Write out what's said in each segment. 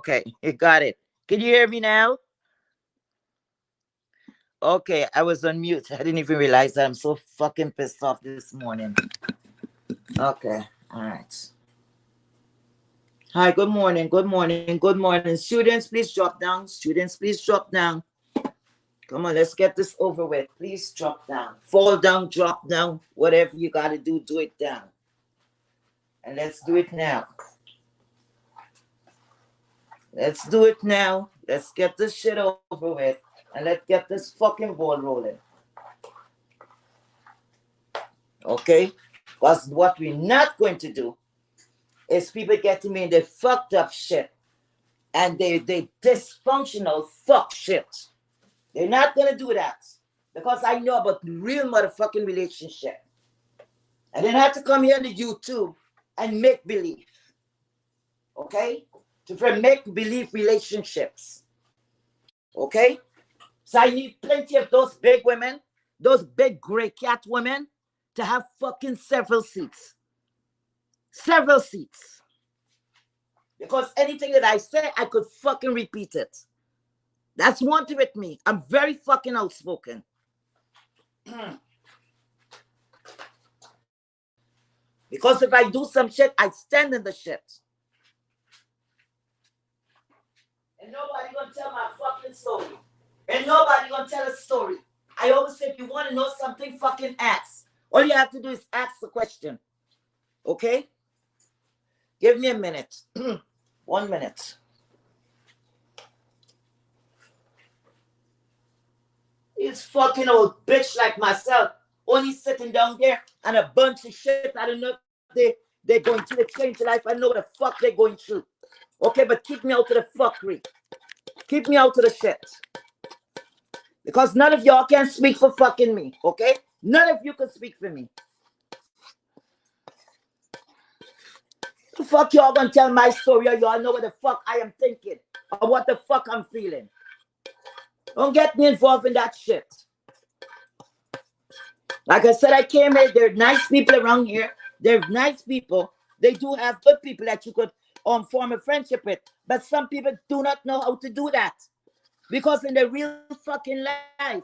Okay, you got it. Can you hear me now? Okay, I was on mute. I didn't even realize that. I'm so fucking pissed off this morning. Okay, all right. Hi, good morning, good morning, good morning. Students, please drop down. Students, please drop down. Come on, let's get this over with. Please drop down. Fall down, drop down. Whatever you got to do it down. And let's do it now. Let's do it now. Let's get this shit over with. And let's get this fucking ball rolling. Okay? Because what we're not going to do is people getting me in the fucked up shit. And they dysfunctional fuck shit. They're not going to do that. Because I know about the real motherfucking relationship. I didn't have to come here on the YouTube and make believe. Okay? To make believe relationships. Okay? So I need plenty of those big women, those big gray cat women, to have fucking several seats. Several seats. Because anything that I say, I could fucking repeat it. That's one thing with me. I'm very fucking outspoken. Because if I do some shit, I stand in the shit. And nobody gonna tell my fucking story. And nobody gonna tell a story. I always say, if you want to know something, fucking ask. All you have to do is ask the question. Okay? Give me a minute. 1 minute. This fucking old bitch like myself, only sitting down there and a bunch of shit. I don't know if they're going through the change of life. I know what the fuck they're going through. Okay, but keep me out of the fuckery. Keep me out of the shit. Because none of y'all can speak for fucking me, okay? None of you can speak for me. The fuck y'all gonna tell my story or y'all know what the fuck I am thinking or what the fuck I'm feeling. Don't get me involved in that shit. Like I said, I came here. There are nice people around here. They're nice people. They do have good people that you could form a friendship with. But some people do not know how to do that. Because in their real fucking life,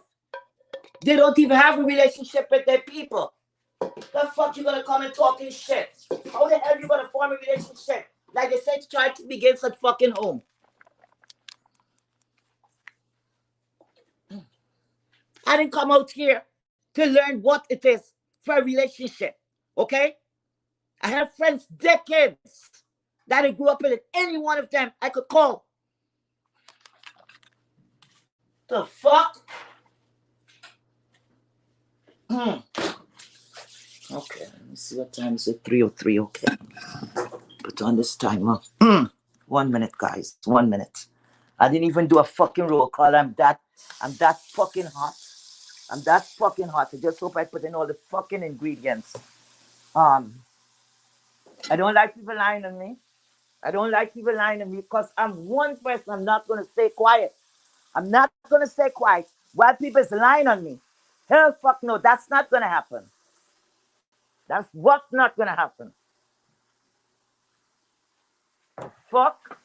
they don't even have a relationship with their people. The fuck you gonna come and talking shit? How the hell you gonna form a relationship? Like they said, try to begin at fucking home. I didn't come out here to learn what it is for a relationship. Okay? I have friends decades that I grew up with. Any one of them I could call. The fuck? Okay, let me see what time is it. 3:03. Okay. Put on this timer. 1 minute, guys. 1 minute. I didn't even do a fucking roll call. I'm that fucking hot. I'm that fucking hot. I just hope I put in all the fucking ingredients. I don't like people lying on me. I don't like people lying on me because I'm one person. I'm not gonna stay quiet. I'm not gonna stay quiet while people's lying on me. Hell fuck no, that's not gonna happen. That's what's not gonna happen. Fuck.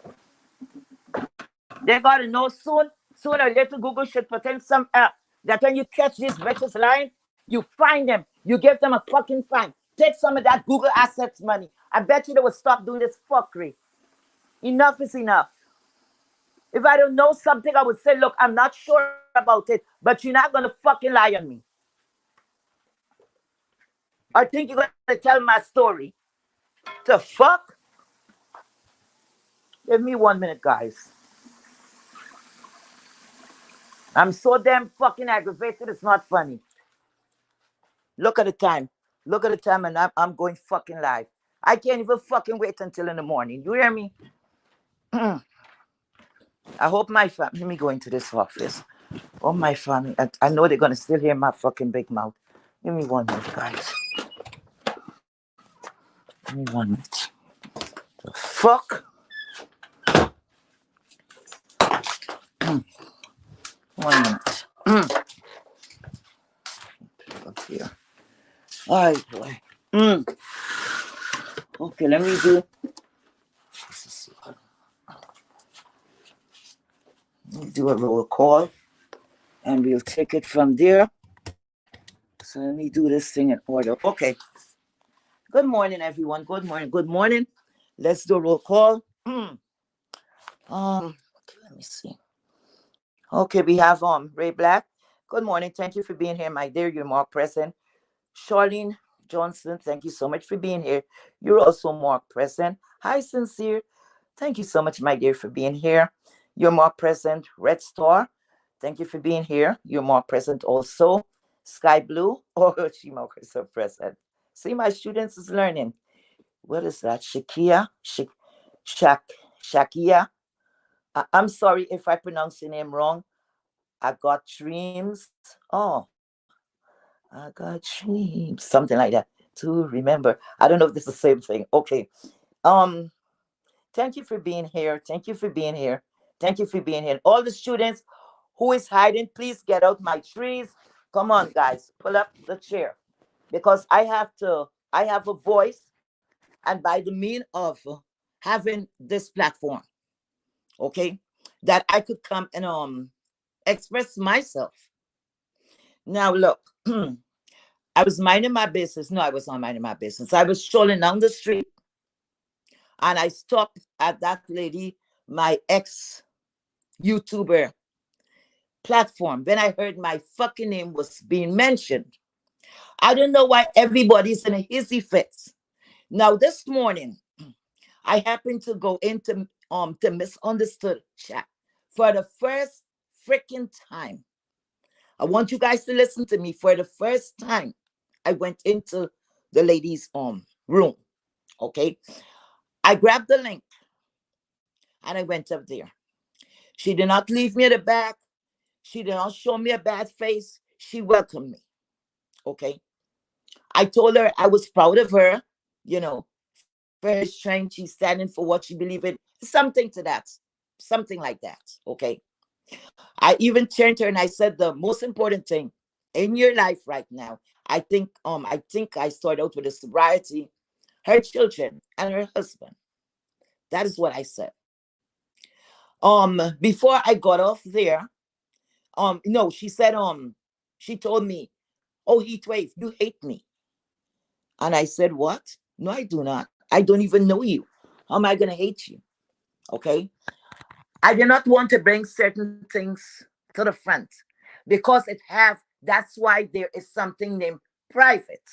They gotta know sooner or later Google should put in some app that when you catch these bitches lying, you find them, you give them a fucking fine. Take some of that Google Assets money. I bet you they will stop doing this fuckery. Enough is enough. If I don't know something, I would say, look, I'm not sure about it, but you're not gonna fucking lie on me. I think you're gonna tell my story. The fuck? Give me 1 minute, guys. I'm so damn fucking aggravated, it's not funny. Look at the time. Look at the time, and I'm going fucking live. I can't even fucking wait until in the morning. You hear me? I hope my family, let me go into this office. Oh, my family, I know they're gonna still hear my fucking big mouth. Give me 1 minute, guys. Give me 1 minute. The fuck? 1 minute. Up here. All right, boy. Okay, let me do. do a roll call and we'll take it from there. So let me do this thing in order. Okay. Good morning, everyone. Good morning. Good morning. Let's do a roll call. Let me see. Okay, we have Ray Black. Good morning. Thank you for being here, my dear. You're more present. Charlene Johnson, thank you so much for being here. You're also more present. Hi, Sincere. Thank you so much, my dear, for being here. You're more present. Red Star, thank you for being here. You're more present also. Sky Blue, oh, she more so present. See, my students is learning. What is that? Shak, Shakia. I'm sorry if I pronounce your name wrong. I got dreams. Oh, I got dreams. Something like that. To remember. I don't know if this is the same thing. Okay. Um, Thank you for being here. Thank you for being here. Thank you for being here. All the students who is hiding, please get out my trees. Come on, guys. Pull up the chair. Because I have a voice, and by the mean of having this platform, okay, that I could come and express myself. Now look, I was minding my business. No, I was not minding my business. I was strolling down the street and I stopped at that lady, my ex YouTuber platform, when I heard my fucking name was being mentioned. I don't know why everybody's in a hissy fits. Now this morning, I happened to go into the misunderstood chat for the first freaking time. I want you guys to listen to me. For the first time, I went into the ladies' room. Okay. I grabbed the link and I went up there. She did not leave me at the back. She did not show me a bad face. She welcomed me. Okay. I told her I was proud of her, for her strength. She's standing for what she believes in. Something to that. Something like that. Okay. I even turned to her and I said the most important thing in your life right now. I think I started out with a sobriety, her children, and her husband. That is what I said. Before I got off there, no, she said, she told me, "Oh, Heatwave, you hate me." And I said, "What? No, I do not. I don't even know you. How am I gonna hate you?" Okay. I do not want to bring certain things to the front because that's why there is something named private.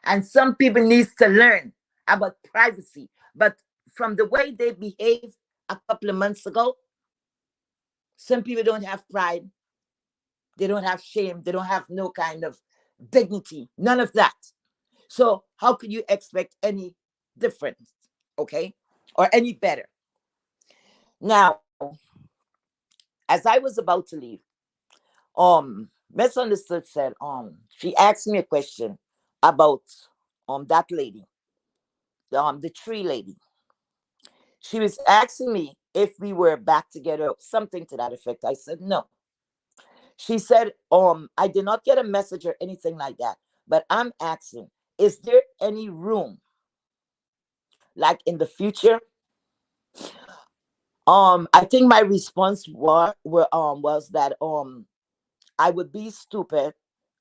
And some people needs to learn about privacy. But from the way they behaved a couple of months ago, some people don't have pride. They don't have shame. They don't have no kind of dignity. None of that. So how could you expect any difference? Okay. Or any better? Now, as I was about to leave, Misunderstood said, she asked me a question about that lady, the tree lady. She was asking me if we were back together, something to that effect. I said no. She said, I did not get a message or anything like that, but I'm asking, is there any room, like in the future? I think my response was that I would be stupid.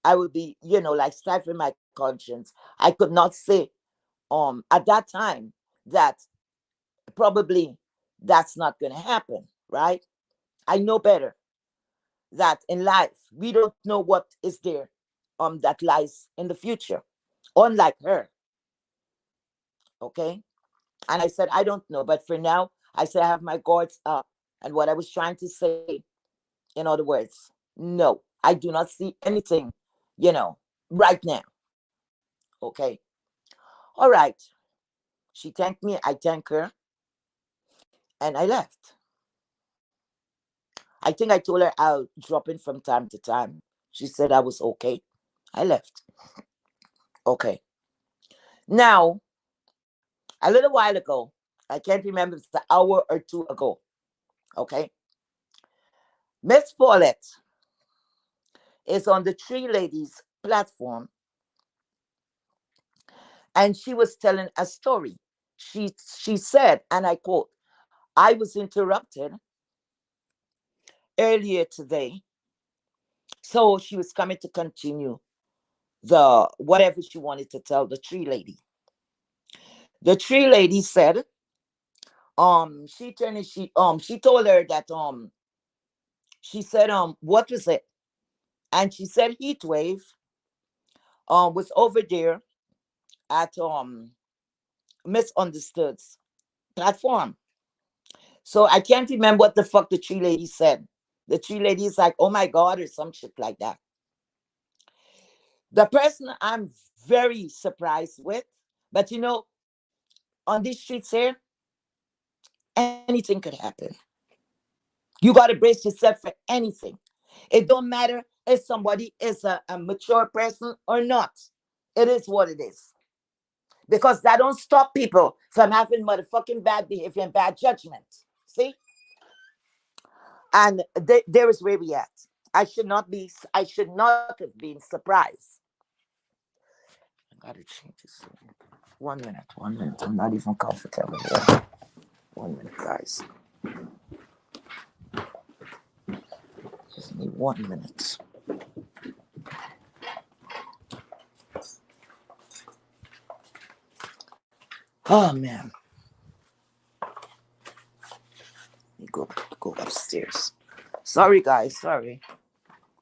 I would be, like stifling my conscience. I could not say at that time that probably that's not going to happen, right? I know better that in life we don't know what is there that lies in the future, unlike her. Okay. And I said, I don't know, but for now, I said I have my guards up. And what I was trying to say, in other words, no, I do not see anything, right now. Okay. All right. She thanked me. I thanked her. And I left. I think I told her I'll drop in from time to time. She said I was okay. I left. Okay. Now, a little while ago, I can't remember if it's an hour or two ago. Okay. Miss Paulette is on the Tree Ladies platform and she was telling a story. She said, and I quote, I was interrupted earlier today. So she was coming to continue the whatever she wanted to tell the tree lady. The tree lady said, she turned and she told her that she said, what was it? And she said heat wave was over there at misunderstood's platform. So I can't remember what the fuck the tree lady said. The tree lady is like, oh my God, or some shit like that. The person I'm very surprised with, but on these streets here, anything could happen. You got to brace yourself for anything. It don't matter if somebody is a mature person or not. It is what it is. Because that don't stop people from having motherfucking bad behavior and bad judgment. See? And there is where we at. I should not have been surprised. I gotta change this. 1 minute, 1 minute. I'm not even comfortable here. 1 minute, guys. Just need 1 minute. Oh man. Let me go upstairs. Sorry guys, sorry.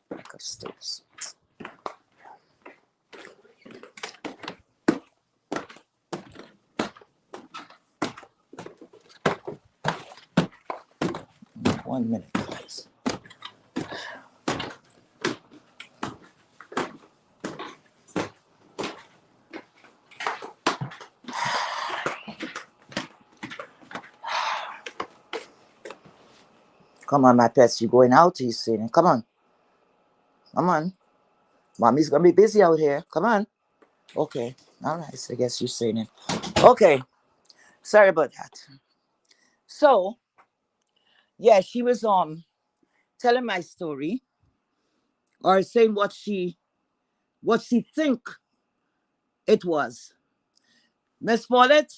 Back upstairs. 1 minute, guys. Come on, my pets, you going out? You sitting? Come on. Come on. Mommy's gonna be busy out here. Come on. Okay. All right. So I guess you're saying it. Okay. Sorry about that. So, yeah, she was telling my story or saying what she think it was. Miss Paulette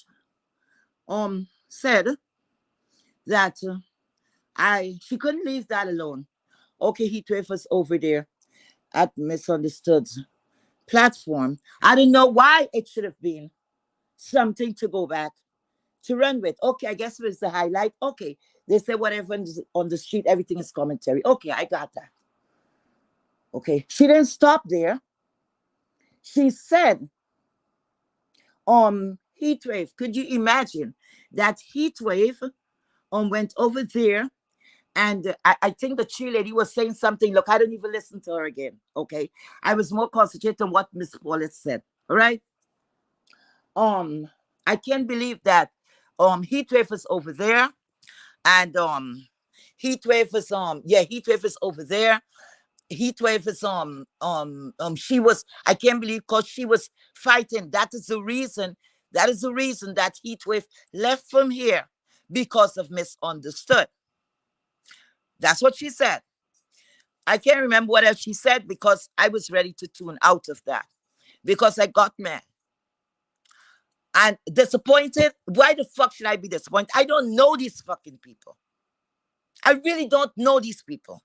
said that I she couldn't leave that alone. Okay, he drove us over there at Misunderstood's platform. I didn't know why it should have been something to go back to run with. Okay, I guess it was the highlight. Okay, they said whatever on the street, everything is commentary. Okay, I got that. Okay, she didn't stop there. She said, heat wave. Could you imagine that heat wave went over there? And I think the cheerleader was saying something. Look, I don't even listen to her again. Okay, I was more concentrated on what Miss Paulette said. All right. Um, I can't believe that heat wave is over there, and heat wave is heat wave is over there. Heat wave is she was, I can't believe, because she was fighting. That is the reason. That is the reason that heat wave left from here, because of misunderstood. That's what she said. I can't remember what else she said because I was ready to tune out of that because I got mad and disappointed. Why the fuck should I be disappointed? I don't know these fucking people. I really don't know these people.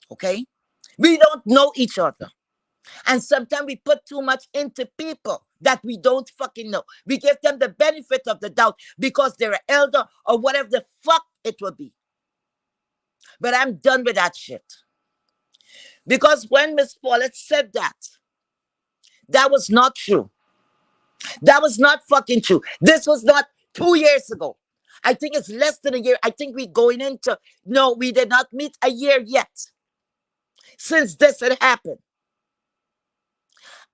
Okay? We don't know each other. And sometimes we put too much into people that we don't fucking know. We give them the benefit of the doubt because they're an elder or whatever the fuck it will be. But I'm done with that shit. Because when Miss Paulette said that, that was not true. That was not fucking true. This was not 2 years ago. I think it's less than a year. I think we're going into, no, we did not meet a year yet since this had happened.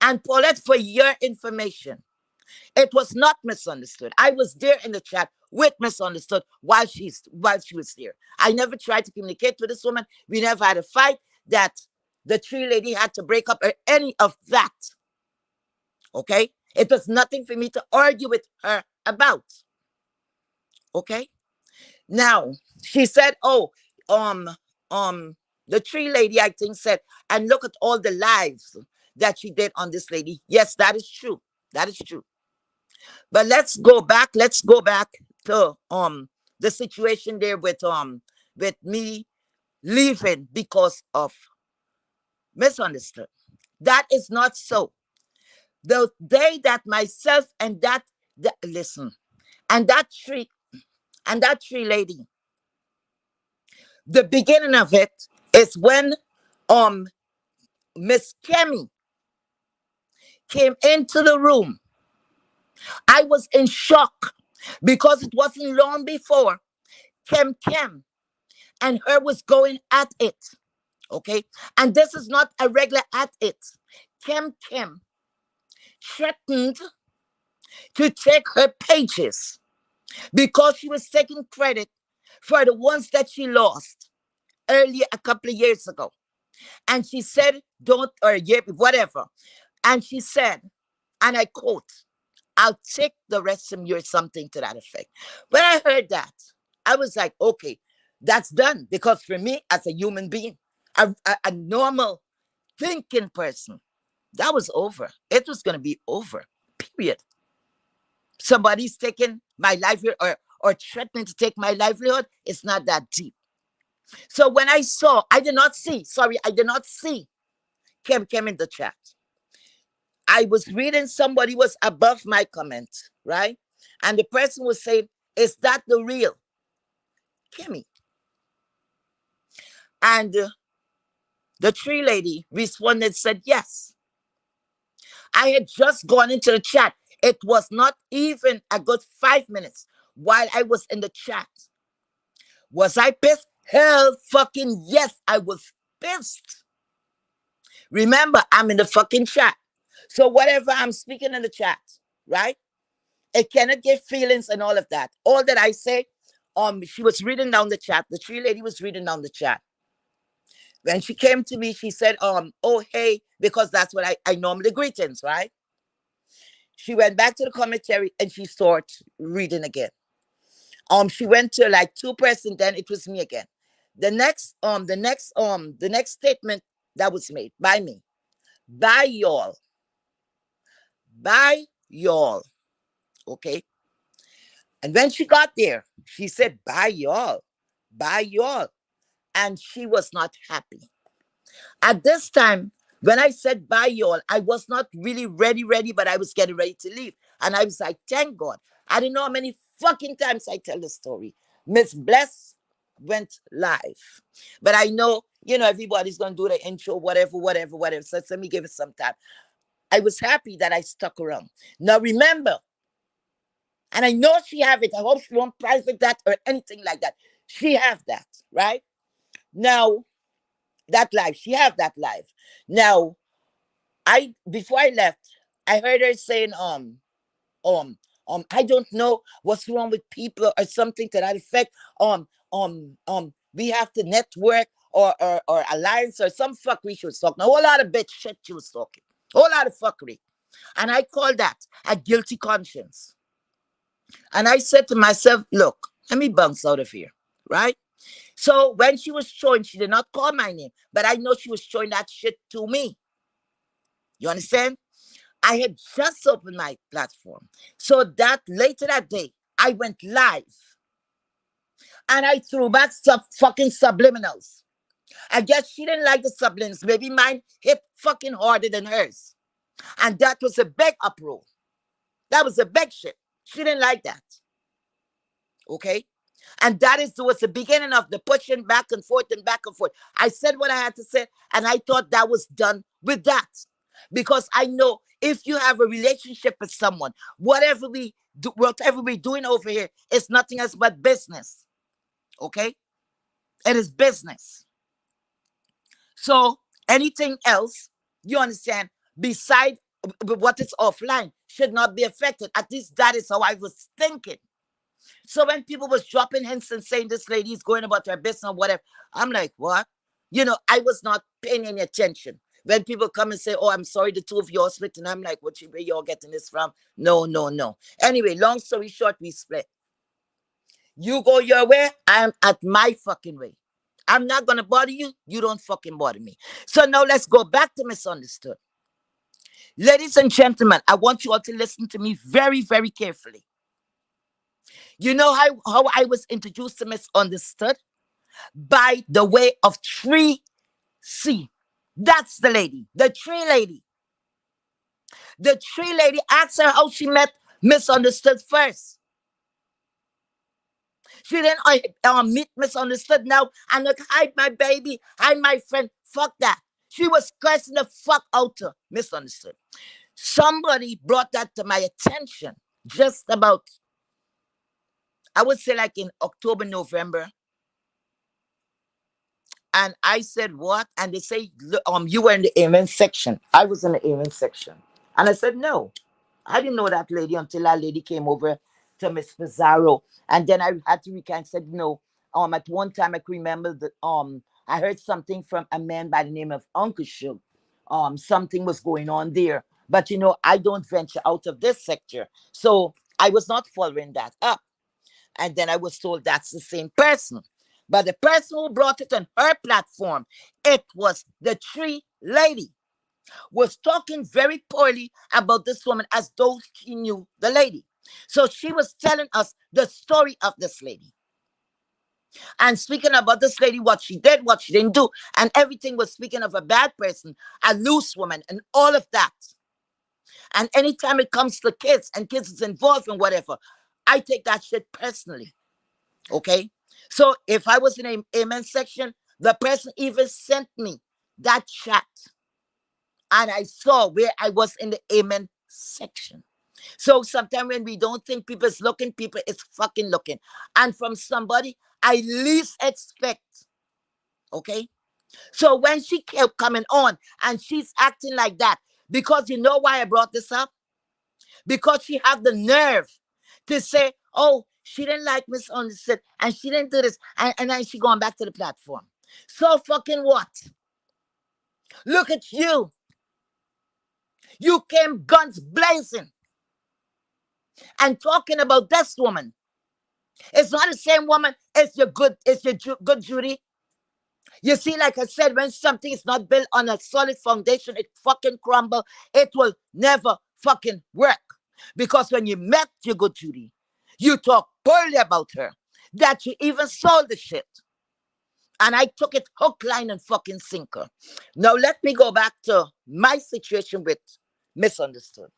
And Paulette, for your information, it was not misunderstood. I was there in the chat with misunderstood while she was there. I never tried to communicate with this woman. We never had a fight that the tree lady had to break up or any of that. Okay? It was nothing for me to argue with her about. Okay? Now, she said, oh, um, the tree lady, I think, said, and look at all the lives that she did on this lady. Yes, that is true. That is true. But let's go back. Let's go back to the situation there with me leaving because of misunderstood. That is not so. The day that myself and that listen, and that tree lady, the beginning of it is when um Miss Kemi came into the room. I was in shock because it wasn't long before Kem and her was going at it. Okay. And this is not a regular at it. Kem threatened to take her pages because she was taking credit for the ones that she lost earlier a couple of years ago. And she said, don't, or yeah, whatever. And she said, and I quote, I'll take the rest from you or something to that effect. When I heard that, I was like, okay, that's done. Because for me, as a human being, a normal thinking person, that was over. It was going to be over, period. Somebody's taking my livelihood or threatening to take my livelihood. It's not that deep. So when I did not see Kim in the chat. I was reading, somebody was above my comment, right? And the person was saying, is that the real Kimmy? And the tree lady responded, said, yes. I had just gone into the chat. It was not even a good 5 minutes while I was in the chat. Was I pissed? Hell fucking yes, I was pissed. Remember, I'm in the fucking chat. So whatever I'm speaking in the chat, right? It cannot give feelings and all of that. All that I say, she was reading down the chat. The tree lady was reading down the chat. When she came to me, she said, oh, hey, because that's what I normally greetings, right? She went back to the commentary and she started reading again. She went to like 2%, then it was me again. The next statement that was made by me, by y'all, by y'all, okay? And when she got there, she said, by y'all, by y'all. And she was not happy. At this time, when I said bye, y'all, I was not really ready, but I was getting ready to leave. And I was like, thank God. I didn't know how many fucking times I tell the story. Miss Bless went live. But I know, everybody's going to do the intro, whatever. So let me give it some time. I was happy that I stuck around. Now remember, and I know she have it. I hope she won't private that or anything like that. She have that, right? Now, that live. She have that live. Now, before I left, I heard her saying, I don't know what's wrong with people or something to that effect. We have to network or alliance or some fuckery she was talking. A whole lot of bitch shit she was talking. A whole lot of fuckery. And I call that a guilty conscience. And I said to myself, look, let me bounce out of here, right? So when she was showing, she did not call my name, but I know she was showing that shit to me. You understand? I had just opened my platform. So that later that day, I went live and I threw back some fucking subliminals. I guess she didn't like the subliminals. Maybe mine hit fucking harder than hers. And that was a big uproar. That was a big shit. She didn't like that. Okay? And that was the beginning of the pushing back and forth and back and forth. I said what I had to say, and I thought that was done with that. Because I know if you have a relationship with someone, whatever we're doing over here is nothing else but business. Okay? It is business. So anything else, you understand, beside what is offline should not be affected. At least that is how I was thinking. So when people was dropping hints and saying this lady is going about her business or whatever, I'm like, what? I was not paying any attention. When people come and say, oh, I'm sorry, the two of you all split, and I'm like, where y'all getting this from? No. Anyway, long story short, we split. You go your way, I'm at my fucking way. I'm not going to bother you. You don't fucking bother me. So now let's go back to misunderstood. Ladies and gentlemen, I want you all to listen to me very, very carefully. You know how I was introduced to misunderstood? by the way of tree C. That's the lady, the tree lady. The tree lady asked her how she met Misunderstood first. She didn't meet Misunderstood now and look, hi, my baby, hi, my friend. Fuck that. She was cursing the fuck out to Misunderstood. Somebody brought that to my attention just about, I would say, like in October, November. And I said, what? And they say, you were in the amen section. I was in the amen section. And I said, no. I didn't know that lady until that lady came over to Miss Pizarro. And then I had to recant, said, no. At one time I could remember that I heard something from a man by the name of Uncle Shug. Something was going on there. But I don't venture out of this sector. So I was not following that up. And then I was told that's the same person. But the person who brought it on her platform, it was the tree lady, was talking very poorly about this woman as though she knew the lady. So she was telling us the story of this lady. And speaking about this lady, what she did, what she didn't do, and everything was speaking of a bad person, a loose woman, and all of that. And anytime it comes to kids and kids is involved in whatever, I take that shit personally. Okay? So if I was in a amen section, the person even sent me that chat. And I saw where I was in the amen section. So sometimes when we don't think people is looking, people is fucking looking. And from somebody I least expect. Okay? So when she kept coming on and she's acting like that, because you know why I brought this up? Because she have the nerve to say, oh, she didn't like Misunderstood and she didn't do this. And then she going back to the platform. So fucking what? Look at you. You came guns blazing and talking about this woman. It's not the same woman. It's your good Judy. You see, like I said, when something is not built on a solid foundation, it fucking crumble. It will never fucking work. Because when you met your good Judy, you talked poorly about her. That you even sold the shit. And I took it hook, line, and fucking sinker. Now let me go back to my situation with Misunderstood.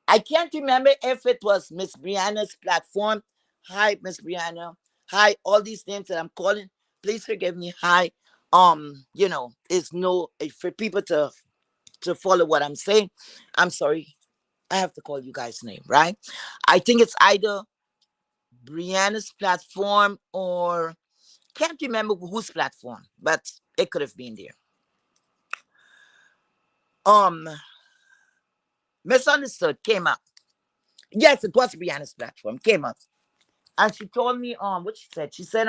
I can't remember if it was Miss Brianna's platform. Hi, Miss Brianna. Hi, all these names that I'm calling. Please forgive me. Hi. It's no for people to follow what I'm saying. I'm sorry. I have to call you guys' name, right? I think it's either Brianna's platform or can't remember whose platform, but it could have been there. Um, Misunderstood came up. Yes, it was Brianna's platform. Came up. And she told me what she said. She said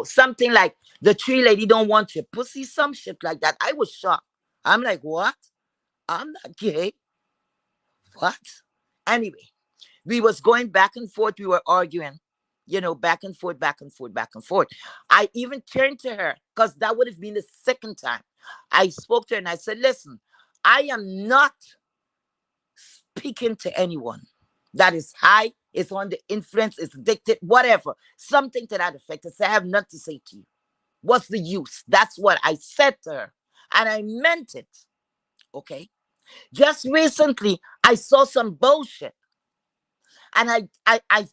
something like the tree lady don't want your pussy, some shit like that. I was shocked. I'm like, what? I'm not gay. What? Anyway, we was going back and forth. We were arguing, back and forth, back and forth, back and forth. I even turned to her because that would have been the second time. I spoke to her and I said, listen, I am not speaking to anyone that is high, is on the influence, is addicted, whatever, something to that effect. I said, I have nothing to say to you. What's the use? That's what I said to her. And I meant it. Okay. Just recently, I saw some bullshit. And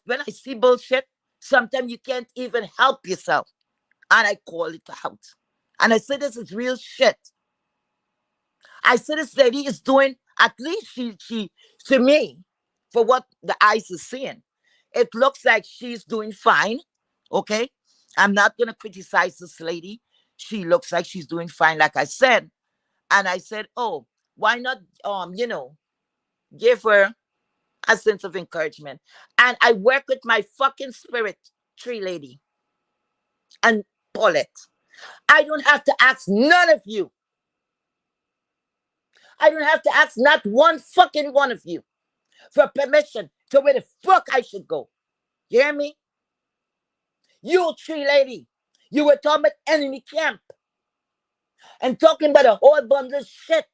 when I see bullshit, sometimes you can't even help yourself. And I call it out. And I said, this is real shit. I said, this lady is doing, at least she to me, for what the eyes is seeing, it looks like she's doing fine. Okay. I'm not going to criticize this lady. She looks like she's doing fine, like I said. And I said, oh, why not, give her a sense of encouragement. And I work with my fucking spirit tree lady and Paulette. I don't have to ask none of you. I don't have to ask not one fucking one of you for permission to where the fuck I should go. You hear me? You tree lady. You were talking about enemy camp and talking about a whole bundle of shit.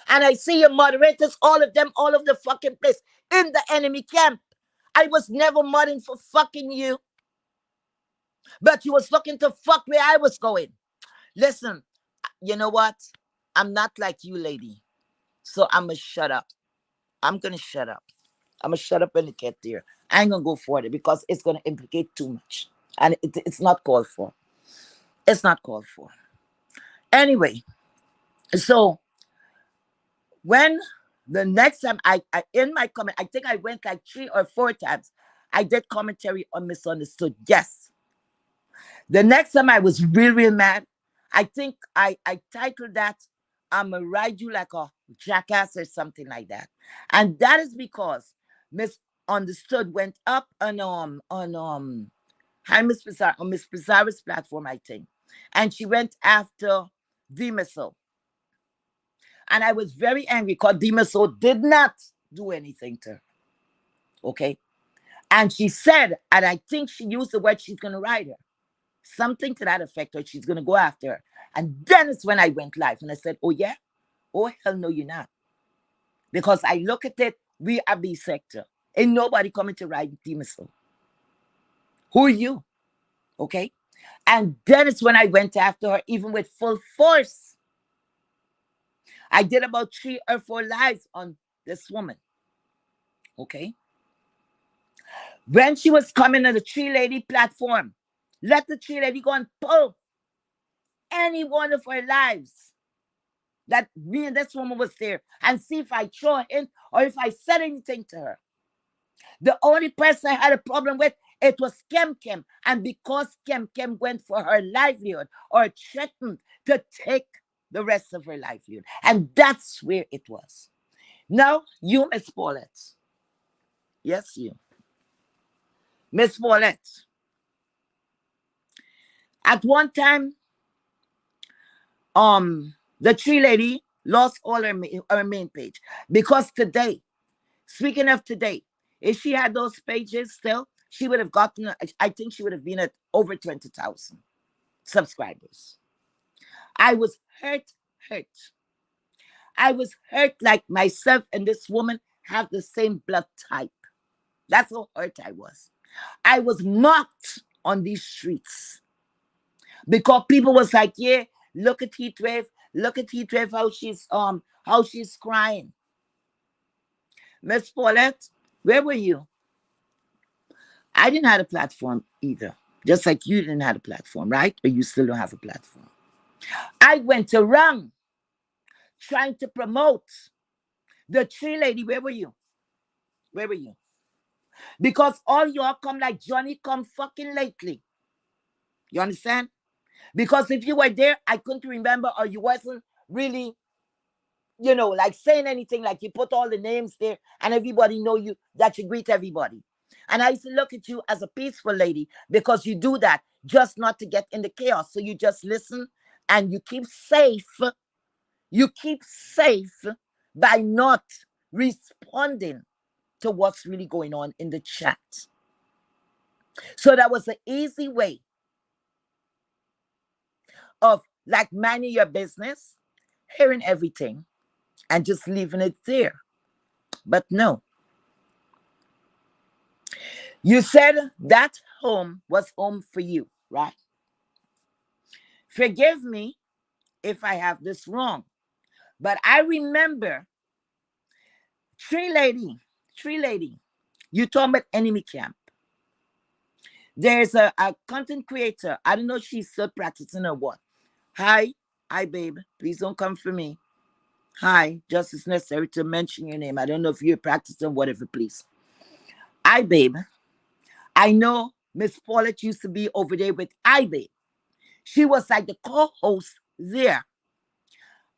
And I see your moderators, all of them, all over the fucking place, in the enemy camp. I was never modding for fucking you, but you was looking to fuck where I was going. Listen, you know what? I'm not like you, lady. So I'm going to shut up. I'm going to shut up. I'm going to shut up when it get there. I ain't going to go for it because it's going to implicate too much. And it's not called for. It's not called for. Anyway, so when the next time I in my comment, I think I went like 3 or 4 times. I did commentary on misunderstood. Yes. The next time I was real, real mad. I think I titled that "I'ma ride you like a jackass" or something like that. And that is because Misunderstood went up on hi Miss Pizarro on Miss Pizarro's platform, I think. And she went after Dimiso. And I was very angry because Dimiso did not do anything to her. Okay. And she said, and I think she used the word she's gonna ride her. Something to that effect, or she's gonna go after her. And then it's when I went live and I said, oh yeah? Oh hell no, you're not. Because I look at it, we are B sector. Ain't nobody coming to ride Dimiso. Who are you? Okay? And then it's when I went after her, even with full force. I did about 3 or 4 lives on this woman. Okay? When she was coming on the Tree Lady platform, let the Tree Lady go and pull any one of her lives that me and this woman was there and see if I throw in or if I said anything to her. The only person I had a problem with, it was Kem Kem. And because Kem Kem went for her livelihood or threatened to take the rest of her livelihood. And that's where it was. Now, you, Miss Paulette. Yes, you. Miss Paulette. At one time, the Tree Lady lost all her main page. Because today, speaking of today, if she had those pages still, she would have gotten, I think she would have been at over 20,000 subscribers. I was hurt. I was hurt like myself and this woman have the same blood type. That's how hurt I was. I was mocked on these streets because people was like, yeah, look at Heatwave, how she's crying. Miss Paulette, where were you? I didn't have a platform either. Just like you didn't have a platform, right? Or you still don't have a platform. I went around trying to promote the Tree Lady. Where were you? Where were you? Because all y'all come like Johnny come fucking lately. You understand? Because if you were there, I couldn't remember, or you wasn't really, like saying anything, like you put all the names there and everybody know you, that you greet everybody. And I used to look at you as a peaceful lady because you do that just not to get in the chaos. So you just listen and you keep safe. You keep safe by not responding to what's really going on in the chat. So that was an easy way of like minding your business, hearing everything, and just leaving it there. But no. You said that home was home for you, right? Forgive me if I have this wrong, but I remember Tree Lady, you talking about enemy camp. There's a content creator. I don't know if she's still practicing or what. Hi, babe. Please don't come for me. Hi, just as necessary to mention your name. I don't know if you're practicing, whatever, please. Hi, babe. I know Miss Paulette used to be over there with Babe. She was like the co-host there.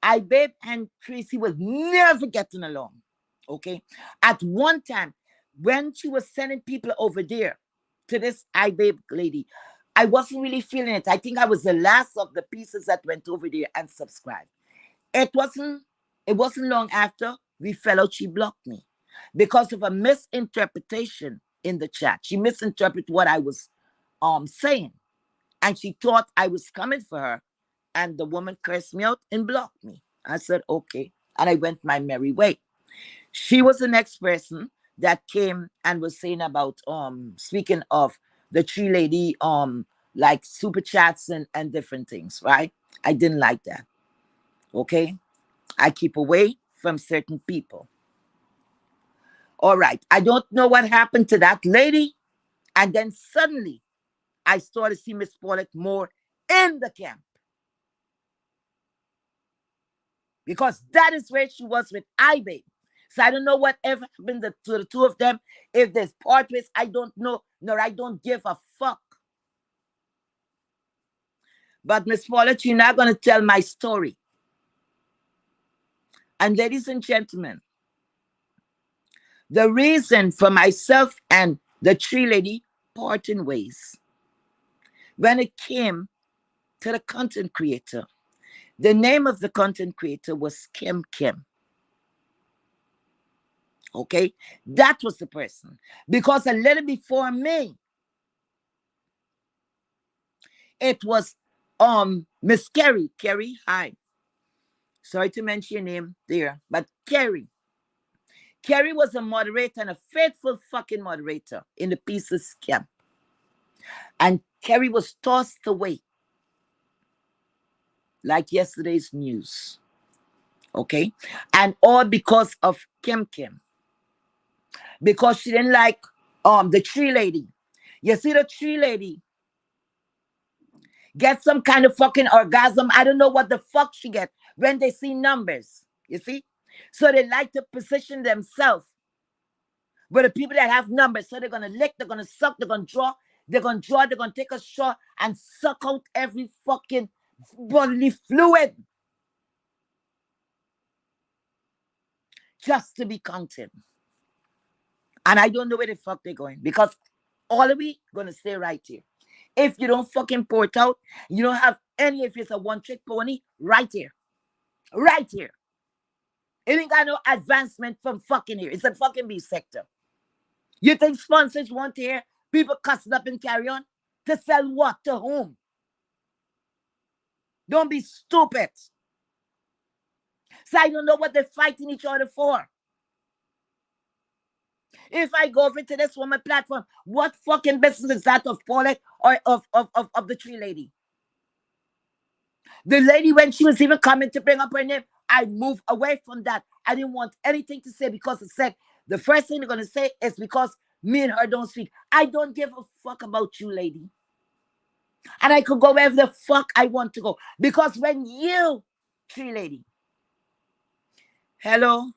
Babe and Tracy was never getting along. Okay. At one time, when she was sending people over there to this Babe lady, I wasn't really feeling it. I think I was the last of the pieces that went over there and subscribed. It wasn't long after we fell out. She blocked me because of a misinterpretation in the chat. She misinterpreted what I was saying. And she thought I was coming for her. And the woman cursed me out and blocked me. I said, okay, and I went my merry way. She was the next person that came and was saying about speaking of the tree lady, like super chats and different things, right? I didn't like that. Okay. I keep away from certain people. All right. I don't know what happened to that lady. And then suddenly I started to see Miss Paulette more in the camp. Because that is where she was with Ibe. So I don't know whatever happened to the two of them. If there's part ways, I don't know, nor I don't give a fuck. But Miss Paulette, you're not going to tell my story. And ladies and gentlemen, the reason for myself and the tree lady parting ways, when it came to the content creator, the name of the content creator was Kim Kim. Okay, that was the person. Because a little before me, it was Miss Kerry. Kerry, hi. Sorry to mention your name there, but Kerry. Kerry was a moderator and a faithful fucking moderator in the Pieces camp. And Kerry was tossed away like yesterday's news. Okay? And all because of Kim Kim. Because she didn't like the tree lady. You see, the tree lady get some kind of fucking orgasm. I don't know what the fuck she get when they see numbers. You see? So they like to position themselves with the people that have numbers. So they're gonna lick, they're gonna suck, they're gonna draw, they're gonna take a shot and suck out every fucking bodily fluid. Just to be counted. And I don't know where the fuck they're going. Because all of we gonna stay right here. If you don't fucking port out, you don't have any, if it's a one-trick pony, right here. Right here. It ain't got no advancement from fucking here. It's a fucking B sector. You think sponsors want to hear people cussing up and carry on? To sell what? To whom? Don't be stupid. So I don't know what they're fighting each other for. If I go over to this woman platform, what fucking business is that of Paulette or of the tree lady? The lady, when she was even coming to bring up her name, I moved away from that. I didn't want anything to say because it said the first thing they're going to say is because me and her don't speak. I don't give a fuck about you, lady. And I could go wherever the fuck I want to go. Because when you, tree lady, hello,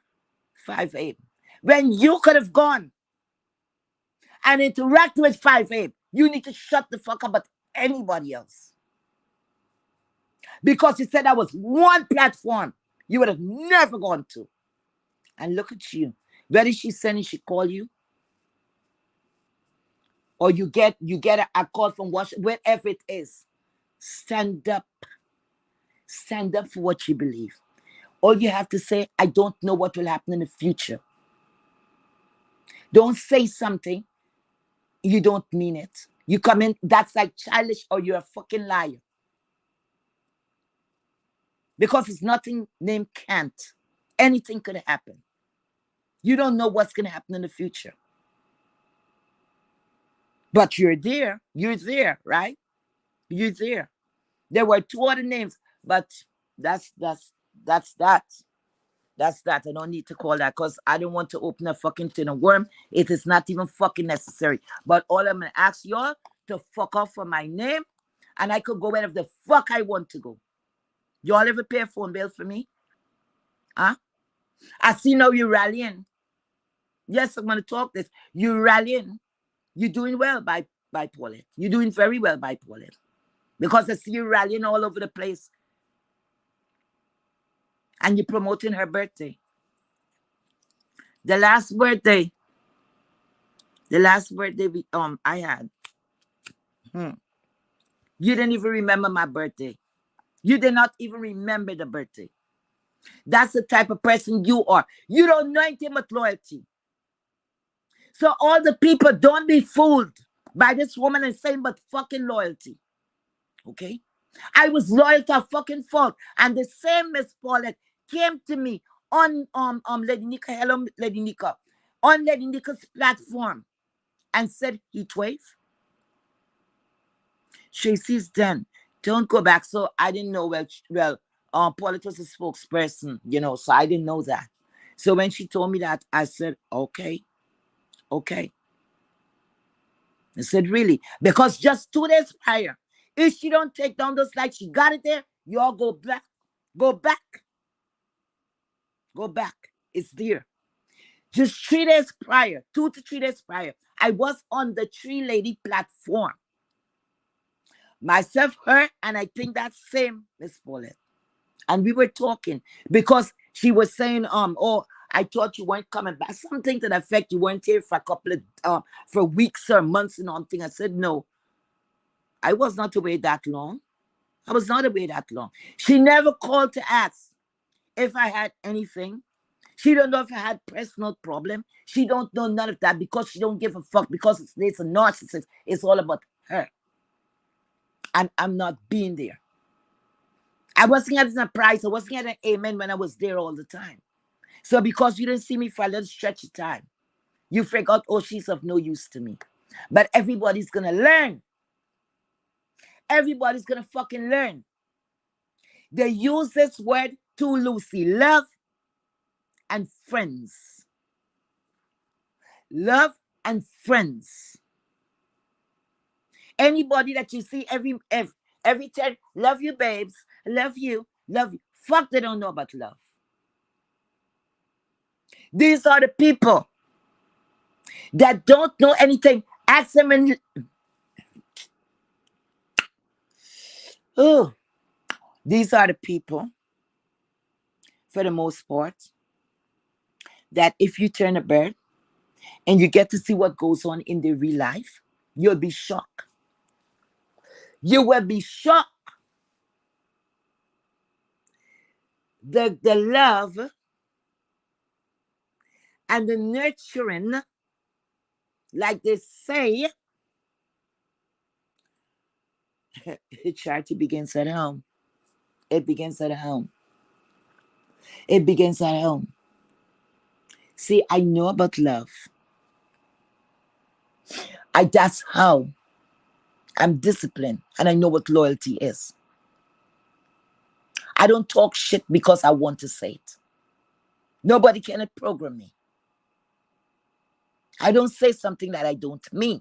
5'8", when you could have gone and interacted with 5'8", you need to shut the fuck up about anybody else. Because you said that was one platform you would have never gone to. And look at you. Whether she's sending, she call you, or you get a call from Washington, wherever it is. Stand up. Stand up for what you believe. All you have to say, I don't know what will happen in the future. Don't say something, you don't mean it. You come in, that's like childish, or you're a fucking liar. Because it's nothing named can't. Anything could happen. You don't know what's going to happen in the future. But you're there, right? You're there. There were two other names, but that's that. That's that. I don't need to call that because I don't want to open a fucking tin of worm. It is not even fucking necessary. But all I'm gonna ask y'all to fuck off for my name, and I could go wherever the fuck I want to go. Y'all ever pay a phone bill for me? Huh? I see now you rallying. Yes, I'm gonna talk this. You rallying. You're doing well by Paulette. You're doing very well by Paulette. Because I see you rallying all over the place. And you're promoting her birthday. The last birthday we, I had. You didn't even remember my birthday. You did not even remember the birthday. That's the type of person you are. You don't know anything but loyalty. So all the people, don't be fooled by this woman and saying but fucking loyalty. Okay? I was loyal to a fucking fault. And the same Miss Paulette came to me on Lady Nika, hello Lady Nika, on Lady Nika's platform and said heat wave. She says then don't go back. So I didn't know Paulette was a spokesperson, so I didn't know that. So when she told me that, I said, okay. I said, really? Because just 2 days prior, if she don't take down those lights, she got it there, you all go back. Go back. Go back. It's there. Just 3 days prior, 2 to 3 days prior, I was on the Tree Lady platform. Myself, her, and I think that same Miss Paulette. And we were talking because she was saying, oh, I thought you weren't coming back. Something to the effect you weren't here for a couple of for weeks or months and all thing. I said, no, I was not away that long. I was not away that long. She never called to ask if I had anything. She don't know if I had personal problem. She don't know none of that because she don't give a fuck because it's a narcissist. It's all about her. And I'm not being there. I wasn't getting a prize. I wasn't getting an amen when I was there all the time. So because you didn't see me for a little stretch of time, you forgot, oh, she's of no use to me. But everybody's going to learn. Everybody's going to fucking learn. They use this word too loosely. Love and friends. Love and friends. Anybody that you see every time, love you, babes, love you. Fuck, they don't know about love. These are the people that don't know anything. Ask them and oh, these are the people, for the most part, that if you turn a bird and you get to see what goes on in their real life, you'll be shocked. You will be shocked. The love and the nurturing, like they say, it charity begins at home. It begins at home. It begins at home. See, I know about love. That's how I'm disciplined, and I know what loyalty is. I don't talk shit because I want to say it. Nobody can program me. I don't say something that I don't mean.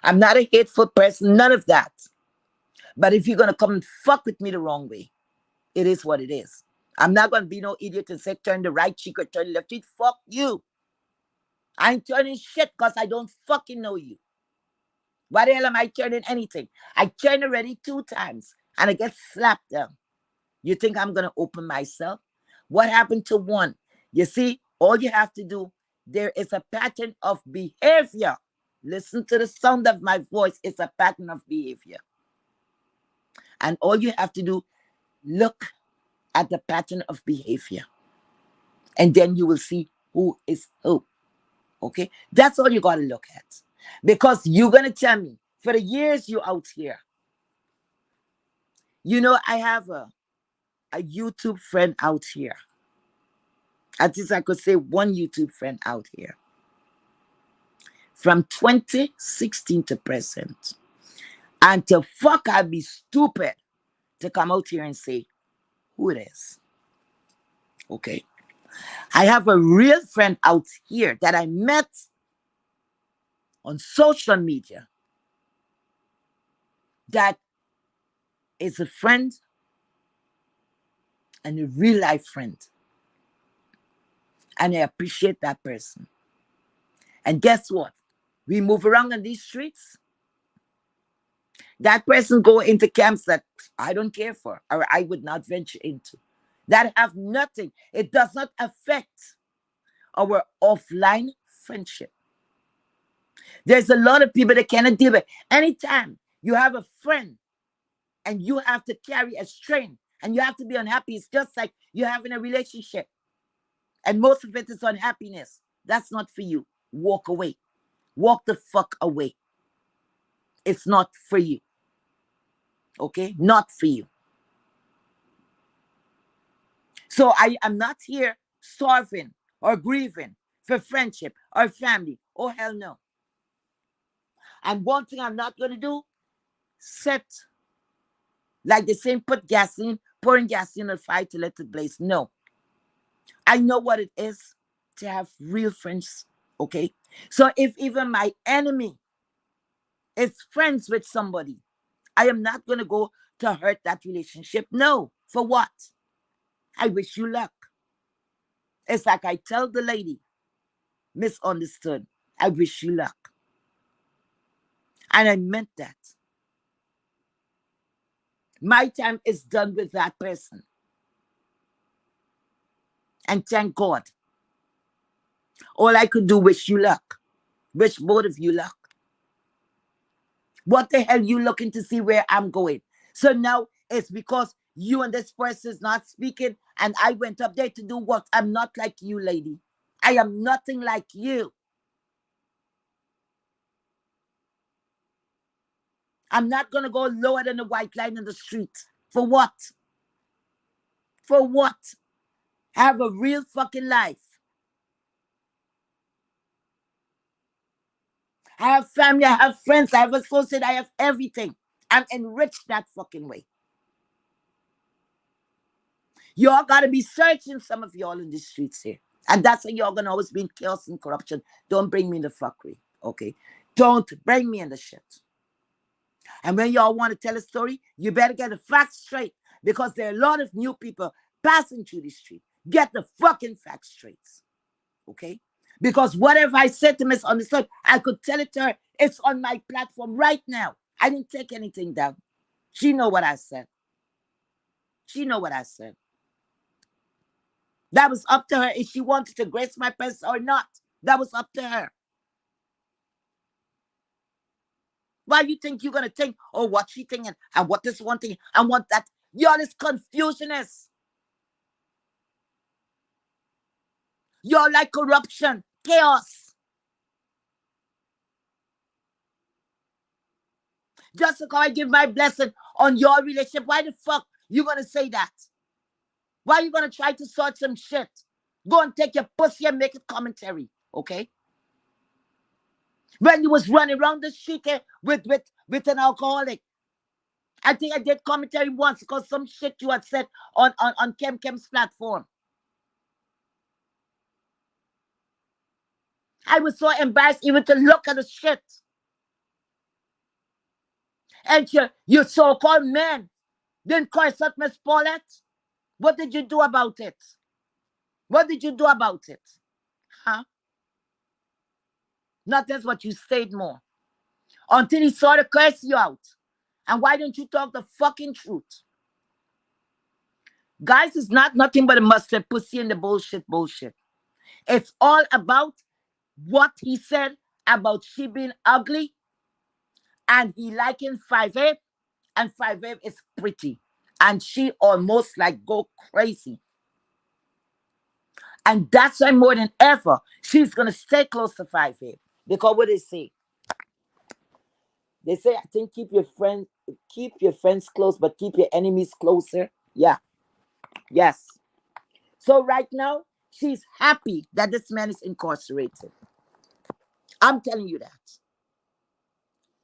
I'm not a hateful person, none of that. But if you're going to come and fuck with me the wrong way, it is what it is. I'm not going to be no idiot and say turn the right cheek or turn the left cheek. Fuck you. I ain't turning shit because I don't fucking know you. Why the hell am I turning anything? I turned already 2 times and I get slapped down. You think I'm going to open myself? What happened to one? You see, all you have to do, there is a pattern of behavior. Listen to the sound of my voice. It's a pattern of behavior. And all you have to do, look at the pattern of behavior. And then you will see who is who. Okay? That's all you got to look at. Because you're going to tell me, for the years you out here, I have a YouTube friend out here. At least I could say one YouTube friend out here. From 2016 to present. And to fuck, I'd be stupid to come out here and say who it is. Okay. I have a real friend out here that I met on social media that is a friend and a real life friend. And I appreciate that person. And guess what? We move around in these streets. That person go into camps that I don't care for or I would not venture into. That have nothing. It does not affect our offline friendship. There's a lot of people that cannot deal with. Anytime you have a friend and you have to carry a strain and you have to be unhappy, it's just like you having a relationship. And most of it is unhappiness. That's not for you. Walk away. Walk the fuck away. It's not for you. Okay? Not for you. So I am not here starving or grieving for friendship or family. Oh, hell no. And one thing I'm not going to do, set, like the same, pouring gasoline on fire to let it blaze. No. I know what it is to have real friends. Okay. So if even my enemy is friends with somebody, I am not going to go to hurt that relationship. No. For what? I wish you luck. It's like I tell the lady, misunderstood. I wish you luck. And I meant that. My time is done with that person. And thank God. All I could do, wish you luck. Wish both of you luck. What the hell you looking to see where I'm going? So now it's because you and this person is not speaking, and I went up there to do what? I'm not like you, lady. I am nothing like you. I'm not going to go lower than the white line in the street. For what? For what? Have a real fucking life. I have family, I have friends, I have associates, I have everything. I'm enriched that fucking way. Y'all gotta be searching, some of y'all in the streets here. And that's why y'all gonna always be in chaos and corruption. Don't bring me in the fuckery, okay? Don't bring me in the shit. And when y'all want to tell a story, you better get the facts straight, because there are a lot of new people passing through the street. Get the fucking facts straight, okay? Because whatever I said to Miss Understood, I could tell it to her. It's on my platform right now. I didn't take anything down. She know what I said. She know what I said. That was up to her if she wanted to grace my presence or not. That was up to her. Why you think you're gonna think, oh, what she thinking and what this one thing and what that? Y'all is confusionists. Y'all like corruption, chaos. Just because I give my blessing on your relationship, why the fuck you gonna say that? Why you gonna try to sort some shit? Go and take your pussy and make it commentary, okay? When you was running around the street with an alcoholic, I think I did commentary once because some shit you had said on Kem's platform. I was so embarrassed even to look at the shit. And your so-called man didn't curse at Miss Paulette. What did you do about it? What did you do about it? Huh? Not that's what you said more. Until he saw the curse you out. And why don't you talk the fucking truth? Guys, it's not nothing but a mustard pussy and the bullshit. It's all about what he said about she being ugly and he liking 5'8", and 5'8" is pretty. And she almost like go crazy. And that's why more than ever, she's going to stay close to 5'8". Because what they say? They say, I think keep your friends close, but keep your enemies closer. Yeah. Yes. So right now, she's happy that this man is incarcerated. I'm telling you that.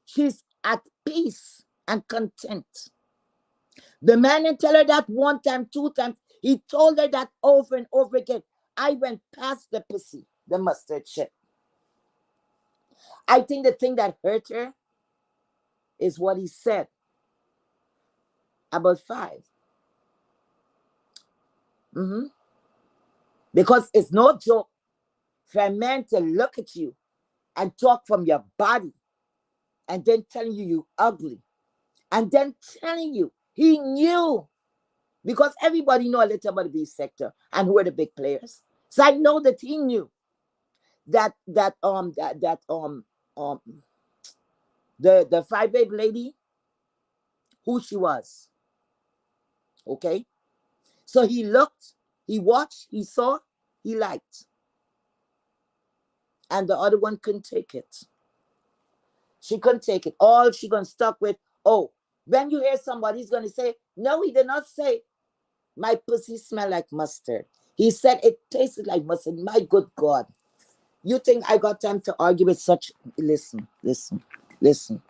She's at peace and content. The man didn't tell her that one time, two times. He told her that over and over again. I went past the pussy, the mustard shit. I think the thing that hurt her is what he said about 5. Because it's no joke for a man to look at you and talk from your body and then telling you ugly and then telling you he knew, because everybody know a little about the beef sector and who are the big players. So I know that he knew that the 5'8" lady, who she was. Okay, so he looked, he watched, he saw, he liked, and the other one couldn't take it. She couldn't take it. All she gonna stuck with, oh, when you hear somebody's gonna say, no, he did not say. My pussy smell like mustard. He said it tasted like mustard. My good God. You think I got time to argue with such? Listen, listen, listen,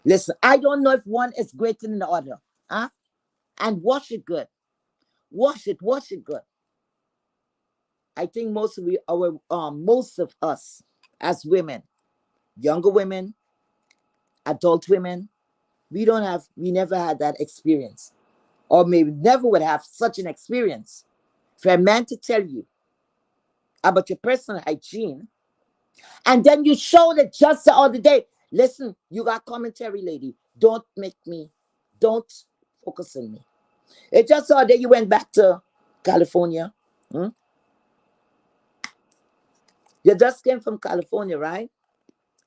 listen. I don't know if one is greater than the other. Huh? And wash it good. Wash it good. I think most of us as women, younger women, adult women, we never had that experience. Or maybe never would have such an experience. For a man to tell you about your personal hygiene, and then you showed it just the other day. Listen, you got commentary, lady. Don't focus on me. It just the other day you went back to California. Hmm? You just came from California, right?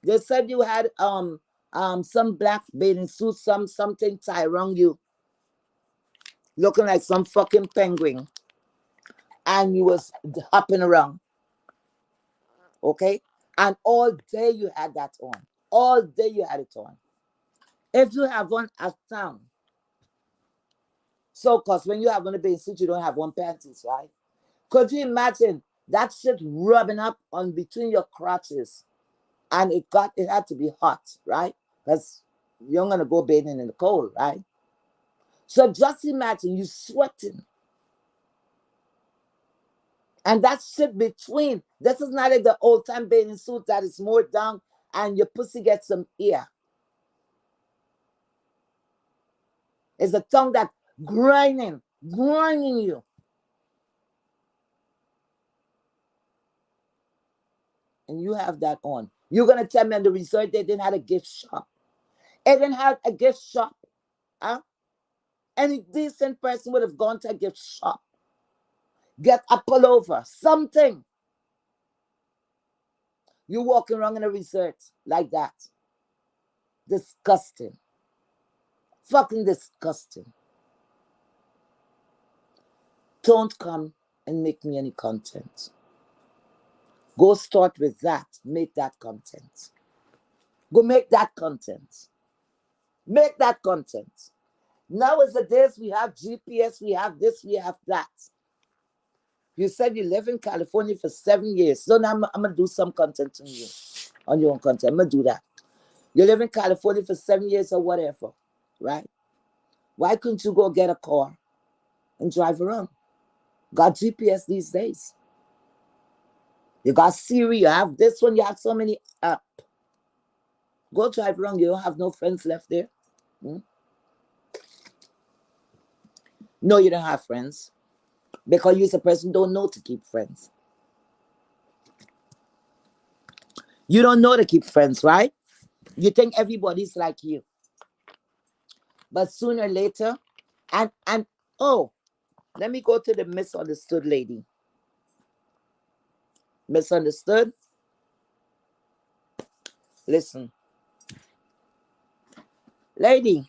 They said you had some black bathing suit, something tie around you, looking like some fucking penguin, and you was hopping around, okay? And all day you had that on. All day you had it on. If you have one at town, so cause when you have on a bathing suit, you don't have one panties, right? Could you imagine that shit rubbing up on between your crotches, and it had to be hot, right? Because you're gonna go bathing in the cold, right? So just imagine you sweating. And that shit between. This is not like the old time bathing suit that is more down and your pussy gets some air. It's a tongue that grinding you. And you have that on. You're gonna tell me in the resort they didn't have a gift shop. It didn't have a gift shop. Huh? Any decent person would have gone to a gift shop. Get a pullover, something. You walking around in a resort like that. Disgusting. Fucking disgusting. Don't come and make me any content. Go start with that. Make that content. Go make that content. Make that content. Nowadays, we have GPS, we have this, we have that. You said you live in California for 7 years. So now I'm going to do some content on you, on your own content. I'm going to do that. You live in California for 7 years or whatever, right? Why couldn't you go get a car and drive around? Got GPS these days. You got Siri, you have this one, you have so many apps. Go drive around, you don't have no friends left there. Hmm? No, you don't have friends. Because you're a person who don't know to keep friends. You don't know to keep friends, right? You think everybody's like you. But sooner or later, and oh, let me go to the misunderstood lady. Misunderstood? Listen. Lady,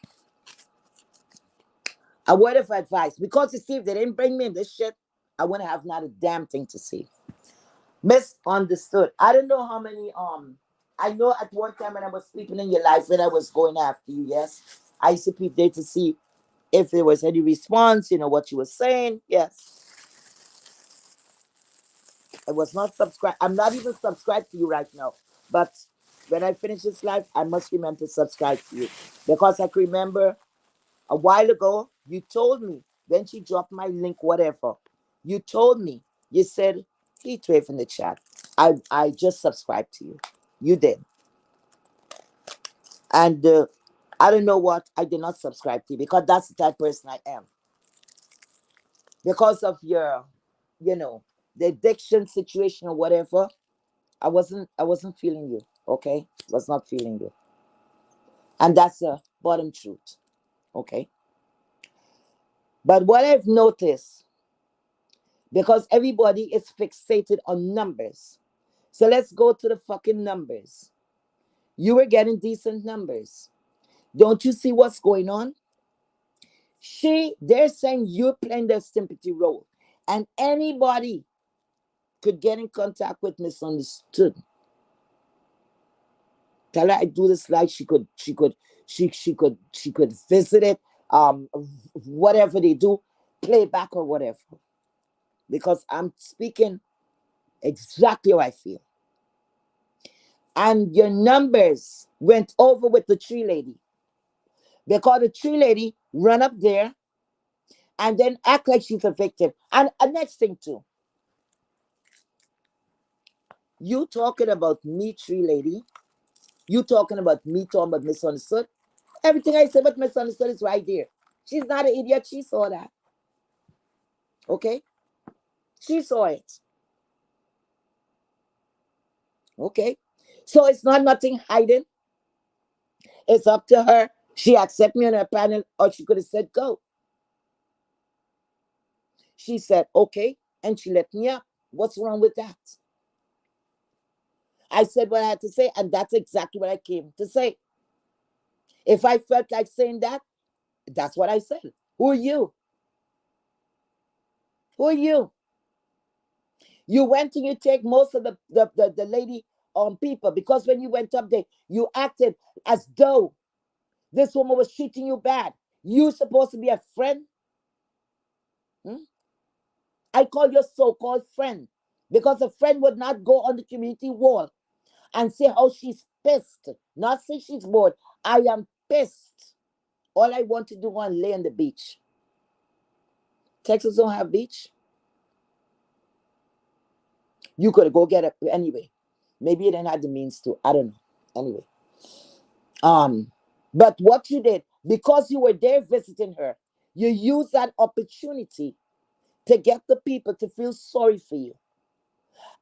a word of advice. Because you see, if they didn't bring me in this shit, I wouldn't have not a damn thing to say. Misunderstood. I don't know how many I know at one time when I was sleeping in your life when I was going after you, yes. I used to peep there to see if there was any response, what you were saying. Yes. I was not subscribed. I'm not even subscribed to you right now. But when I finish this live, I must remember to subscribe to you. Because I can remember a while ago, you told me when she dropped my link, whatever, you told me, you said, heat wave in the chat. I just subscribed to you. You did. And I don't know what I did not subscribe to you because that's the type of person I am. Because of your, the addiction situation or whatever, I wasn't feeling you. Okay? Was not feeling you. And that's the bottom truth. Okay? But what I've noticed, because everybody is fixated on numbers. So let's go to the fucking numbers. You were getting decent numbers. Don't you see what's going on? They're saying you're playing the sympathy role. And anybody could get in contact with misunderstood. Tell her I do this like she could visit it. Whatever they do. playback or whatever, because I'm speaking exactly how I feel. And your numbers went over with the tree lady, because the tree lady run up there and then act like she's a victim. And next thing too, you talking about me, tree lady. You talking about me, talking about misunderstood. Everything I say about misunderstood is right there. She's not an idiot. She saw that. Okay? She saw it. Okay? So it's not nothing hiding. It's up to her. She accept me on her panel, or she could have said go. She said okay, and she let me up. What's wrong with that? I said what I had to say, and that's exactly what I came to say. If I felt like saying that, that's what I said. Who are you? Who are you? You went and you take most of the lady people, because when you went up there, you acted as though this woman was treating you bad. You supposed to be a friend. Hmm? I call your so-called friend, because a friend would not go on the community wall and say how she's pissed. Not say she's bored. I am pissed. All I want to do is lay on the beach. Texas don't have beach. You could go get it anyway. Maybe you didn't have the means to. I don't know. Anyway. Um, but what you did, because you were there visiting her, you used that opportunity to get the people to feel sorry for you.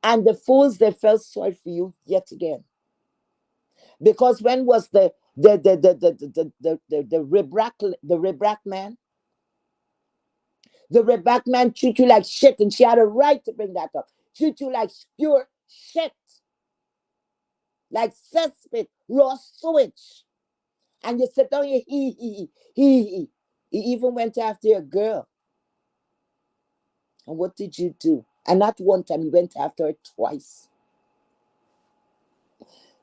And the fools, they felt sorry for you yet again. Because when was the Rebrack man? The Rebrack man treat you like shit, and she had a right to bring that up. Treat you like pure shit, like cesspit, raw sewage. And you sit down here, he. He even went after a girl. And what did you do? And not one time, you went after her twice.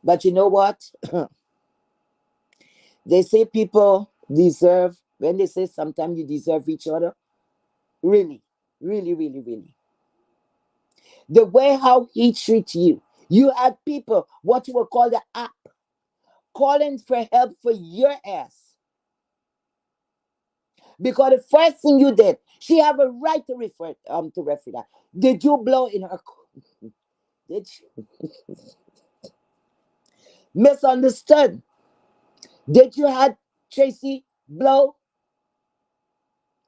But you know what? They say people deserve, when they say sometimes you deserve each other, really, really, really, really. The way how he treats you, you had people, what you would call the app, calling for help for your ass. Because the first thing you did, she have a right to refer that. Did you blow in her? Did you? Misunderstood. Did you have Tracy blow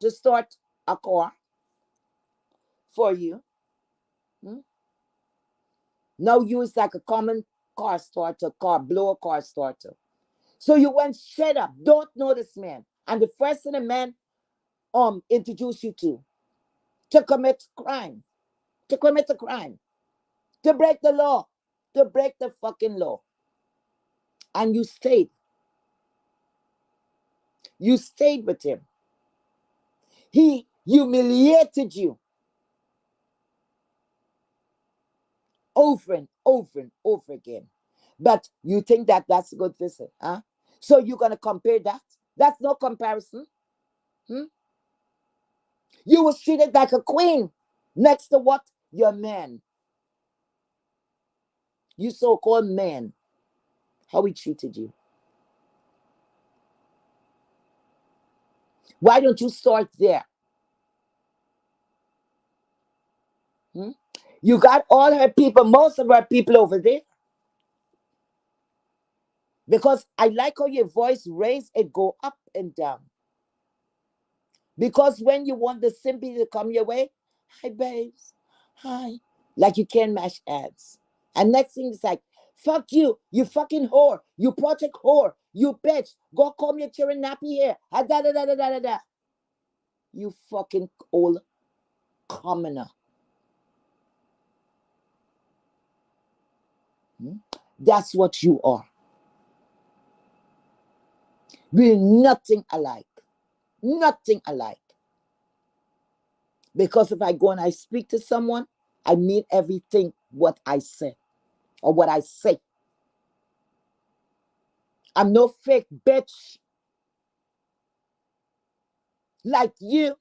to start a car for you? Hmm? Now you is like a common car starter, car blower, car starter. So you went straight up, don't know this man. And the first thing the man introduced you to commit crime, to commit a crime, to break the law, to break the fucking law. And you stayed. You stayed with him. He humiliated you over and over and over again. But you think that that's a good visit, huh? So you're going to compare that? That's no comparison. Hmm? You was treated like a queen. Next to what? Your man. You so-called man. How he treated you. Why don't you start there? Hmm? You got all her people, most of her people over there. Because I like how your voice raise and go up and down. Because when you want the sympathy to come your way, hi babes, hi, like you can mash ads. And next thing is like, fuck you, you fucking whore, you project whore, you bitch, go comb your children nappy hair, da da da da da da da. You fucking old commoner. Hmm? That's what you are. We're nothing alike. Nothing alike. Because if I go and I speak to someone, I mean everything what I say or what I say. I'm no fake bitch like you.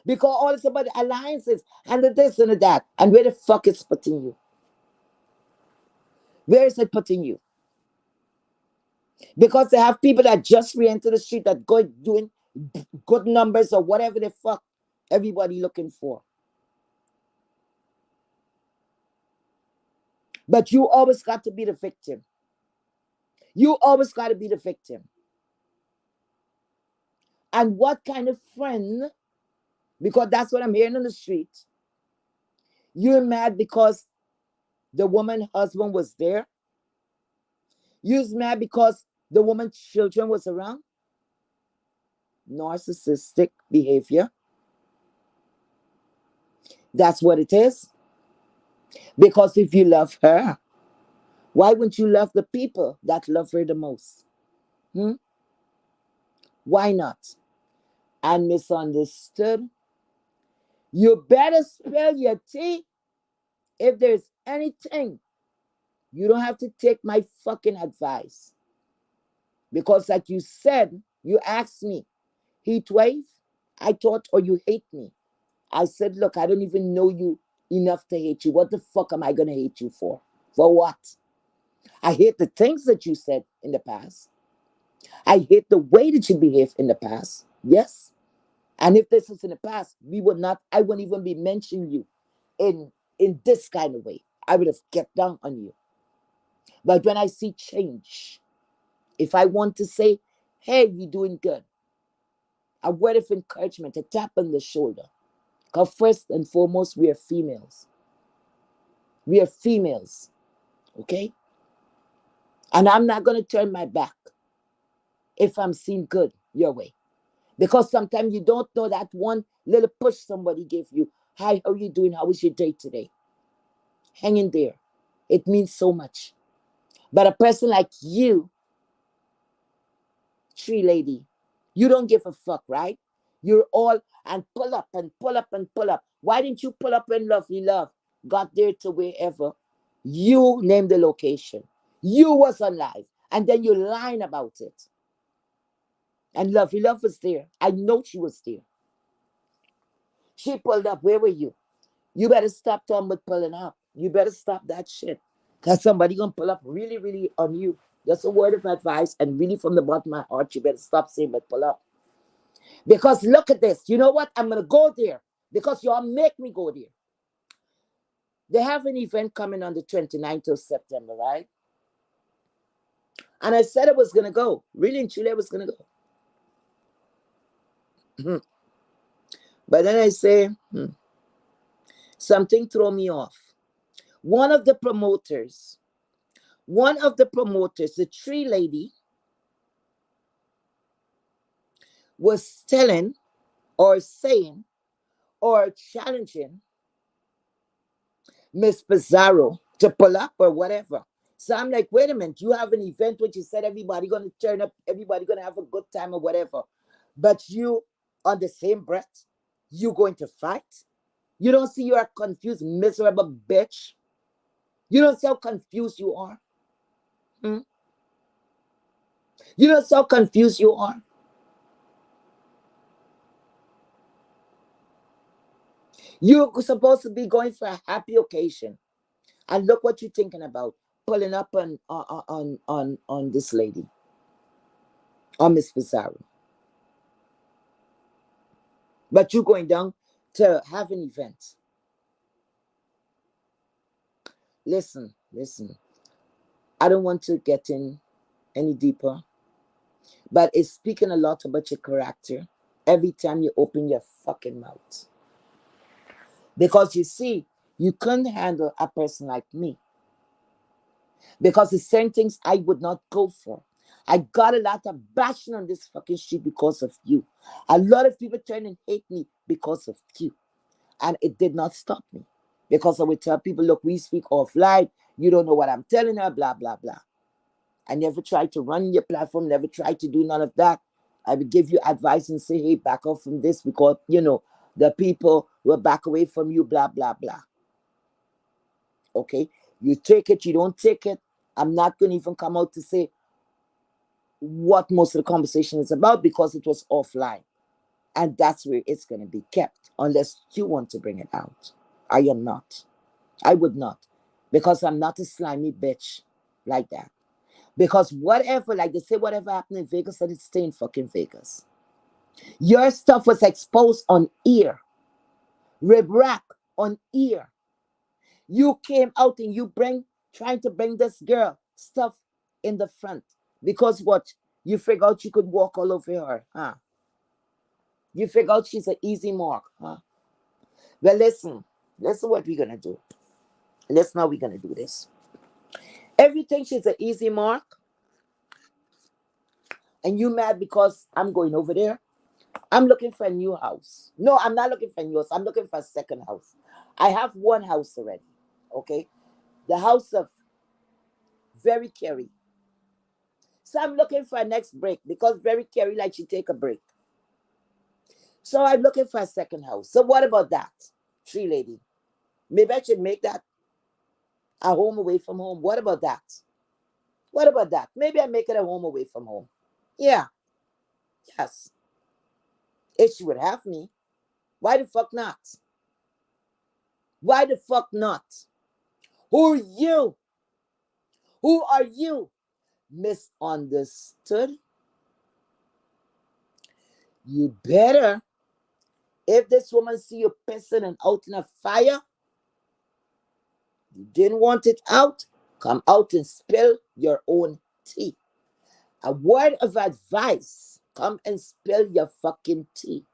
Because all it's about the alliances and the this and the that. And where the fuck is putting you? Where is it putting you? Because they have people that just re-enter the street that go doing good numbers or whatever the fuck everybody looking for. But you always got to be the victim. You always got to be the victim. And what kind of friend, because that's what I'm hearing on the street, you're mad because the woman husband was there? You're mad because the woman's children was around? Narcissistic behavior. That's what it is. Because if you love her, why wouldn't you love the people that love her the most? Hmm? Why not? And misunderstood. You better spell your T. If there's anything, you don't have to take my fucking advice. Because like you said, you asked me, heat wave? I thought, or you hate me. I said, look, I don't even know you enough to hate you. What the fuck am I going to hate you for? For what? I hate the things that you said in the past. I hate the way that you behaved in the past. Yes. And if this was in the past, I wouldn't even be mentioning you in this kind of way. I would have kept down on you. But when I see change, if I want to say, hey, you're doing good, a word of encouragement, a tap on the shoulder. Because first and foremost, we are females. We are females. Okay? And I'm not going to turn my back if I'm seen good your way. Because sometimes you don't know that one little push somebody gave you. Hi, how are you doing? How was your day today? Hang in there. It means so much. But a person like you, tree lady, you don't give a fuck, right? You're all and pull up and pull up and pull up. Why didn't you pull up when Lovely Love got there to wherever? You named the location. You was alive. And then you lying about it. And Lovely Love was there. I know she was there. She pulled up. Where were you? You better stop talking about pulling up. You better stop that shit. Because somebody gonna pull up really, really on you. That's a word of advice. And really from the bottom of my heart, you better stop saying but pull up. Because look at this. You know what? I'm gonna go there. Because y'all make me go there. They have an event coming on the 29th of September, right? And I said I was gonna go. Really and truly I was gonna go. But then I say, something throw me off. One of the promoters, the tree lady, was telling or saying or challenging Miss Pizarro to pull up or whatever. So I'm like, wait a minute, you have an event which you said everybody gonna turn up, everybody gonna have a good time or whatever. But you, on the same breath, you going to fight? You don't see you're a confused, miserable bitch? You don't see how confused you are? Hmm? You don't see how confused you are? You're supposed to be going for a happy occasion. And look what you're thinking about. Pulling up on this lady. On Miss Pizarro. But you're going down to have an event. Listen. I don't want to get in any deeper. But it's speaking a lot about your character every time you open your fucking mouth. Because you see, you couldn't handle a person like me. Because the same things I would not go for. I got a lot of bashing on this fucking street because of you. A lot of people turn and hate me because of you. And it did not stop me. Because I would tell people, look, we speak offline. You don't know what I'm telling her, blah, blah, blah. I never tried to run your platform, never tried to do none of that. I would give you advice and say, hey, back off from this because, the people will back away from you, blah, blah, blah. Okay? You take it, you don't take it. I'm not going to even come out to say what most of the conversation is about because it was offline. And that's where it's going to be kept unless you want to bring it out. I am not. I would not. Because I'm not a slimy bitch like that. Because whatever, like they say, whatever happened in Vegas, let it stay in fucking Vegas. Your stuff was exposed on ear, rib rack on ear. You came out and you trying to bring this girl stuff in the front. Because what? You figured out you could walk all over her, huh? You figure out she's an easy mark, huh? Well, listen what we're gonna do. Listen how we're gonna do this. Everything she's an easy mark, and you mad because I'm going over there. I'm looking for a new house. No, I'm not looking for a new house. I'm looking for a second house. I have one house already. Okay, the house of Very Carey. So I'm looking for a next break because Very Carey like she take a break. So I'm looking for a second house. So what about that, tree lady? Maybe I should make that a home away from home. What about that? What about that? Maybe I make it a home away from home. Yeah, yes. If she would have me, why the fuck not? Why the fuck not? Who are you? Who are you? Misunderstood? You better, if this woman see you pissing and out in a fire, you didn't want it out, come out and spill your own tea. A word of advice, come and spill your fucking tea.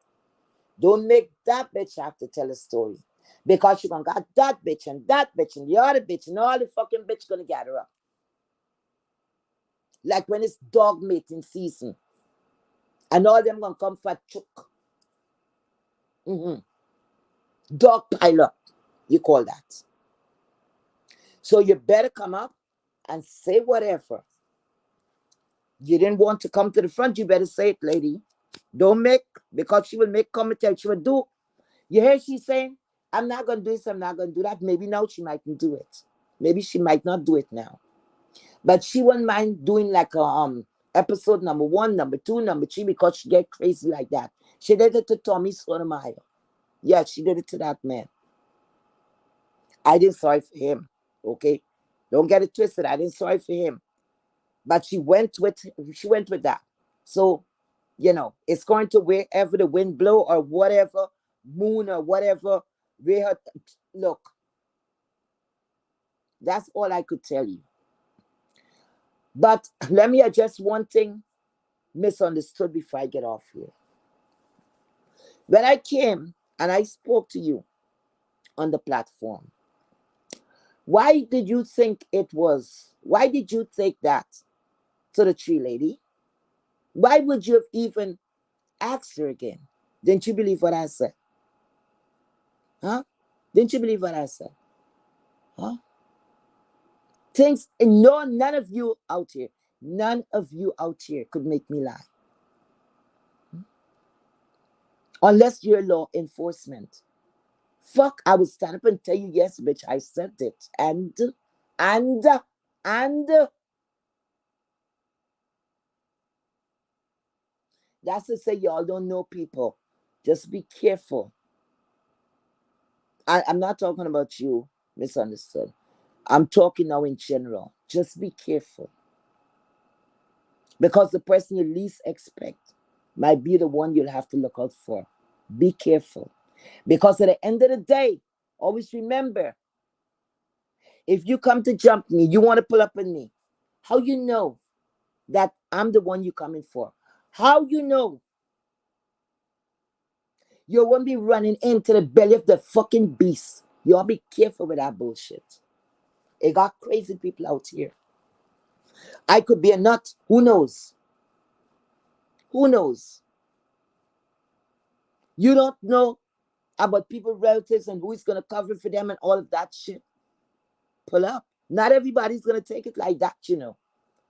Don't make that bitch have to tell a story. Because you're gonna got that bitch and the other bitch and all the fucking bitch gonna gather up. Like when it's dog mating season. And all them gonna come for chook. Mm-hmm. Dog pile up. You call that. So you better come up and say whatever. You didn't want to come to the front, you better say it, lady. Don't make, because she will make commentary. She will do. You hear she's saying, I'm not going to do this, I'm not going to do that. Maybe now she mightn't do it. Maybe she might not do it now. But she wouldn't mind doing like a episode number 1, number 2, number 3 because she get crazy like that. She did it to Tommy Sotomayor. Yeah, she did it to that man. I didn't sorry for him. Okay? Don't get it twisted. I didn't sorry for him. But she went with that. So, it's going to wherever the wind blow or whatever, moon or whatever, where her, look, that's all I could tell you. But let me address one thing misunderstood before I get off here. When I came and I spoke to you on the platform, why did you think that to the tree lady? Why would you have even asked her again? Didn't you believe what I said? Huh? Didn't you believe what I said? Huh? Things, no, none of you out here could make me lie. Unless you're law enforcement. Fuck, I would stand up and tell you, yes, bitch, I said it. And, that's to say y'all don't know people. Just be careful. I'm not talking about you, misunderstood. I'm talking now in general. Just be careful. Because the person you least expect might be the one you'll have to look out for. Be careful. Because at the end of the day, always remember, if you come to jump me, you want to pull up on me, how you know that I'm the one you're coming for? How you know? You won't be running into the belly of the fucking beast. You all be careful with that bullshit. It got crazy people out here. I could be a nut. Who knows? Who knows? You don't know about people's relatives and who is going to cover for them and all of that shit. Pull up. Not everybody's going to take it like that.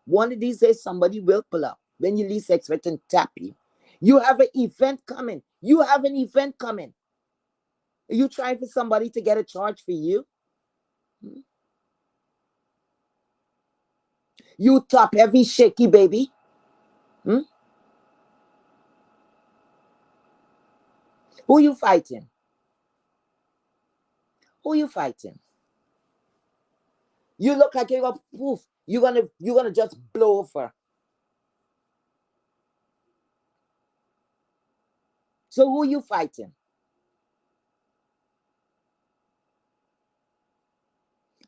One of these days, somebody will pull up when you least expect and tap you. You have an event coming. Are you trying for somebody to get a charge for you? You top heavy, shaky baby. Hmm? Who you fighting? Who you fighting? You look like you're gonna poof. You're gonna just blow over. So who you fighting?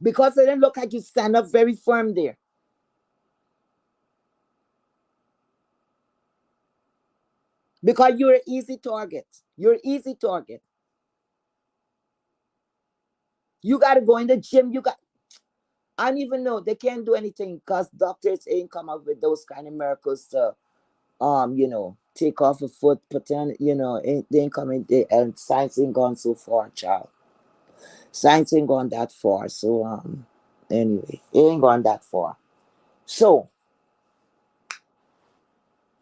Because it didn't look like you stand up very firm there. Because you're an easy target. You're an easy target. You gotta go in the gym. I don't even know. They can't do anything because doctors ain't come up with those kind of miracles to take off a foot, pretend, they ain't coming and science ain't gone so far, child. Science ain't gone that far. So anyway, it ain't gone that far. So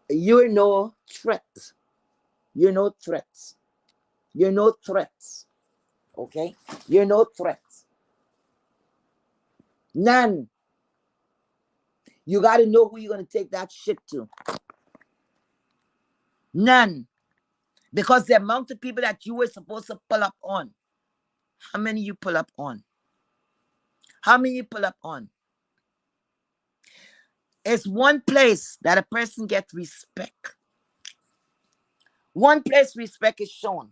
you're no threat. You're no threats. You're no threats. Okay? You're no threats. None. You gotta know who you're gonna take that shit to. None. Because the amount of people that you were supposed to pull up on, how many you pull up on? How many you pull up on? It's one place that a person gets respect. One place respect is shown.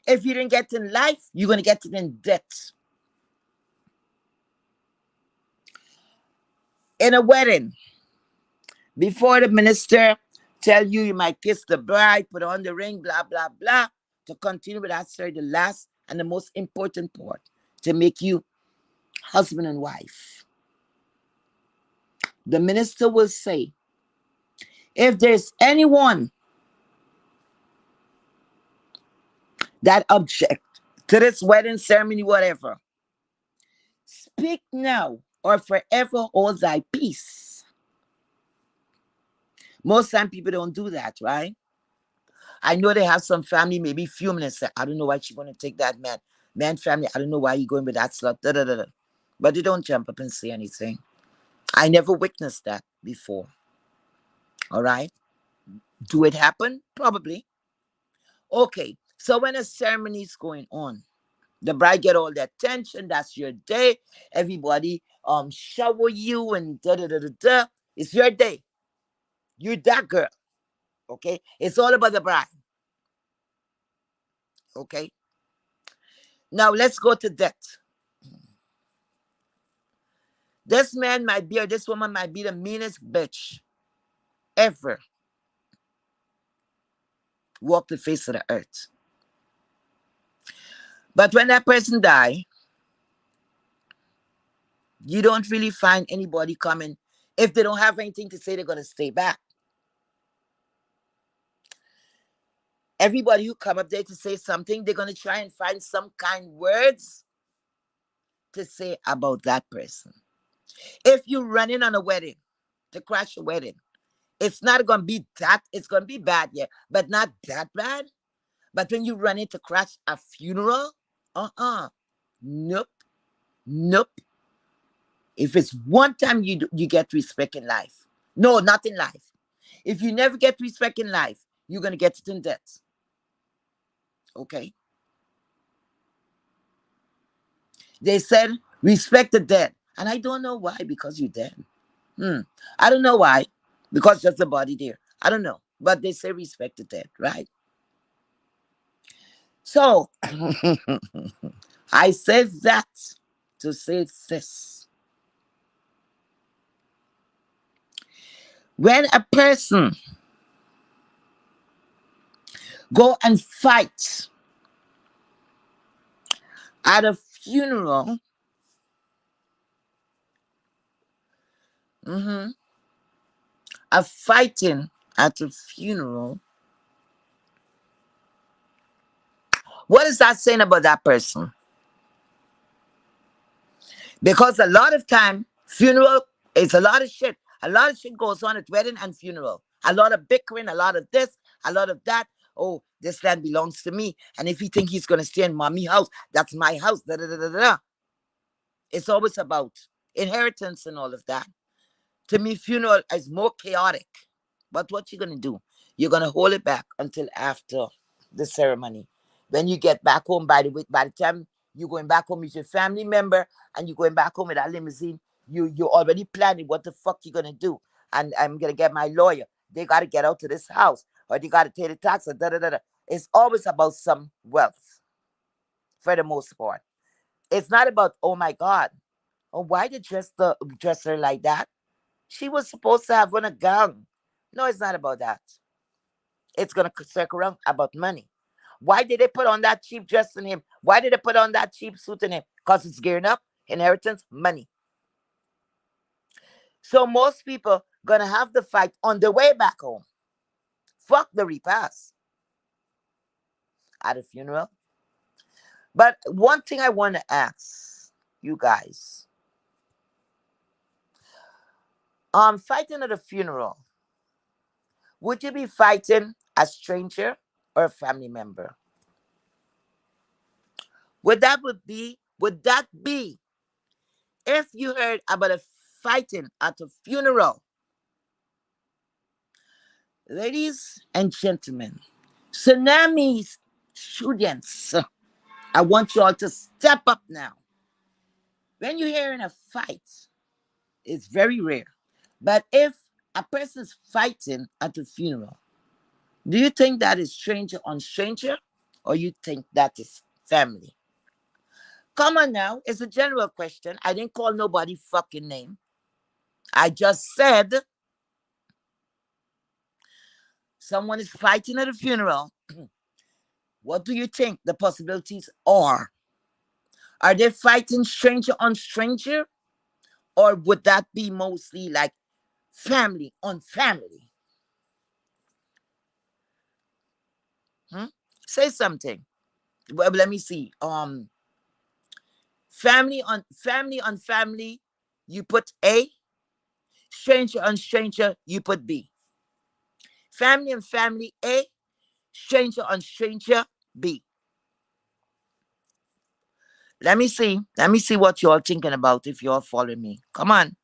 If you didn't get it in life, you're going to get it in death. In a wedding, before the minister tell you might kiss the bride, put on the ring, blah, blah, blah, to continue with that story, the last and the most important part, to make you husband and wife. The minister will say, if there's anyone that object to this wedding ceremony, whatever, speak now or forever hold thy peace. Most time people don't do that, right? I know they have some family, maybe few minutes. I don't know why she want to take that man family. I don't know why you going with that slut. Da, da, da, da. But they don't jump up and say anything. I never witnessed that before. All right. Do it happen? Probably. Okay. So when a ceremony is going on, the bride get all the attention. That's your day. Everybody shower you and da da da da da. It's your day. You're that girl. Okay. It's all about the bride. Okay. Now let's go to death. This man might be, or this woman might be the meanest bitch ever walk the face of the earth. But when that person die, you don't really find anybody coming. If they don't have anything to say, they're going to stay back. Everybody who come up there to say something, they're going to try and find some kind words to say about that person. If you're running on a wedding, to crash a wedding, it's not going to be that, it's going to be bad, yeah, but not that bad. But when you run in to crash a funeral, nope, nope. If it's one time you get respect in life, no, not in life. If you never get respect in life, you're going to get it in death. Okay? They said, respect the dead. And I don't know why, because you're dead. I don't know why, because there's a body there. I don't know. But they say respect the dead, right? So, I said that to say this. When a person go and fight at a funeral, a fighting at a funeral, what is that saying about that person? Because a lot of time, funeral is a lot of shit. A lot of shit goes on at wedding and funeral. A lot of bickering, a lot of this, a lot of that. Oh, this land belongs to me. And if he think he's going to stay in mommy's house, that's my house. Da, da, da, da, da. It's always about inheritance and all of that. To me, funeral is more chaotic. But what you going to do? You're going to hold it back until after the ceremony. When you get back home, by the time you're going back home with your family member and you're going back home with that limousine, you already planning what the fuck you're gonna do. And I'm gonna get my lawyer. They gotta get out to this house, or they gotta pay the tax, or da da da da. It's always about some wealth for the most part. It's not about, oh my God, oh, why did dress her like that? She was supposed to have on a gown. No, it's not about that. It's gonna circle around about money. Why did they put on that cheap dress on him? Why did they put on that cheap suit on him? Because it's gearing up, inheritance, money. So most people gonna have the fight on the way back home. Fuck the repast at a funeral. But one thing I want to ask you guys, fighting at a funeral, would you be fighting a stranger or a family member? Would that be if you heard about a fighting at a funeral? Ladies and gentlemen, tsunami students, I want you all to step up now. When you're hearing a fight, it's very rare. But if a person's fighting at a funeral, do you think that is stranger on stranger, or you think that is family? Come on now, it's a general question. I didn't call nobody fucking name. I just said someone is fighting at a funeral. What do you think the possibilities are? Are they fighting stranger on stranger? Or would that be mostly like family on family? Hmm? Say something. Well, let me see. Family on family, you put A. Stranger on stranger, you put B. Family on family, A. Stranger on stranger, B. Let me see. Let me see what you're thinking about if you're following me. Come on.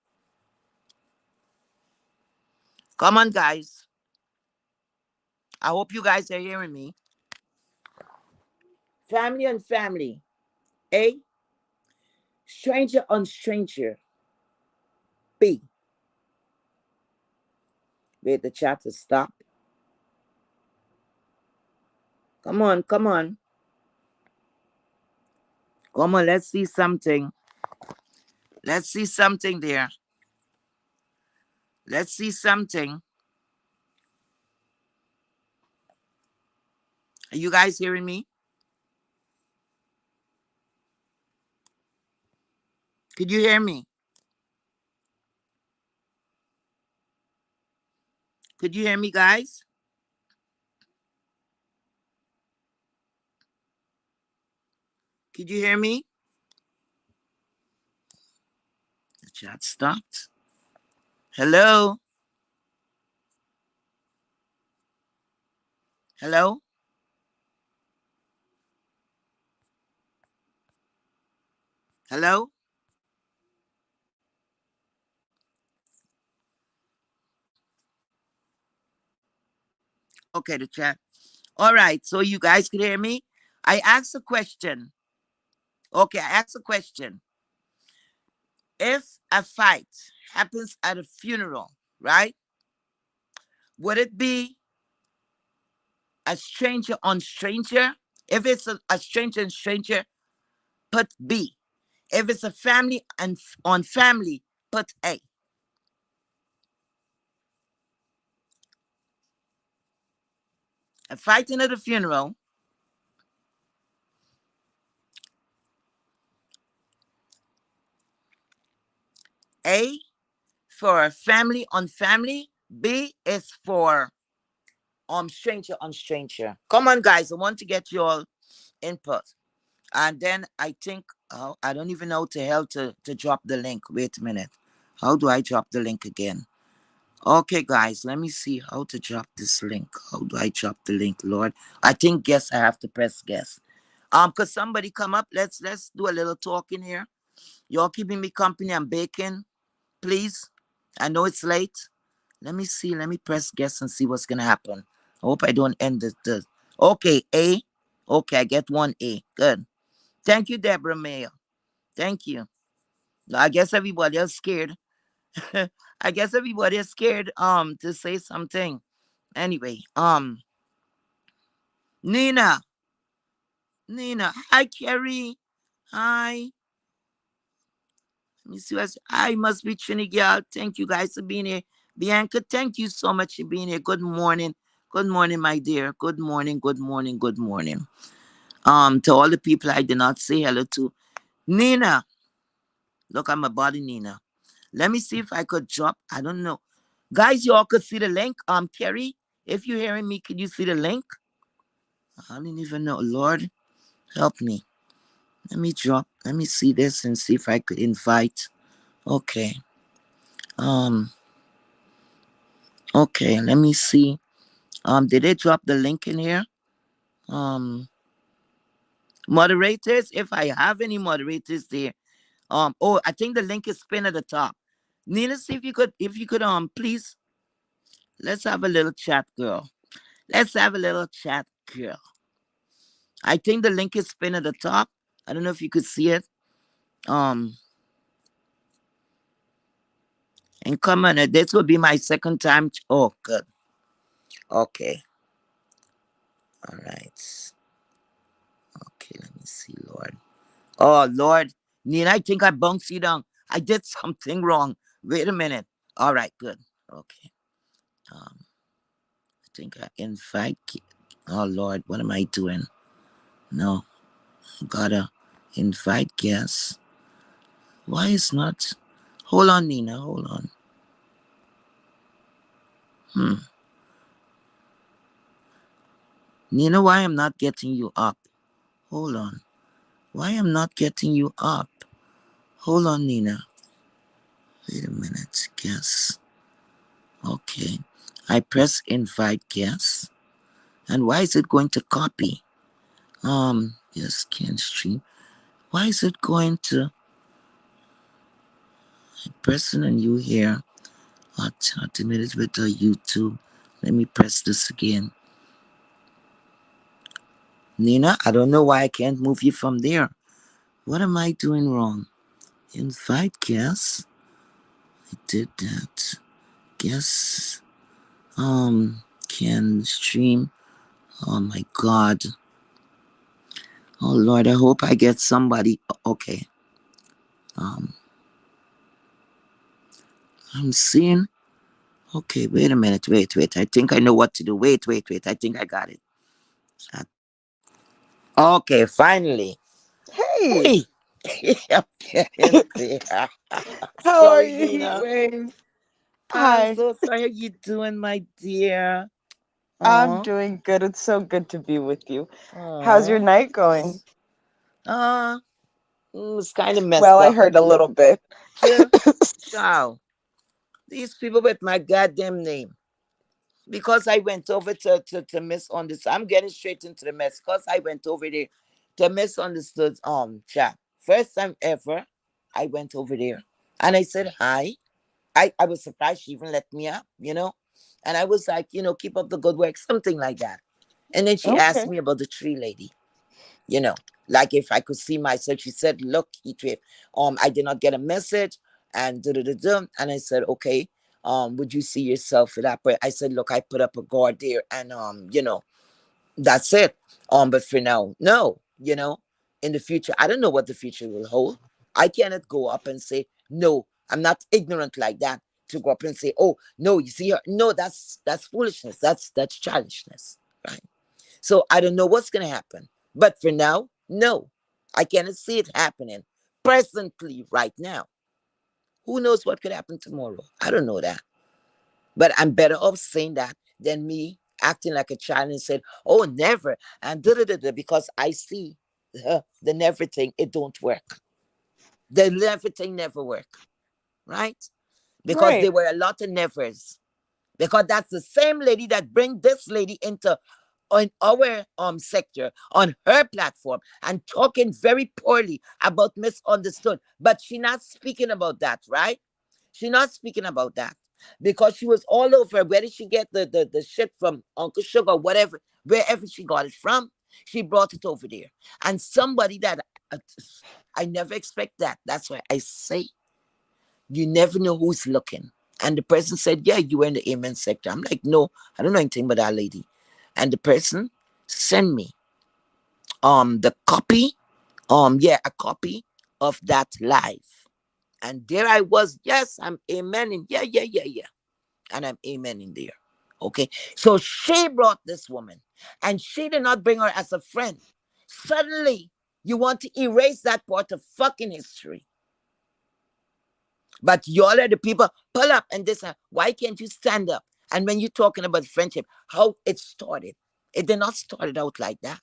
Come on, guys. I hope you guys are hearing me. Family on family, A. Stranger on stranger, B. Wait, the chat to stop. Come on, come on. Come on, let's see something. Let's see something there. Let's see something. Are you guys hearing me? Could you hear me? Could you hear me, guys? Could you hear me? The chat stopped. Hello? Hello? Hello? Okay, the chat. All right, so you guys could hear me? I asked a question. Okay, I asked a question. If a fight happens at a funeral, right? Would it be a stranger on stranger? If it's a stranger on stranger, put B. If it's a family and on family, put A. A fighting at a funeral, A for family on family, B is for stranger on stranger. Come on, guys, I want to get your input. And then I think, oh, I don't even know to hell to drop the link. Wait a minute. How do I drop the link again? Okay, guys, let me see how to drop this link. How do I drop the link, Lord? I think guess I have to press guess. Could somebody come up? Let's do a little talking here. Y'all keeping me company. I'm baking, please. I know it's late. Let me see. Let me press guess and see what's gonna happen. I hope I don't end the. Okay, A. Okay, I get one A. Good. Thank you, Deborah Mayer. Thank you. I guess everybody else scared. I guess everybody is scared to say something. Anyway, Nina. Nina. Hi, Carrie. Hi. Let me see what's I must be Trinity girl. Thank you guys for being here. Bianca, thank you so much for being here. Good morning. Good morning, my dear. Good morning. Good morning. Good morning. To all the people I did not say hello to. Nina. Look, I'm a body Nina. Let me see if I could drop. I don't know. Guys, you all could see the link. Carrie, if you're hearing me, could you see the link? I don't even know. Lord, help me. Let me drop. Let me see this and see if I could invite. Okay. Um, okay, let me see. Did they drop the link in here? Um, Moderators, if I have any moderators there. Oh, I think the link is pinned at the top. Nina, see if you could, please, let's have a little chat, girl. Let's have a little chat, girl. I think the link is pinned at the top. I don't know if you could see it. Um, and come on, this will be my second time. Oh, good. Okay. All right. Okay, let me see, Lord. Oh, Lord. Nina, I think I bumped you down. I did something wrong. Wait a minute. All right, good. Okay. I think I invite. Oh, Lord, what am I doing? No, gotta invite guests. Why is not? Hold on, Nina. Hold on. Hmm. Nina, why I'm not getting you up? Hold on. Why I'm not getting you up? Hold on, Nina. Wait a minute. Guess. Okay. I press invite guest. And why is it going to copy? Yes, can stream. Why is it going to person and you here? Hot minutes with the YouTube. Let me press this again. Nina, I don't know why I can't move you from there. What am I doing wrong? Invite guest. I did that. Guess can stream. Oh my god. Oh Lord, I hope I get somebody. Okay. Um I'm seeing. Okay, wait a minute. Wait. I think I know what to do. Wait. I think I got it. Uh, Okay, finally. Hey, Wait. I'm getting there. how are Sorry, you, Nina. Heatwave? I'm Hi, so sorry. How you doing, my dear? I'm Oh, doing good. It's so good to be with you. How's your oh. night going? Uh, it's kind of Well, messed I up. heard a little bit. Ciao. These people with my goddamn name. Because I went over to misunderstand. I'm getting straight into the mess. Because I went over there to misunderstood chat. First time ever, I went over there and I said hi. I was surprised she even let me up. And I was like, keep up the good work, something like that. And then she asked Okay, me about the tree lady, you know, like if I could see myself. She said, look, Heatwave, I did not get a message and da da da da. And I said, okay, would you see yourself for that? But I said, look, I put up a guard there and that's it. But for now, no, in the future, I don't know what the future will hold. I cannot go up and say, no, I'm not ignorant like that to go up and say, oh, no, you see her. No, that's foolishness. That's childishness. Right. So I don't know what's gonna happen. But for now, no. I cannot see it happening presently right now. Who knows what could happen tomorrow? I don't know that. But I'm better off saying that than me acting like a child and said, oh, never. And da da da da, because I see the never thing, it don't work. The never thing never work. Right? Because right. there were a lot of nevers. Because that's the same lady that bring this lady into on our sector on her platform and talking very poorly about misunderstood, but she not speaking about that, right? She not speaking about that. because she was all over. Where did she get the shit from? Uncle Sugar, whatever, wherever she got it from, she brought it over there. And somebody that uh, I never expect that. That's why I say you never know who's looking. And the person said, "Yeah, you were in the amen sector." I'm like, "No, I don't know anything about that lady." And the person sent me the copy, yeah, a copy of that live. And there I was, yes, I'm amening. Yeah, yeah, yeah, yeah. And I'm amening there. Okay. So she brought this woman and she did not bring her as a friend. Suddenly, you want to erase that part of fucking history. But y'all are the people, pull up and this. Why can't you stand up? And when you're talking about friendship, how it started, it did not start out like that.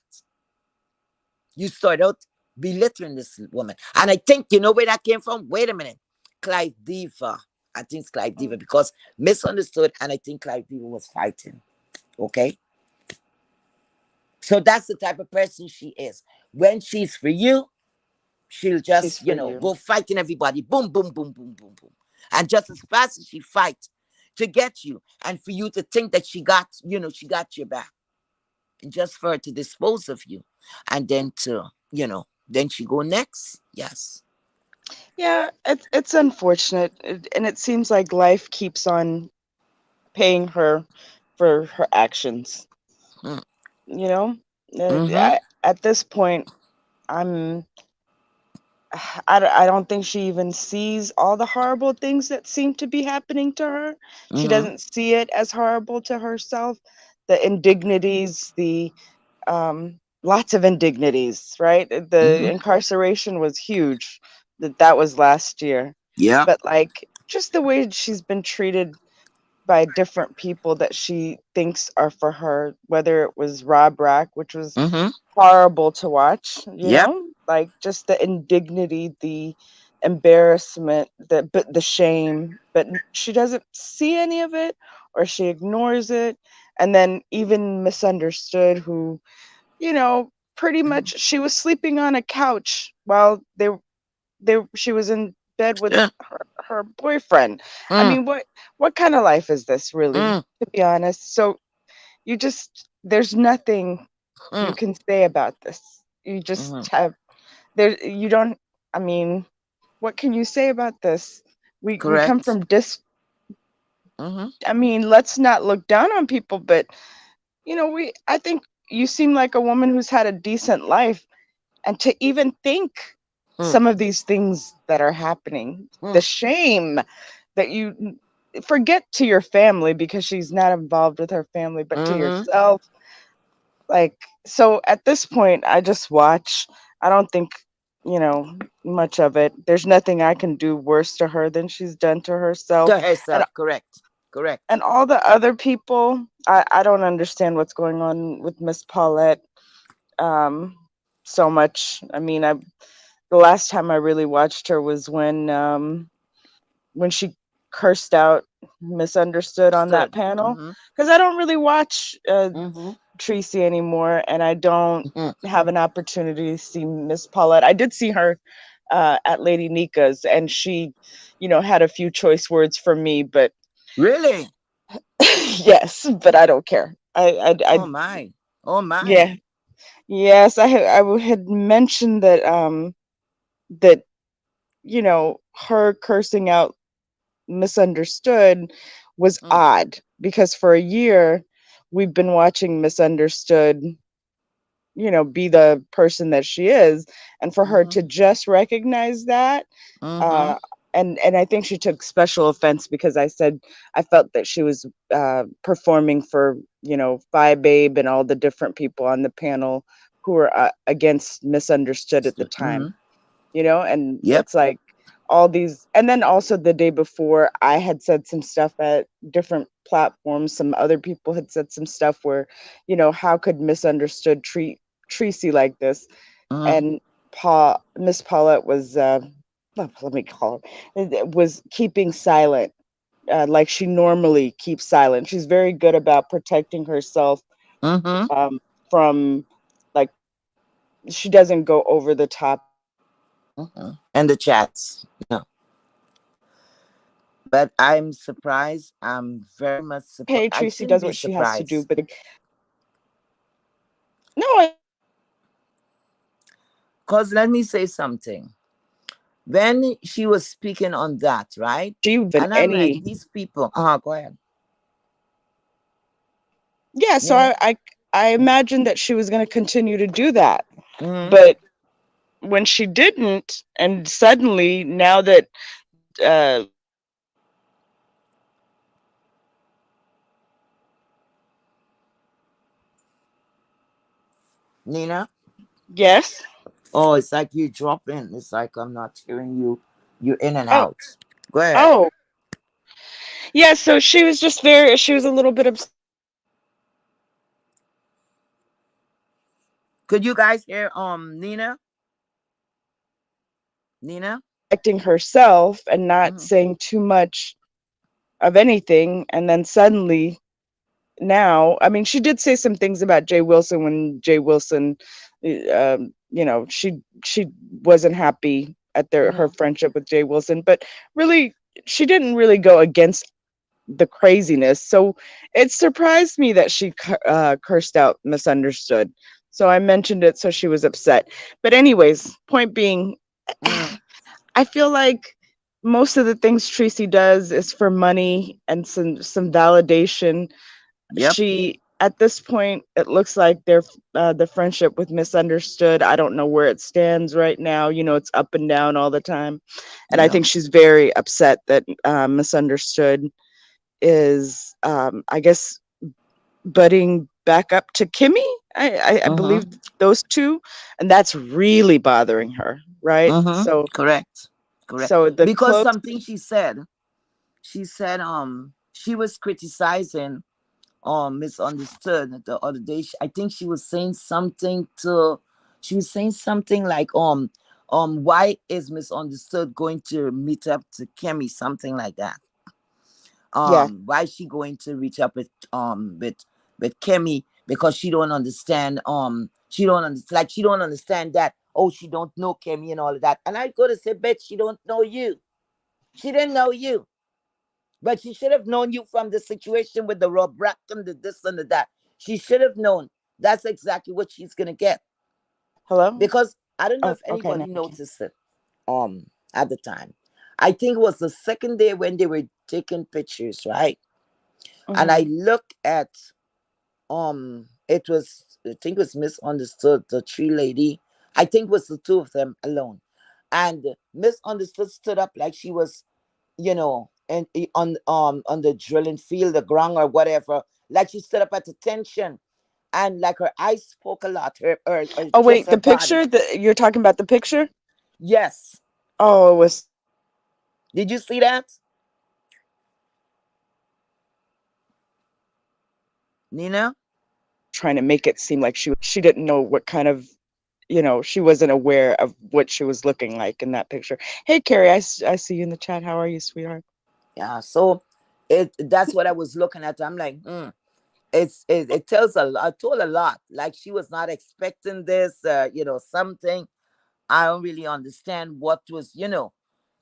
You start out belittling this woman. And I think, you know where that came from? Wait a minute. Clive Diva. I think it's Clive Diva because misunderstood. And I think Clive Diva was fighting. Okay. So that's the type of person she is. When she's for you, she'll She's just, for you. go fighting everybody. Boom, boom, boom, boom, boom, boom. And just as fast as she fights to get you and for you to think that she got your back. And just for her to dispose of you. And then then she go next. Yes. Yeah, it's unfortunate, and it seems like life keeps on paying her for her actions. Mm. You know, Mm-hmm. at this point, I'm I don't think she even sees all the horrible things that seem to be happening to her. She Mm-hmm. doesn't see it as horrible to herself. The indignities, the lots of indignities, right? The Mm-hmm. incarceration was huge. That was last year, Yeah. but like just the way she's been treated by different people that she thinks are for her, whether it was Rob Rack, which was Mm-hmm. horrible to watch, Yep. like just the indignity, the embarrassment, the shame, but she doesn't see any of it or she ignores it. And then even misunderstood who, pretty much she was sleeping on a couch while she was in bed with Yeah. her boyfriend. I Mm. mean, what kind of life is this really, Mm. to be honest? So there's nothing you Mm. can say about this. You just Mm-hmm. have there you don't I mean, what can you say about this? We come Correct. from dis Mm-hmm. I mean, let's not look down on people, but we I think you seem like a woman who's had a decent life, and to even think Mm. some of these things that are happening, the Mm. shame that you forget to your family because she's not involved with her family, but to Mm-hmm. yourself. Like, so at this point, I just watch. I don't think, much of it. There's nothing I can do worse to her than she's done to herself. To And herself. Correct. Correct. all the other people, I don't understand what's going on with Miss Paulette um so much. I mean, the last time I really watched her was when she cursed out misunderstood on that Stood. panel, Mm-hmm. because I don't really watch Mm-hmm. Tracy anymore, and I don't Mm-hmm. have an opportunity to see Miss Paulette. I did see her at Lady Nika's, and she, had a few choice words for me, but Really? yes, but I don't care. Oh my. Oh my. Yeah, yes, had mentioned that that her cursing out misunderstood was Mm. odd because for a year we've been watching misunderstood be the person that she is, and for her Mm-hmm. to just recognize that, Mm-hmm. uh and I think she took special offense because I said I felt that she was performing for Phi Babe and all the different people on the panel who were against misunderstood at the Stood. time, Mm-hmm. and Yep. it's like all these. And then also the day before I had said some stuff at different platforms, some other people had said some stuff where how could misunderstood treat Tracy like this. Mm-hmm. And Miss Paulette was let me call her, was keeping silent, like she normally keeps silent. She's very good about protecting herself Mm-hmm. from, like, she doesn't go over the top. Mm-hmm. And the chats. Yeah. But I'm surprised. I'm very much surprised. Okay, I Tracy shouldn't does be what she has to do, surprised. but like, no, I Because let me say something. When she was speaking on that, right? she even And I'm like, any these people, go ahead. yeah. So Yeah. I imagined that she was going to continue to do that, Mm-hmm. but when she didn't, and suddenly now that Nina? yes, Oh, it's like you dropping. It's like I'm not hearing you. You're in and oh out. Go ahead. oh yeah. So she was just very she was a little bit Could you guys hear Nina? Nina? protecting herself and not Mm-hmm. saying too much of anything, and then suddenly now, I mean, she did say some things about Jay Wilson when Jay Wilson, she wasn't happy at her Mm-hmm. friendship with Jay Wilson, but really, she didn't really go against the craziness. So it surprised me that she cursed out Misunderstood. So I mentioned it, so she was upset. But anyways, point being, Mm-hmm. I feel like most of the things Tracy does is for money and some validation. Yep. She at this point it looks like their the friendship with Misunderstood, I don't know where it stands right now. It's up and down all the time, and I Yep. think she's very upset that Misunderstood is I guess butting back up to Kimmy. I Mm-hmm. believe those two, and that's really bothering her, right? Mm-hmm. So Correct. Correct. the Because close. something she said, she was criticizing Misunderstood the other day. I think she was saying something to, she was saying something like, why is Misunderstood going to meet up to Kemi, something like that. Yeah. Why is she going to reach up with Kemi, because she don't understand, she don't understand, like she don't understand that, oh, she don't know Kemi and all of that. And I go to say, bet she don't know you. She didn't know you. But she should have known you from the situation with the Rob Brack and the this and the that. She should have known that's exactly what she's gonna get. Hello. Because I don't know Oh, if okay. Now anybody I can. noticed it at the time. I think it was the second day when they were taking pictures, right? And Hmm. I look at it was, I think it was Misunderstood, the tree lady. I think it was the two of them alone. And Misunderstood stood up like she was, and on the drilling field, the ground or whatever, like she stood up at attention, and like her eyes spoke a lot, Oh just wait, her the body. picture that you're talking about, the picture. Yes. Oh, it was Did you see that, Nina? trying to make it seem like she didn't know what kind of, she wasn't aware of what she was looking like in that picture. Hey Carrie, I see you in the chat. How are you, sweetheart? Yeah. So that's what I was looking at. I'm like, it tells a lot, told a lot, like she was not expecting this, something. I don't really understand what was,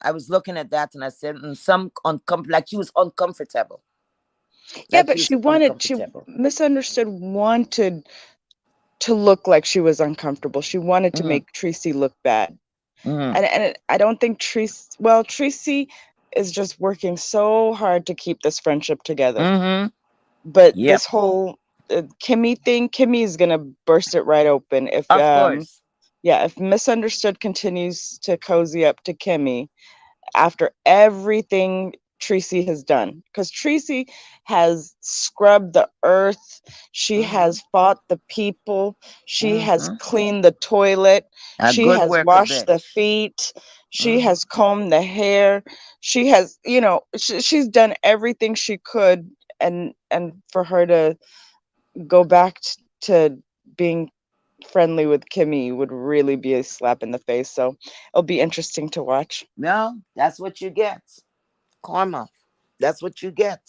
I was looking at that and I said, like she was uncomfortable, Yeah, like but she was she uncomfortable. Misunderstood wanted to look like she was uncomfortable. She wanted to Mm-hmm. make Tracy look bad. Mm-hmm. And I don't think Tracy is just working so hard to keep this friendship together. Mm-hmm. But Yep. this whole Kimmy thing, Kimmy is gonna burst it right open if Of course. yeah, if Misunderstood continues to cozy up to Kimmy after everything Tracy has done. Because Tracy has scrubbed the earth, she Mm-hmm. has fought the people, she has Mm-hmm. cleaned the toilet, A she good has worker washed the bitch. feet, she Mm-hmm. has combed the hair, she has, she's done everything she could. And for her to go back to being friendly with Kimmy would really be a slap in the face. So it'll be interesting to watch. No, that's what you get. Karma. That's what you get.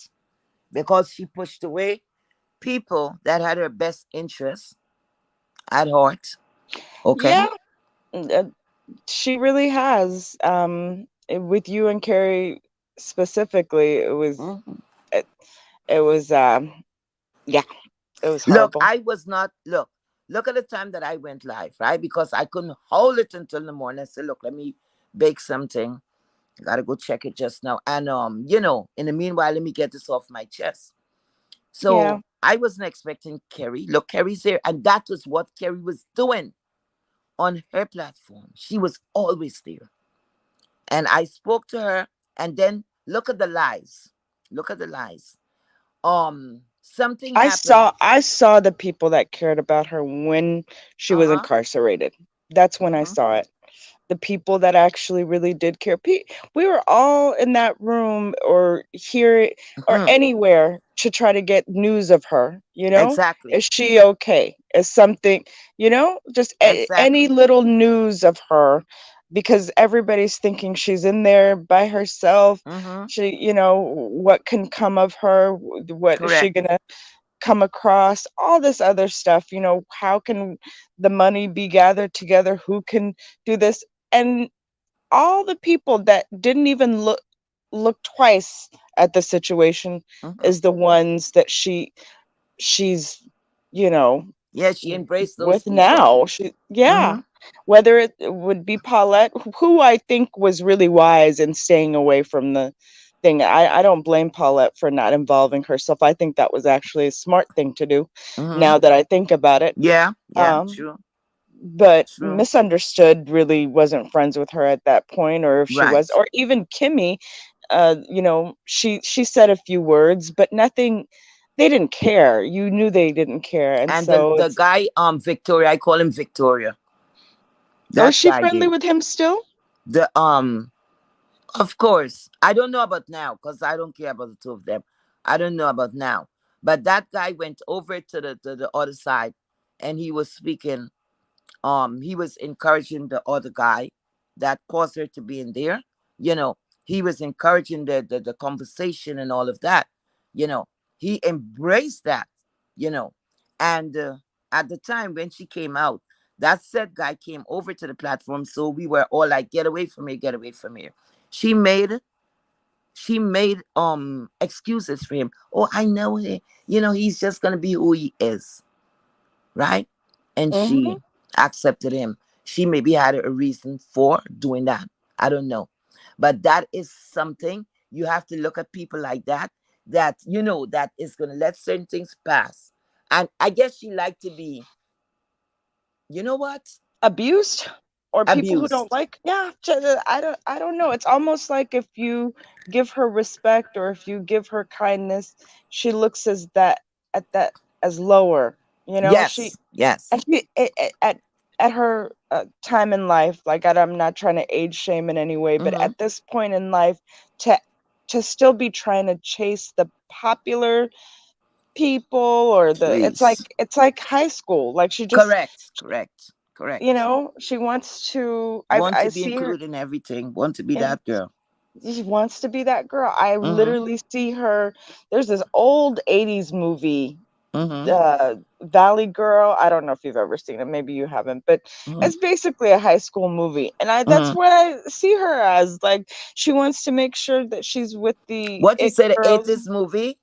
Because she pushed away people that had her best interests at heart. Okay. Yeah, she really has. With you and Carrie specifically, Mhm. it, it was yeah, it was Look, horrible. I was not, look at the time that I went live, right? Because I couldn't hold it until the morning. I said, look, let me bake something. I gotta go check it just now. And in the meanwhile, let me get this off my chest. Yeah. So I wasn't expecting Kerry. Look, Kerry's there, and that was what Kerry was doing on her platform. She was always there. And I spoke to her, and then look at the lies. Look at the lies. Something happened. I saw the people that cared about her when she was Uh-huh. incarcerated. That's when I Mm-hmm. saw it. The people that actually really did care. We were all in that room or here or Mm-hmm. anywhere to try to get news of her. Exactly. Is she okay? Is something, just any Exactly. little news of her, because everybody's thinking she's in there by herself. Mm-hmm. What can come of her? What is she Correct. gonna come across? All this other stuff. How can the money be gathered together? Who can do this? And all the people that didn't even look twice at the situation Mm-hmm. is the ones that she's you know Yeah, she embraced those with people. now. Yeah, Mm-hmm. whether it would be Paulette, who I think was really wise in staying away from the thing. I don't blame Paulette for not involving herself. I think that was actually a smart thing to do, Mm-hmm. now that I think about it. Yeah. Yeah. um True. but True. Misunderstood really wasn't friends with her at that point, or if she was, Right. or even Kimmy. She said a few words, but nothing. They didn't care. You knew they didn't care, and And the so the it's. guy, Victoria, I call him Victoria. Oh, is That she guy friendly did. with him still? The Of course, I don't know about now because I don't care about the two of them. I don't know about now, but that guy went over to the other side, and he was speaking. He was encouraging the other guy that caused her to be in there. You know, he was encouraging the conversation and all of that. You know, he embraced that. You know, and at the time when she came out, that said guy came over to the platform, so we were all like, "Get away from here! Get away from here!" She made she made excuses for him. Oh, I know he, he's just gonna be who he is, right? And Hmm. she accepted him. She maybe had a reason for doing that. I don't know. But that is something you have to look at people like that, that is gonna let certain things pass. And I guess she liked to be, you know what? Abused, or people who don't Abused. like. Yeah, I don't know. It's almost like if you give her respect or if you give her kindness, she looks at that as lower. She Yes, and yes. at her time in life, like, I'm not trying to age shame in any way, but Mm-hmm. at this point in life, to still be trying to chase the popular people, or the Please. it's like high school. Like, she just, Correct, correct, correct. she wants to. Want I to be see her, included in everything. Want to be and that girl. she wants to be that girl. I Mm-hmm. literally see her. There's this old 80s movie, Mm-hmm. Valley Girl. I don't know if you've ever seen it. Maybe you haven't, but Mm-hmm. it's basically a high school movie, and that's Mm-hmm. what I see her as. Like, she wants to make sure that she's with the What you it said, the girls. 80s movie?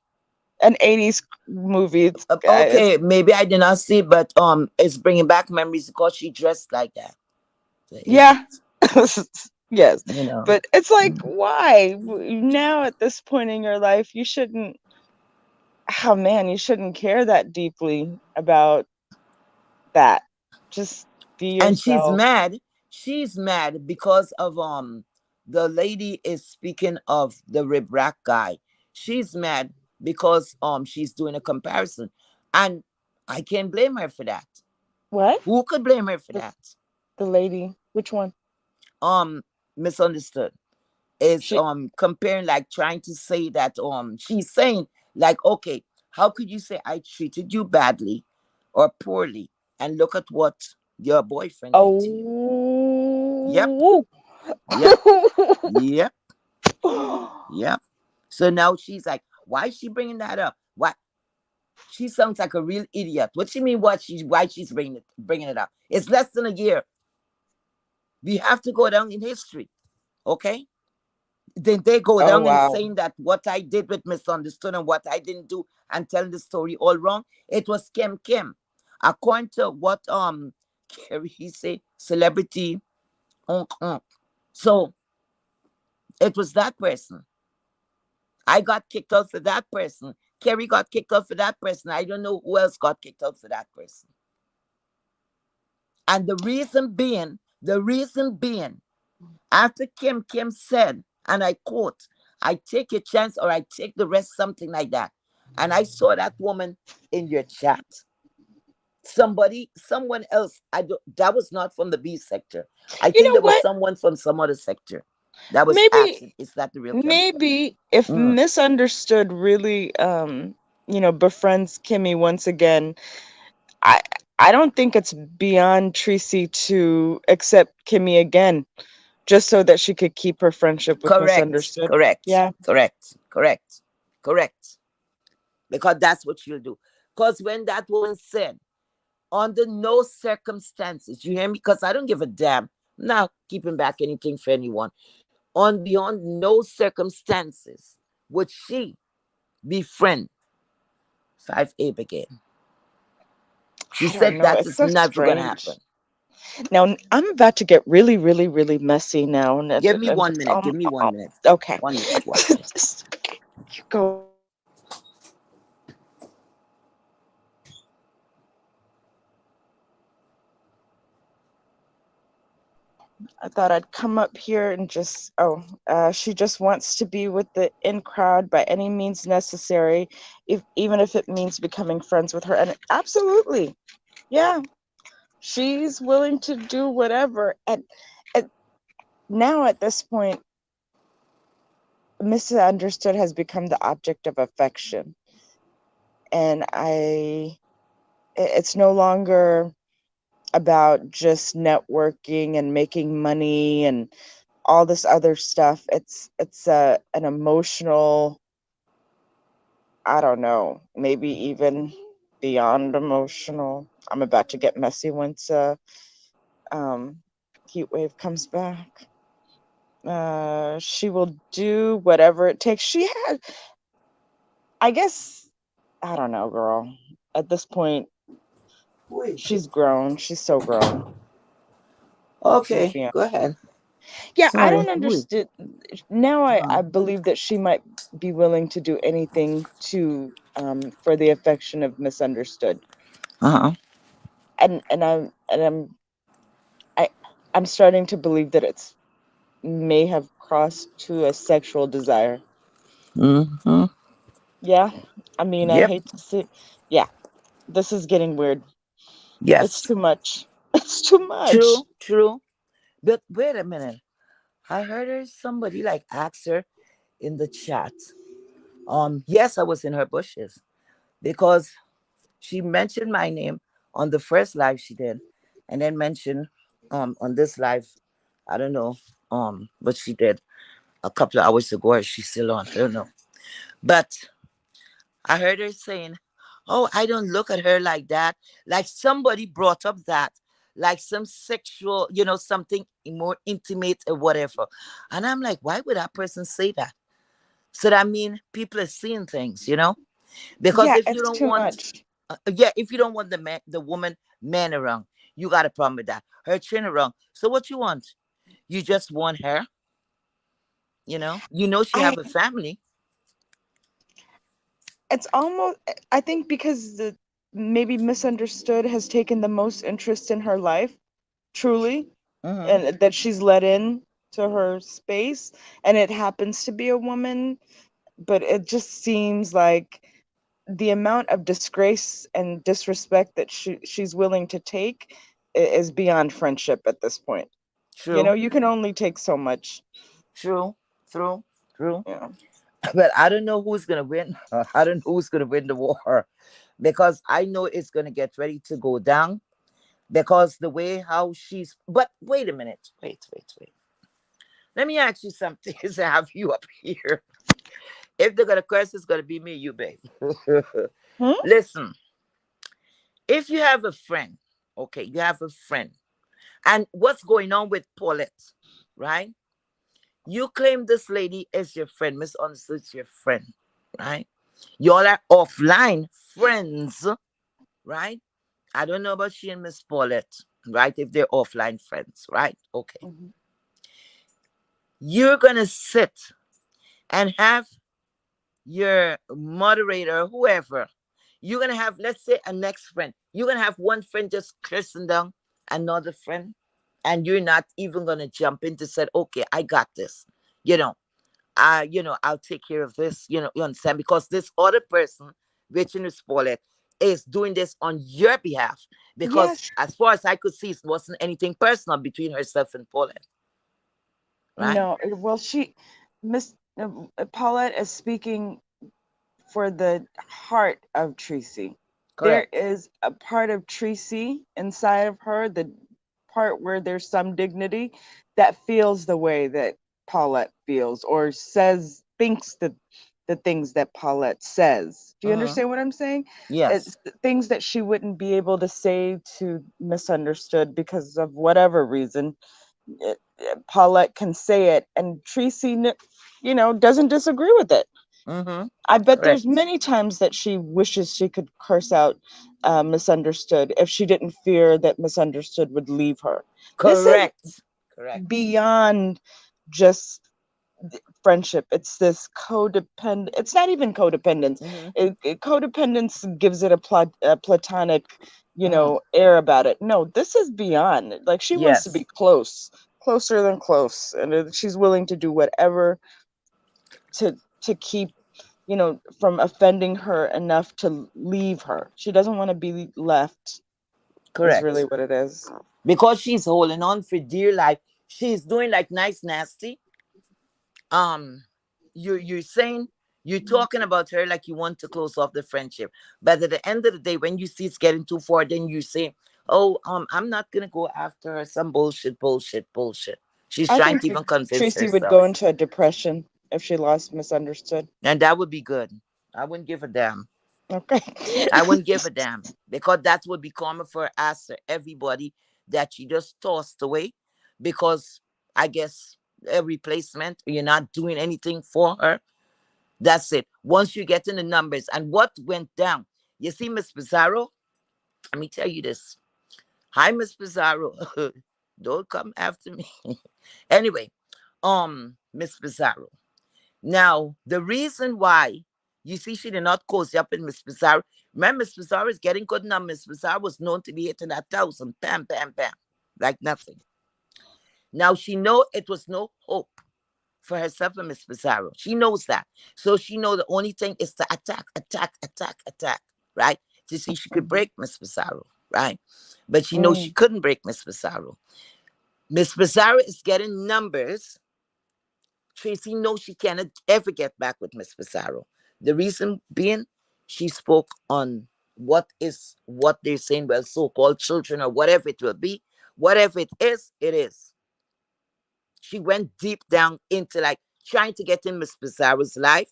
An 80s movie. It's Okay, maybe I did not see, but it's bringing back memories because she dressed like that. The Yeah. 80s, Yes, you know. but it's like, Mm. why now at this point in your life you shouldn't. Oh man, you shouldn't care that deeply about that. Just be And she's yourself. mad. She's mad because of the lady is speaking of the rib rack guy. She's mad because she's doing a comparison. And I can't blame her for that. What? Who could blame her for The, that? the lady, which one? Um Misunderstood is She. comparing, like trying to say that she's saying, like, okay, how could you say I treated you badly or poorly, and look at what your boyfriend did to you? Yep, Oh. yep, yep, yep. So now she's like, why is she bringing that up? Why? She sounds like a real idiot. What she mean? Why she's bringing it up? It's less than a year. We have to go down in history, okay? Then they go Oh down and wow. saying that what I did with misunderstood and what I didn't do and telling the story all wrong. It was Kim Kim. According to what Kerry he say celebrity onk onk. So it was that person. I got kicked out for that person. Kerry got kicked out for that person. I don't know who else got kicked out for that person. And the reason being, after Kim said, and I quote, I take your chance or I take the rest, something like that. And I saw that woman in your chat. Someone else, I don't, that was not from the B sector. I You think know there was what? someone from some other sector that was Maybe asking, is that the real Kim Kim? maybe if Mm, misunderstood really befriends Kimmy once again, I I don't think it's beyond Tracy to accept Kimmy again just so that she could keep her friendship with correct, misunderstood. correct, Yeah. correct, correct, correct. Because that's what you'll do. Because when that woman said, under no circumstances, you hear me? Because I don't give a damn. I'm not keeping back anything for anyone. On beyond no circumstances would she befriend 5A again. She I don't said know. that It's is so never going to strange. happen. Now I'm about to get really, really, really messy now, and Give me one it's minute. Give me 1 minute. okay. 1 minute. 1 minute. You go. I thought I'd come up here and just, she just wants to be with the in crowd by any means necessary, if even if it means becoming friends with her. And absolutely, yeah, she's willing to do whatever. And now at this point, misunderstood has become the object of affection, and it's no longer about just networking and making money and all this other stuff. It's an emotional, I don't know, maybe even beyond emotional. I'm about to get messy once um heat wave comes back. She will do whatever it takes. She had, I guess, I don't know, girl. At this point, Wait. she's grown. She's so grown. She's Okay, beyond. go ahead. Yeah, I Sorry. don't Wait. understand. Now I Uh believe that she might be willing to do anything to for the affection of misunderstood. huh. And I I'm starting to believe that it's may have crossed to a sexual desire. Mm-hmm. Yeah. I mean, I Yep. hate to see, yeah, this is getting weird. It's Yes. too much. It's too much. True. True. But wait a minute. I heard her somebody like ask her in the chat. Yes, I was in her bushes because she mentioned my name on the first live she did, and then mentioned on this live, I don't know, what she did a couple of hours ago, or she's still on, I don't know. But I heard her saying, oh, I don't look at her like that. Like somebody brought up that, like some sexual, something more intimate or whatever. And I'm like, why would that person say that? So that mean people are seeing things. Because Yeah, if you it's don't too want, much. yeah, if you don't want the woman, man around, you got a problem with that. Her chin around. So what you want? You just want her. She I have a family. It's almost, I think, because the maybe misunderstood has taken the most interest in her life, truly, Mm-hmm. and that she's let in to her space, and it happens to be a woman, but it just seems like the amount of disgrace and disrespect that she's willing to take is beyond friendship at this point. True. You can only take so much. True. True. True. Yeah. But I don't know who's gonna win. I don't know who's gonna win the war because I know it's gonna get ready to go down because the way how she's. But wait a minute. Wait. Wait. Wait. Let me ask you something. Is I have you up here? If they're gonna curse, it's gonna be me, you, babe. Hmm? Listen, if you have a friend, okay, you have a friend, and what's going on with Paulette, right? You claim this lady is your friend, misunderstood your friend, right? Y'all are offline friends, right? I don't know about she and Miss Paulette, right? If they're offline friends, right? Okay. Mhm. You're gonna sit and have your moderator, whoever, you're gonna have, let's say, a next friend. You're gonna have one friend just cursing down another friend, and you're not even gonna jump in to say, okay, I got this. You know, I'll take care of this. You understand? Because this other person, which in Paulette, is doing this on your behalf. Because Yes. as far as I could see, it wasn't anything personal between herself and Paulette, right? No. Well, Miss Paulette is speaking for the heart of Tracy. There Correct. is a part of Tracy inside of her, the part where there's some dignity, that feels the way that Paulette feels, or thinks the things that Paulette says. Do you Mm-hmm. understand what I'm saying? Yes. It's things that she wouldn't be able to say to Misunderstood because of whatever reason. Paulette can say it, and Tracy, doesn't disagree with it. Mm-hmm. I bet there's Correct. many times that she wishes she could curse out Misunderstood if she didn't fear that Misunderstood would leave her. This is Correct. Correct. beyond just friendship. It's this codependent. It's not even codependence. Mm-hmm. Codependence gives it a platonic, Mm-hmm. air about it. No, this is beyond. Like she wants to Yes. be close, closer than close, and she's willing to do whatever to keep from offending her enough to leave her. She doesn't want to be left, is really Correct. what it is. Because she's holding on for dear life. She's doing like nice nasty. Um, you're saying, you're talking about her like you want to close off the friendship, but at the end of the day, when you see it's getting too far, then you say, "Oh, I'm not gonna go after her." Some bullshit, bullshit, bullshit. She's I trying think to even convince Tracy would go herself, into a depression if she lost Misunderstood. and that would be good. I wouldn't give a damn. Okay. I wouldn't give a damn because that would be karma for us, everybody that she just tossed away because I guess a replacement, you're not doing anything for her. That's it. Once you get in the numbers and what went down, you see, Miss Pizarro, let me tell you this. Hi, Miss Pizarro. Don't come after me. Anyway, Miss Pizarro. Now, the reason why you see she did not cozy up in Miss Pizarro. Remember, Miss Pizarro is getting good now. Miss Pizarro was known to be hitting that thousand, bam, bam, bam, like nothing. Now she know it was no hope for herself and Miss Pizarro. She knows that. So she know the only thing is to attack, attack, attack, attack, right? To see she could Mhm. break Miss Pizarro, right? But she knows she Mm. couldn't break Miss Pizarro. Miss Pizarro is getting numbers. Tracy knows she cannot ever get back with Miss Pizarro. The reason being, she spoke on what they're saying, well, so-called children or whatever it will be. Whatever it is, it is. She went deep down into like trying to get in Miss Pizarro's life,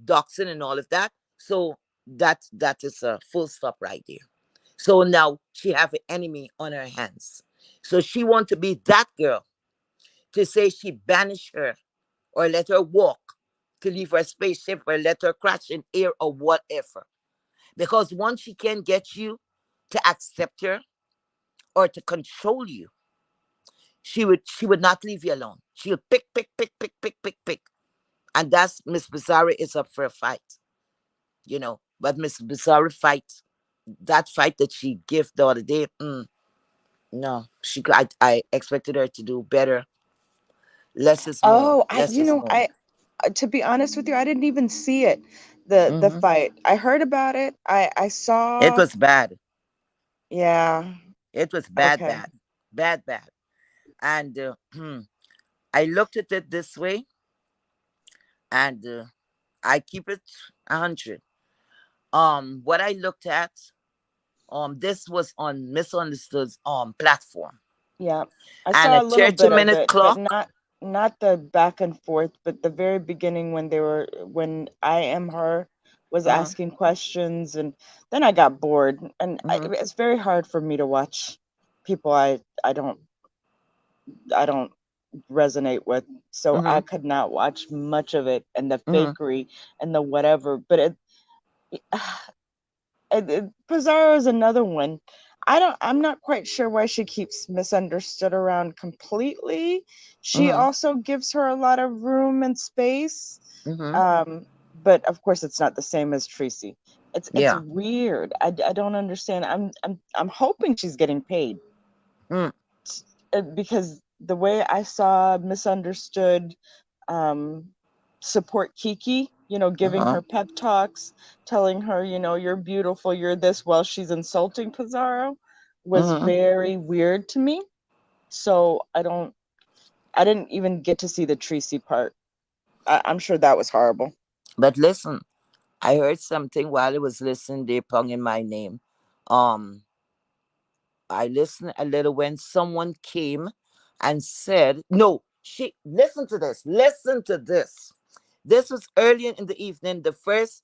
doxing and all of that. So that is a full stop right there. So now she have an enemy on her hands. So she want to be that girl to say she banished her or let her walk, to leave her spaceship or let her crash in air or whatever. Because once she can get you to accept her or to control you, she would not leave you alone. She'll pick, pick, pick, pick, pick, pick, pick. And that's Miss Bizarre is up for a fight. But Miss Bizarre fight, that fight that she gave the other day, no, I expected her to do better. Less is more. Oh, Less is more. to be honest with you, I didn't even see it, the hmm fight. I heard about it. I It saw. was bad. Yeah. It was bad, Okay. bad, bad, bad. And I looked at it this way, and I keep it 100. What I looked at, this was on Misunderstood's platform, Yeah. I and saw a a little bit of 30-minute it, but clock. not the back and forth, but the very beginning when I am her was Uh-huh. asking questions, and then I got bored, and hmm it's very hard for me to watch people I don't resonate with. So I Mm-hmm. could not watch much of it, and the Mm-hmm. fakery and the whatever. But Pizarro is another one. I'm not quite sure why she keeps Misunderstood around completely. She Mm-hmm. also gives her a lot of room and space. Mm-hmm. But of course it's not the same as Tracy. It's Yeah. weird. I don't understand. I'm hoping she's getting paid, Mm. because the way I saw Misunderstood um, support Kiki, giving Uh-huh. her pep talks, telling her, you're beautiful, you're this, while she's insulting Pizarro, was Mm-hmm. very weird to me. So I didn't even get to see the Tracy part. I'm sure that was horrible. But listen, I heard something while I was listening. They in my name. Um, I listened a little when someone came and said, "No, she." Listen to this. Listen to this. This was early in the evening. The first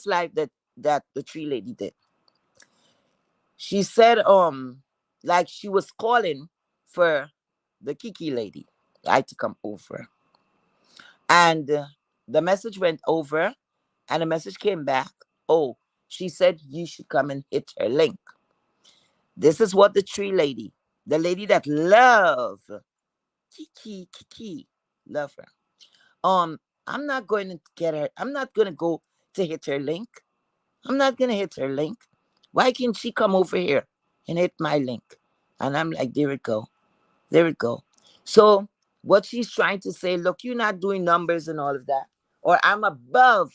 live that the tree lady did. She said, like she was calling for the Kiki lady, I to come over, and the message went over, and the message came back. Oh, she said you should come and hit her link. This is what the tree lady, the lady that love Kiki, love her. I'm not going to get her. I'm not going to go to hit her link. I'm not going to hit her link. Why can't she come over here and hit my link? And I'm like, there we go. There we go. So what she's trying to say, look, you're not doing numbers and all of that. Or I'm above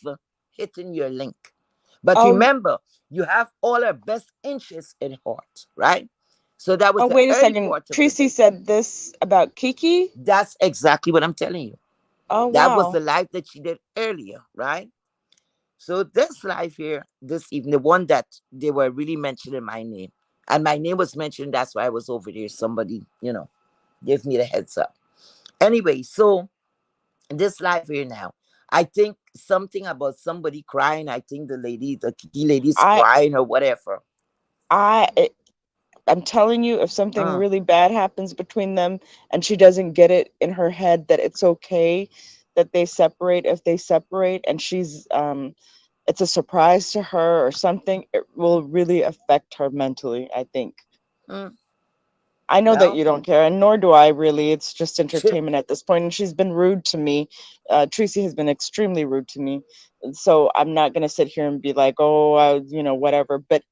hitting your link. But Oh, remember, you have all her best interests in heart, right? So that was oh, the wait a early second. part of the Tracy day. said this about Kiki. That's exactly what I'm telling you. Oh, That was wow. the live that she did earlier, right? So this live here, this evening, the one that they were really mentioning my name. And my name was mentioned, that's why I was over there. Somebody, gave me the heads up. Anyway, so this live here now. I think something about somebody crying. I think the Kiki lady's I crying or whatever. I I'm telling you, if something Uh, really bad happens between them and she doesn't get it in her head that it's okay that they separate, if they separate, and it's a surprise to her or something, it will really affect her mentally, I think. mm, I know that well, you don't care, and nor do I really. It's just entertainment at this point, and she's been rude to me. Tracy has been extremely rude to me, so I'm not gonna sit here and be like, "Oh, whatever." But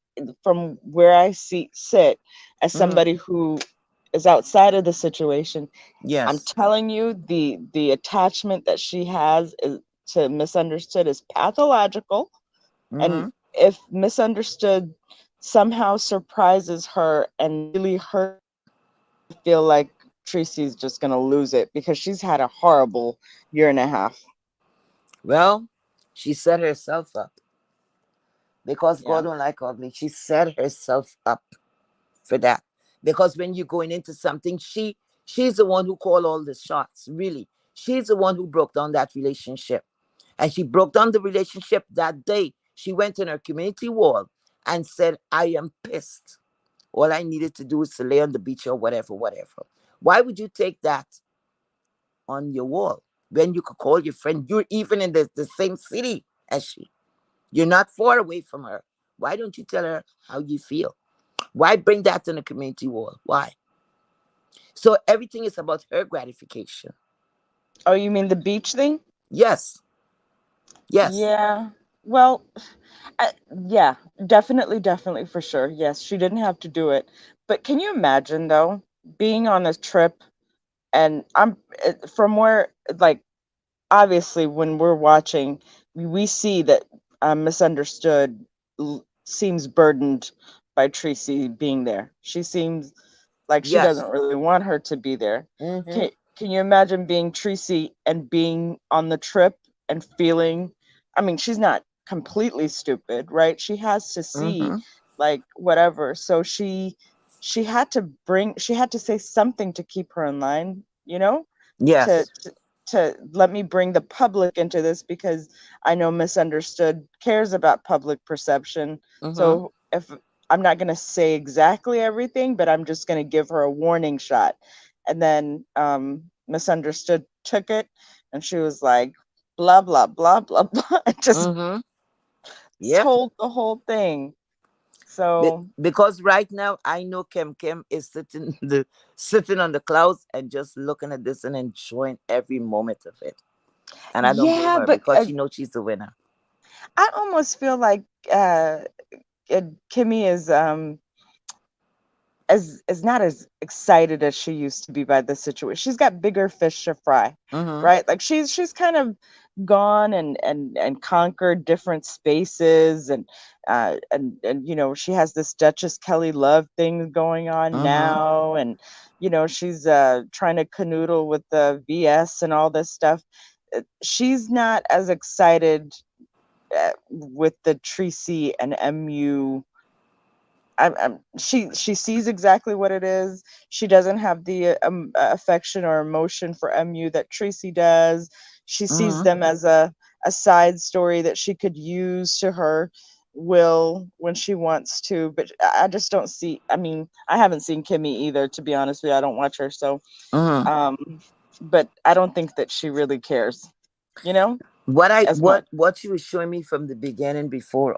from where I sit as mm, somebody who is outside of the situation, I'm yes. telling you, the attachment that she has to Misunderstood is pathological, and Mm-hmm. if Misunderstood somehow surprises her and really hurts her, I feel like Tracy's just gonna lose it because she's had a horrible year and a half. Well, she set herself up because God Yeah. don't like ugly. She set herself up for that. Because when you're going into something, she's the one who called all the shots. Really, she's the one who broke down that relationship, and she broke down the relationship that day. She went on her community wall and said, "I am pissed. All I needed to do is to lay on the beach or whatever, whatever." Why would you take that on your wall when you could call your friend? You're even in the same city as she. You're not far away from her. Why don't you tell her how you feel? Why bring that on the community wall? Why? So everything is about her gratification. Oh, you mean the beach thing? Yes, yes. Yeah. Well, I, yeah, definitely for sure. Yes, she didn't have to do it. But can you imagine though, being on this trip and from where, like, obviously when we're watching, we see that Misunderstood seems burdened by Tracy being there. She seems like she Yes. doesn't really want her to be there. Mm-hmm. Can you imagine being Tracy and being on the trip and feeling, I mean, she's not completely stupid, right? She has to see Mm-hmm. like whatever. So she had to say something to keep her in line, to, Yes. to to let me bring the public into this because I know Misunderstood cares about public perception. Mm-hmm. So if I'm not going to say exactly everything, but I'm just going to give her a warning shot. And then misunderstood, took it, and she was like, blah blah blah blah blah, and just Mm-hmm. Yep. told the whole thing. So Because right now I know Kim Kim is sitting on the clouds and just looking at this and enjoying every moment of it. And I don't blame yeah, her but because she knows she's the winner. I almost feel like uh, Kimmy is as not as excited as she used to be by the situation. She's got bigger fish to fry, Mm-hmm. right? Like she's kind of gone and conquered different spaces, and she has this Duchess Kelly Love thing going on Mm-hmm. now, and she's trying to canoodle with the VS and all this stuff. She's not as excited with the Tracy and MU. She sees exactly what it is. She doesn't have the affection or emotion for MU that Tracy does. She sees Mm-hmm. them as a side story that she could use to her will when she wants to. But I just don't see. I mean, I haven't seen Kimmy either, to be honest with you. I don't watch her, so Mm-hmm. um, but I don't think that she really cares, What I as much. what she was showing me from the beginning before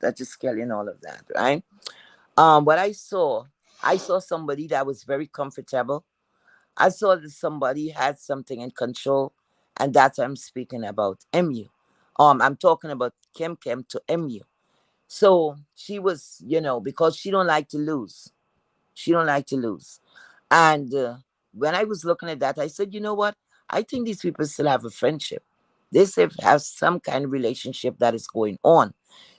that just Kelly and all of that, right? What I saw somebody that was very comfortable. I saw that somebody had something in control, and that's what I'm speaking about MU. I'm talking about Kim Kim to MU. So she was, because she don't like to lose. She don't like to lose. And when I was looking at that, I said, you know what? I think these people still have a friendship. They still have some kind of relationship that is going on.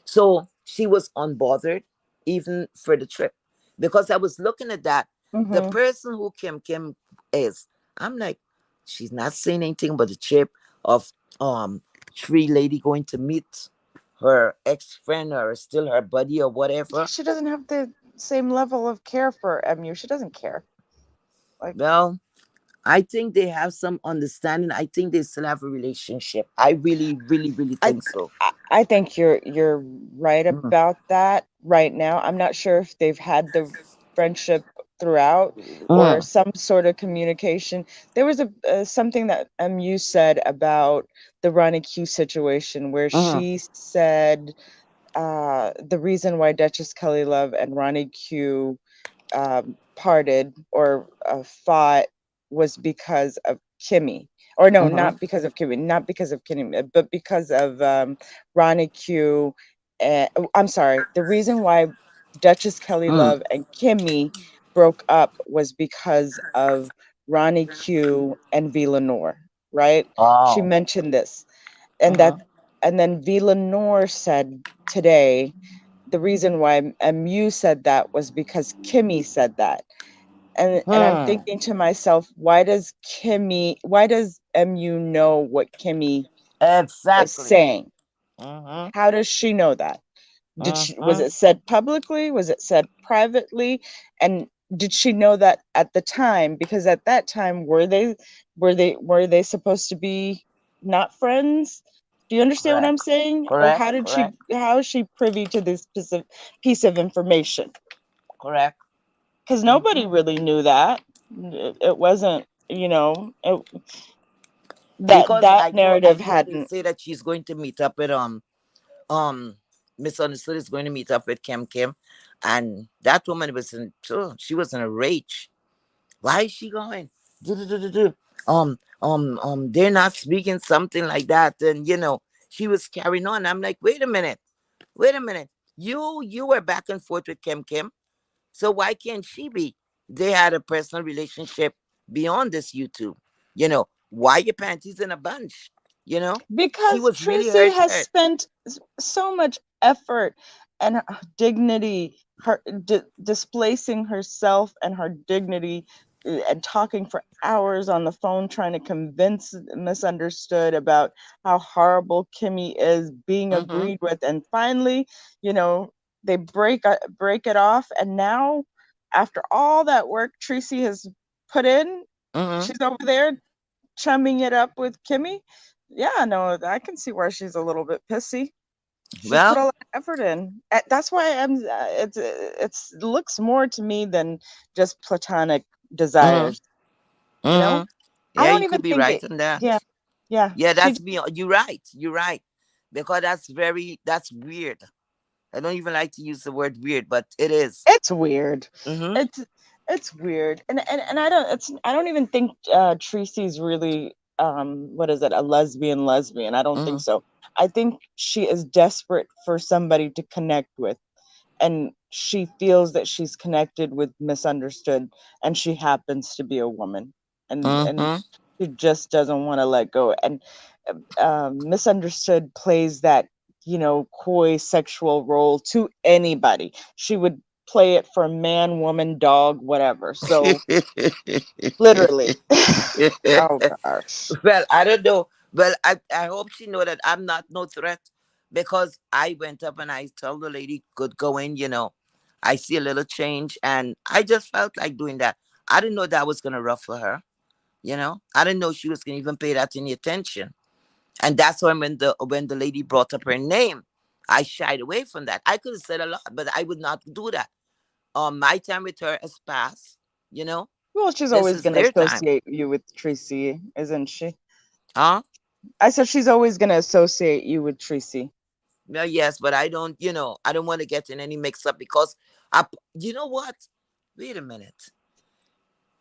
So she was unbothered even for the trip. Because I was looking at that, the Hmm. person who Kim Kim is, I'm like, she's not saying anything about the trip of Tree Lady going to meet her ex-friend or still her buddy or Yeah, whatever. she doesn't have the same level of care for MU. She doesn't care. Like Well, I think they have some understanding. I think they still have a relationship. I really, really, really I think so. I think you're right Mm, about that right now. I'm not sure if they've had the friendship throughout or mm, some sort of communication. There was a something that MU said about the Ronnie Q situation where mm, she said the reason why Duchess Kelly Love and Ronnie Q parted or fought was because of Kimmy. Or no, mm, not because of Kimmy, not because of Kimmy, but because of Ronnie Q. And, I'm sorry, the reason why Duchess Kelly mm. Love and Kimmy broke up was because of Ronnie Q and V. Lenore, right? She Oh. mentioned this. And that Mm, and then V. Lenore said today the reason why MU said that was because Kimmy said that. And I'm mm. thinking to myself, why does MU know what Kimmy is Exactly. saying? Mm-hmm. How does she know that? Was Mm-hmm. it said publicly? Was it said privately? And did she know that at the time? Because at that time, were they supposed to be not friends? Do you understand what I'm Correct. saying? Or Correct. Correct. how is she privy to this specific piece of information? Correct. Because Mm-hmm. nobody really knew that. It wasn't, Because that I narrative know they hadn't. say that she's going to meet up with um Misunderstood is going to meet up with Kim Kim, and that woman was she was in a rage. Why is she going? Do, do, do, do, do. They're not speaking something like that. And she was carrying on. I'm like, wait a minute, wait a minute. You were back and forth with Kim Kim. So why can't she be? They had a personal relationship beyond this YouTube. Why your panties in a bunch? She Because was really Tracy hurt, has hurt. spent so much effort and dignity, her displacing herself and her dignity, and talking for hours on the phone trying to convince Misunderstood about how horrible Kimmy is, being Mm-hmm. agreed with, and finally, you know, they break it off, and now after all that work Tracy has put in, Mm-hmm. she's over there chumming it up with Kimmy. Yeah, no, I can see why she's a little bit pissy. She's put a Well, lot of effort in. That's why it looks more to me than just platonic mm-hmm. desires, you know? Mm-hmm. I Yeah, don't you even could be think right it. on that. Yeah, yeah. Yeah, She that's me. You're right. You're right. Because that's weird. I don't even like to use the word weird, but it is. It's weird. Mm-hmm. It's weird, and I don't even think Tracy's really what is it, a lesbian. I don't think Mm-hmm. so. I think she is desperate for somebody to connect with, and she feels that she's connected with misunderstood, and she happens to be a woman, and Mm-hmm. she just doesn't want to let go. And misunderstood plays that, coy sexual role to anybody. She would play it for man, woman, dog, whatever. So literally. Oh gosh. Well, I don't know. Well, I hope she know that I'm not no threat, because I went up and I told the lady could go in. I see a little change, and I just felt like doing that. I didn't know that was gonna ruffle her. I didn't know she was gonna even pay that any attention. And that's when the lady brought up her name, I shied away from that. I could have said a lot, but I would not do that. My time with her has passed. You know, Well, she's this always is going to their time. associate you with Tracy, isn't she? Huh? I said she's always going to associate you with Tracy. Well, yes, but I don't. I don't want to get in any mix up because You know what? Wait a minute.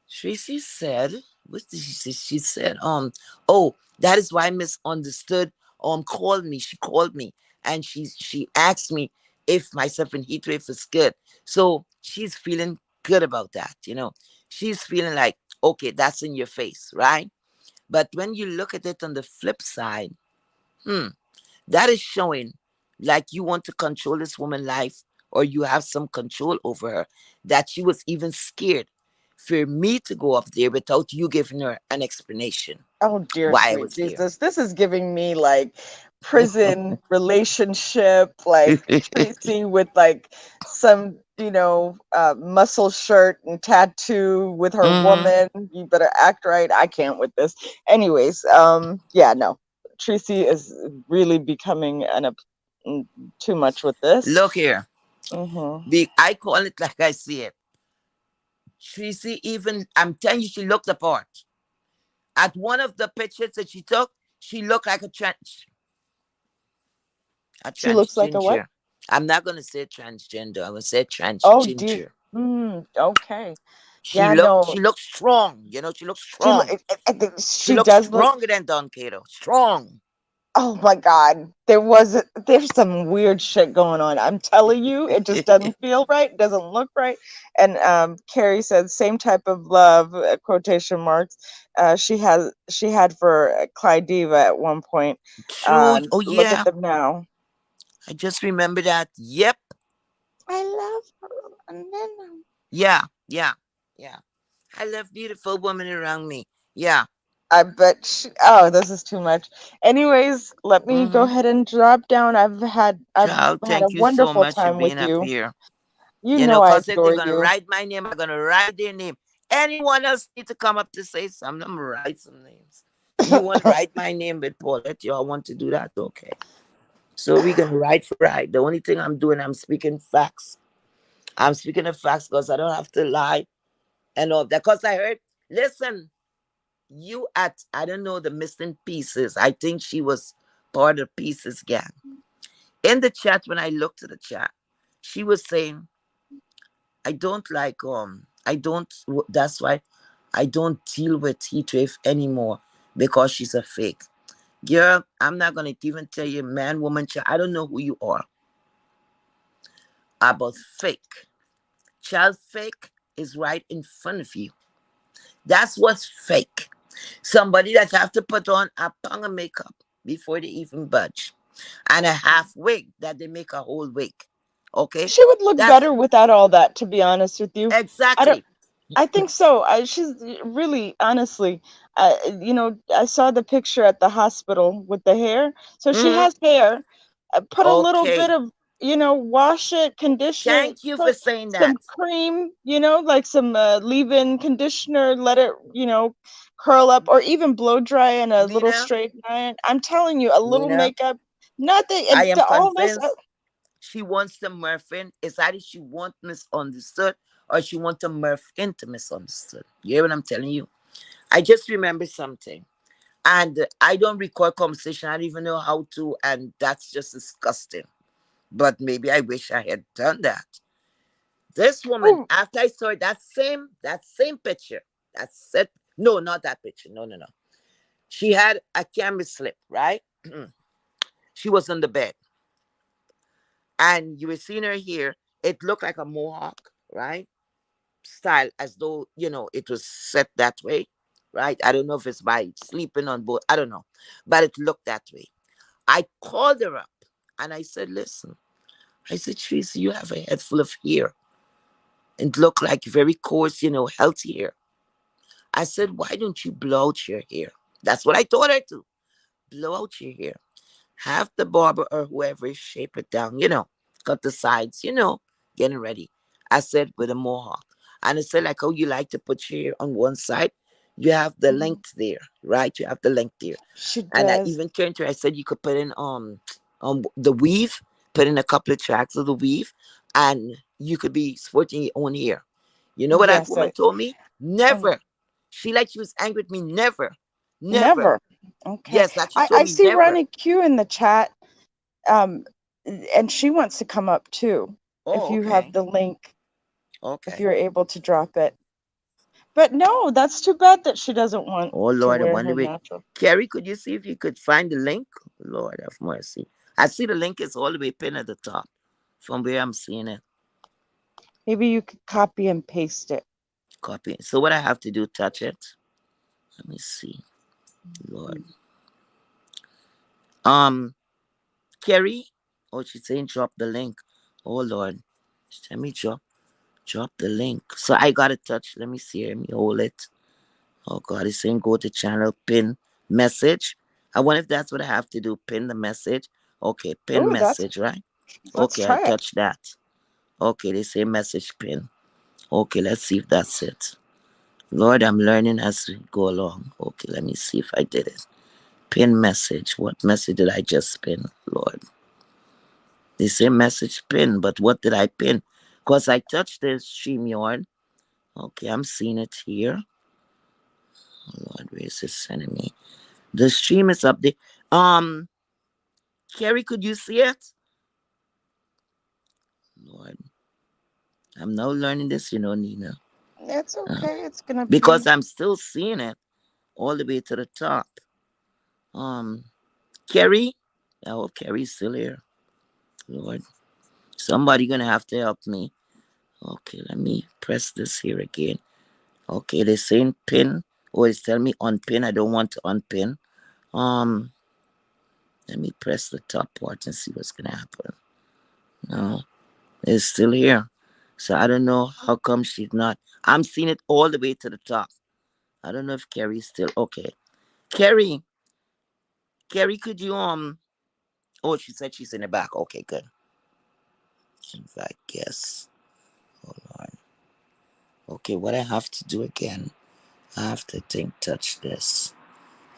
Tracy said, what did she say? She said, oh, that is why I misunderstood. Called me. She called me and she asked me if myself and Heatwave is good. So she's feeling good about that. She's feeling like, okay, that's in your face, right? But when you look at it on the flip side, hmm, that is showing like you want to control this woman's life, or you have some control over her, that she was even scared for me to go up there without you giving her an explanation Oh dear why I sweet was there. Jesus. This is giving me like prison relationship, like Tracy with like some, muscle shirt and tattoo with her Hmm. woman. You better act right. I can't with this. Anyways, yeah, no. Tracy is really becoming too much with this. Look here. Hmm. I call it like I see it. Tracy, even, I'm telling you, she looked the part. At one of the pictures that she took, she looked like a She looks like a what? transgender. I'm not gonna say transgender. I'm gonna say Oh dear. transgender. Okay. She Yeah, looked no. she looked strong. She looked She strong. I think She she looks does look. stronger than Don Cato. Strong. Oh my God. There's some weird shit going on. I'm telling you, it just doesn't feel right, doesn't look right. And Carrie said same type of love, quotation marks. She had for Clyde Diva at one point. True. Oh Look at yeah. them now. I just remember that. Yep. I love her. And then Yeah. Yeah. Yeah. I love beautiful women around me. Yeah. I bet oh, this is too much. Anyways, let me go Mm-hmm. ahead and drop down. I've Child, had a thank you so wonderful much for time with being up you. here. You know I Cause if they're adore gonna you. write my name, I'm gonna write their name. Anyone else need to come up to say something? I'm gonna write some names. You want to write my name with Paulette? Y'all want to do that? Okay. So we're gonna write for right. The only thing I'm doing, I'm speaking facts. I'm speaking the facts because I don't have to lie and all that. Because I heard, listen, you at, I don't know, the missing pieces. I think she was part of Pieces gang. In the chat, when I looked at the chat, she was saying, I don't like, I don't, that's why I don't deal with Heatwave anymore because she's a fake. Girl, I'm not going to even tell you, man, woman, child, I don't know who you are about fake. Child, fake is right in front of you. That's what's fake. Somebody that have to put on a pound of makeup before they even budge, and a half wig that they make a whole wig. Okay, She would look that's better without all that, to be honest with you. I don't exactly. I think so. She's really, honestly, I saw the picture at the hospital with the hair. So she Hmm. has hair. Put a little bit Okay, of, wash it, condition it, thank you for put saying some that, cream, like some leave-in conditioner, let it, curl up, or even blow dry and a little Nina. straight iron. I'm telling you, a little Nina, makeup, nothing, I and am all this. convinced she wants to murph in. It's either she wants misunderstood or she wants to murph into misunderstood. You hear what I'm telling you? I just remember something. And I don't record conversation. I don't even know how to. And that's just disgusting. But maybe I wish I had done that. This woman, Oh, after I saw that same picture, that's it. No, not that picture. No, no, no. She had a camera slip, right? She was on the bed. And you were seeing her here. It looked like a mohawk, right? Style, as though, it was set that way, right? I don't know if it's by sleeping on board. I don't know. But it looked that way. I called her up and I said, listen, I said, Tracy, you have a head full of hair and look like very coarse, healthy hair. I said, why don't you blow out your hair? That's what I told her to. Blow out your hair. Have the barber or whoever shape it down, cut the sides, getting ready. I said with a mohawk. And I said, like, oh, you like to put your hair on one side? You have the mhm. length there, right? You have the length there. She And I does. even turned to her, I said, you could put in the weave, put in a couple of tracks of the weave, and you could be sporting your own hair. You know what that Yes, woman told me? um, Never. She was angry with me. Never. Never. never. Okay. Yes, that she I told me see never. Ronnie Q in the chat, um, and she wants to come up too. If Oh, you have okay. the link, if Okay. you're able to drop it. But no, that's too bad that she doesn't want Oh to Lord, I wear wonder her wait. natural. Carrie, could you see if you could find the link? Lord have mercy. I see the link is all the way pinned at the top from where I'm seeing it. Maybe you could copy and paste it. Copy. So what I have to do, touch it. Let me see. Lord. Um, Carrie. Oh, she's saying drop the link. Oh Lord. Let me drop the link. So I gotta touch. Let me see. Let me hold it. Oh God, it's saying go to channel pin message. I wonder if that's what I have to do. Pin the message. Okay, pin Oh, message, right? let's Okay, I'll try it. touch that. Okay, they say message pin. Okay, let's see if that's it. Lord, I'm learning as we go along. Okay, let me see if I did it. Pin message. What message did I just pin? Lord. They say message pin, but what did I pin? Because I touched the StreamYard. Okay, I'm seeing it here. Oh Lord, where is this sending me? The stream is up there. Um, Carrie, could you see it? Lord, I'm now learning this, Nina. It's Uh, okay. It's gonna because be. I'm still seeing it all the way to the top. Um, Carrie, I hope Carrie's still here. Lord, somebody gonna have to help me. Okay, let me press this here again. Okay, they're saying pin. Oh, it's telling me unpin. I don't want to unpin. Um, let me press the top part and see what's gonna happen. No, it's still here. So I don't know how come she's not. I'm seeing it all the way to the top. I don't know if Carrie's still okay. Carrie, Carrie, could you Oh, she said she's in the back. Okay, good. In fact, yes. Hold on. Okay, what I have to do again? I have to think touch this.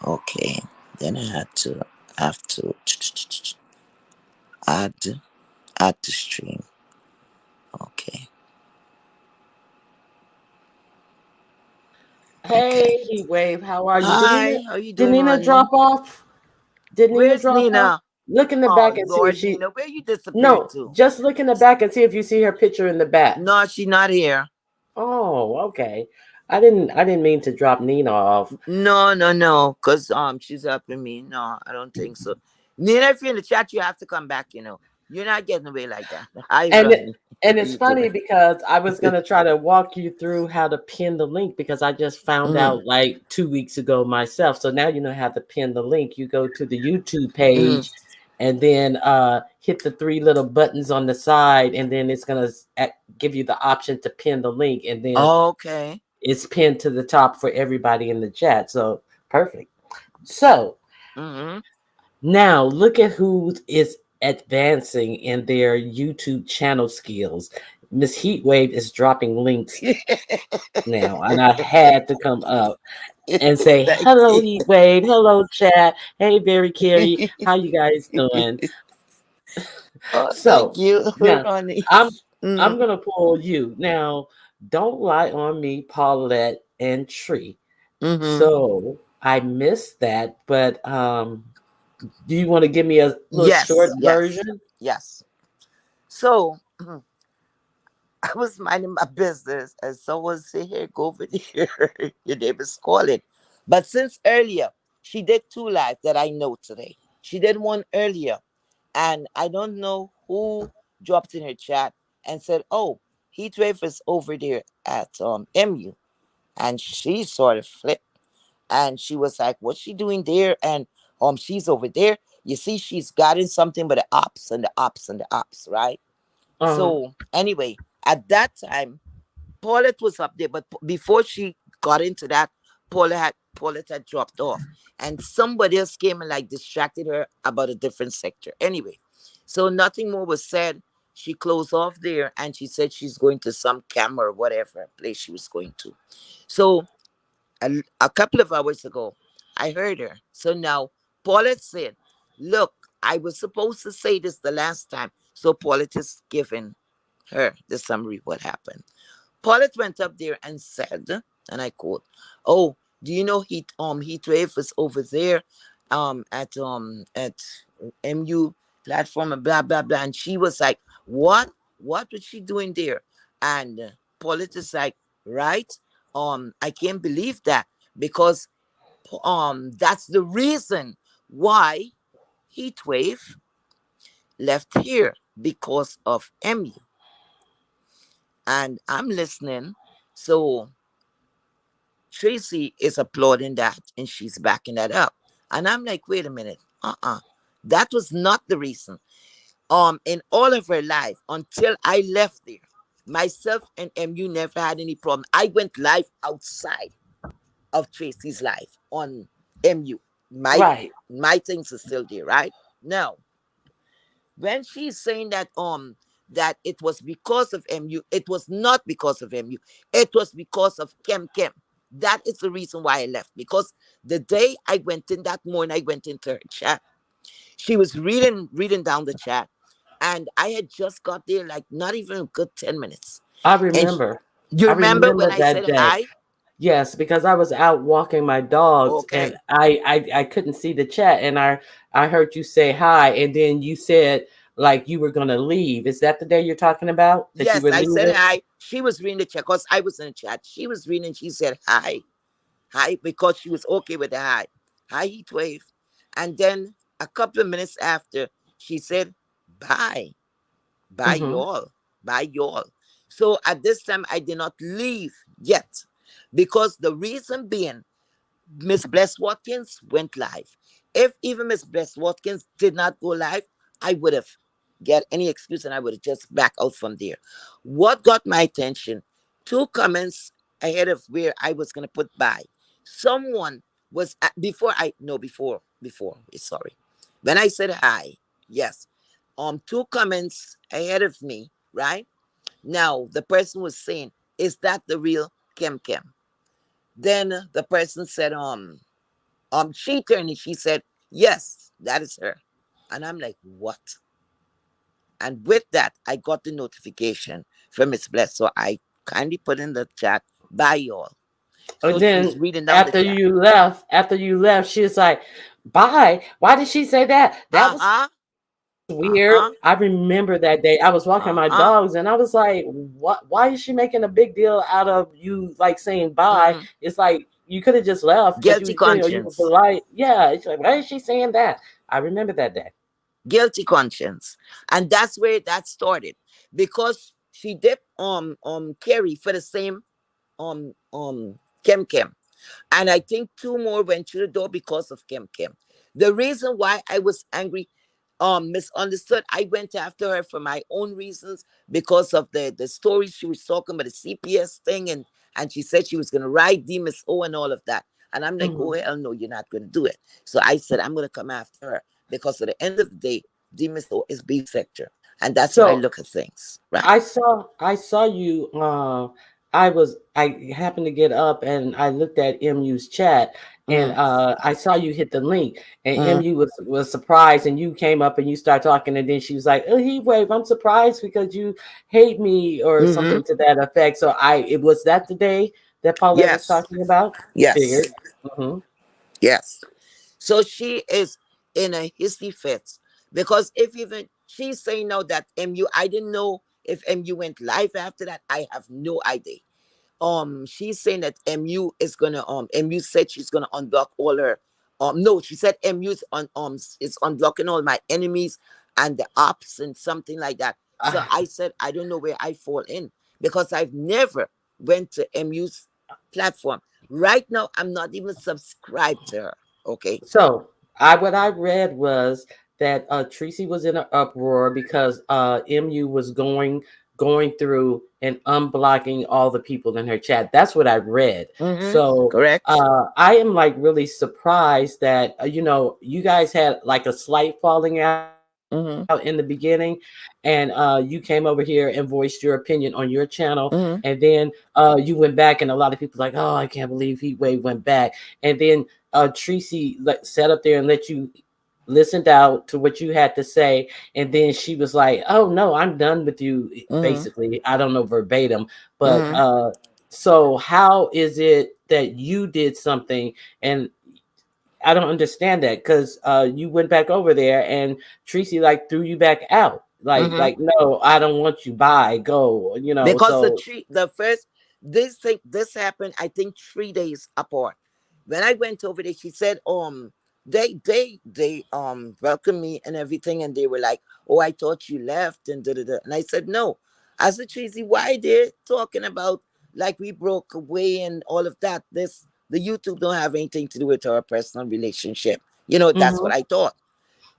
Okay. Then I have to add add the stream. Okay. Okay. Hey, Heatwave, how are you? Hi, how you Did doing, Nina honey? drop off? Did Nina Where's drop off? Nina? Look in the Oh back and see if Lord, she. Nina, where you disappeared No, to? just look in the back and see if you see her picture in the back. No, she not here. Oh, okay. I didn't mean to drop Nina off. No, no, no. Cause she's helping me. No, I don't think so. Nina, if you're in the chat, you have to come back, You're not getting away like that. Hi And Ronnie. and How it's you funny doing? because I was gonna try to walk you through how to pin the link because I just found Mm, out like 2 weeks ago myself. So now you know how to pin the link. You go to the YouTube mm. page and then hit the three little buttons on the side, and then it's gonna give you the option to pin the link, and then Okay. it's pinned to the top for everybody in the chat. So perfect. So Mm-hmm. now look at who is advancing in their YouTube channel skills. Miss Heatwave is dropping links now, and I had to come up and say Thank hello, you. Heatwave, hello, chat. Hey, Barry Carey, how you guys doing? Oh, thank So you, now Ronnie. I'm I'm Mm. gonna pull you now. Don't lie on me, Paulette and Tree. Mm-hmm. So I missed that, but do you want to give me a little short Yes, yes, version? yes. So I was minding my business and someone said, "Here, go over there." Your neighbor's calling. But since earlier, she did two live that I know today. She did one earlier, and I don't know who dropped in her chat and said, "Oh, Heat Wave is over there at MU," and she sort of flipped, and she was like, "What's she doing there?" And she's over there. You see, she's gotten something but the ops and the ops and the ops, right? Uh, So anyway, at that time, Paulette was up there, but before she got into that, Paulette had dropped off, and somebody else came and like distracted her about a different sector. Anyway, so nothing more was said. She closed off there, and she said she's going to some camera or whatever place she was going to. So a couple of hours ago, I heard her. So now Paulette said, "Look, I was supposed to say this the last time." So Paulette is giving her the summary of what happened. Paulette went up there and said, and I quote, "Oh, do you know Heat Wave is over there at MU platform and blah blah blah." And she was like, "What? What was she doing there?" And Paulette is like, "Right? I can't believe that because that's the reason why Heat Wave left here because of MU." And I'm listening. So Tracy is applauding that and she's backing that up. And I'm like, wait a minute. That was not the reason. In all of her life, until I left there, myself and MU never had any problem. I went live outside of Tracy's life on MU. My right. my things are still there, right? Now, when she's saying that it was because of MU, it was not because of MU. It was because of Kem. That is the reason why I left. Because the day I went in that morning, I went into her chat. She was reading down the chat, and I had just got there like not even a good 10 minutes. I And remember. you I remember remember when I that said day. hi? Yes, because I was out walking my dogs and Okay. I couldn't see the chat and I heard you say hi and then you said like you were gonna leave. Is that the day you're talking about? That you Yes, were I said leaving? hi. She was reading the chat because I was in the chat. She was reading. She said hi. Hi, because she was okay with the hi. Hi, Heat Wave. And then a couple of minutes after, she said, bye. Bye, Mm-hmm. y'all. Bye, y'all. So at this time, I did not leave yet because the reason being, Miss Bless Watkins went live. If even Miss Bless Watkins did not go live, I would have get any excuse and I would have just back out from there. What got my attention? Two comments ahead of where I was gonna put by. Someone was before I no before sorry. When I said hi, yes. Two comments ahead of me, right? Now the person was saying, "Is that the real Kem?" Then the person said, she turned and she said, "Yes, that is her." And I'm like, "What?" And with that, I got the notification from Miss Bless. So I kindly put in the chat, "Bye, y'all." And So then she's reading down the chat. after you left, she was like, "Bye." Why did she say that? That was Uh-huh. weird. Uh-huh. I remember that day. I was walking my Uh-huh. dogs and I was like, "What? Why is she making a big deal out of you like saying bye?" Mm-hmm. It's like you could have just left, but Guilty you were conscience. polite. Yeah, it's like why is she saying that? I remember that day. Guilty conscience. And that's where that started. Because she dipped Carrie for the same Kem. And I think two more went through the door because of Kem. The reason why I was angry, misunderstood, I went after her for my own reasons because of the stories she was talking about the CPS thing, and she said she was gonna ride Demis O and all of that. And I'm like, oh Mhm. hell no, you're not gonna do it. So I said I'm gonna come after her because at the end of the day, Demis O is beef sector. And that's how I So look at things. Right. I saw you. I happened to get up and I looked at MU's chat and Mm, I saw you hit the link and mm, MU was surprised and you came up and you start talking and then she was like, "Oh, Heat Wave, I'm surprised because you hate me or mm-hmm. something to that effect." So it was that the day that Paulette was Yes. talking about? Yes. Figured. Hmm. Yes. So she is in a hissy fit because if even she's saying now that MU, I didn't know if MU went live after that. I have no idea. She's saying that MU is gonna MU said she's gonna unblock all her no, she said MU's on is unblocking all my enemies and the ops and something like that. So I said I don't know where I fall in because I've never went to MU's platform. Right now I'm not even subscribed to her. Okay. So I what I read was that Tracy was in an uproar because MU was going through and unblocking all the people in her chat. That's what I read. Mm-hmm. So Correct. I am like really surprised that you guys had like a slight falling out in the beginning, Mm-hmm. and you came over here and voiced your opinion on your channel, and then Mm-hmm. you went back, and a lot of people like, oh, I can't believe Heatwave went back, and then Tracy sat up there and let you listened out to what you had to say, and then she was like, oh no, I'm done with you, Mm-hmm. basically. I don't know verbatim, but Mm-hmm. so how is it that you did something, and I don't understand that, because you went back over there and Tracy like threw you back out, Mm-hmm. like no, I don't want you, bye, go, Because so the first this happened I think 3 days apart. When I went over there, she said they welcomed me and everything, and they were like, oh, I thought you left and da da da. And I said no. I said, Tracy, why they talking about like we broke away and all of that? This the YouTube don't have anything to do with our personal relationship. That's what mhm, I thought.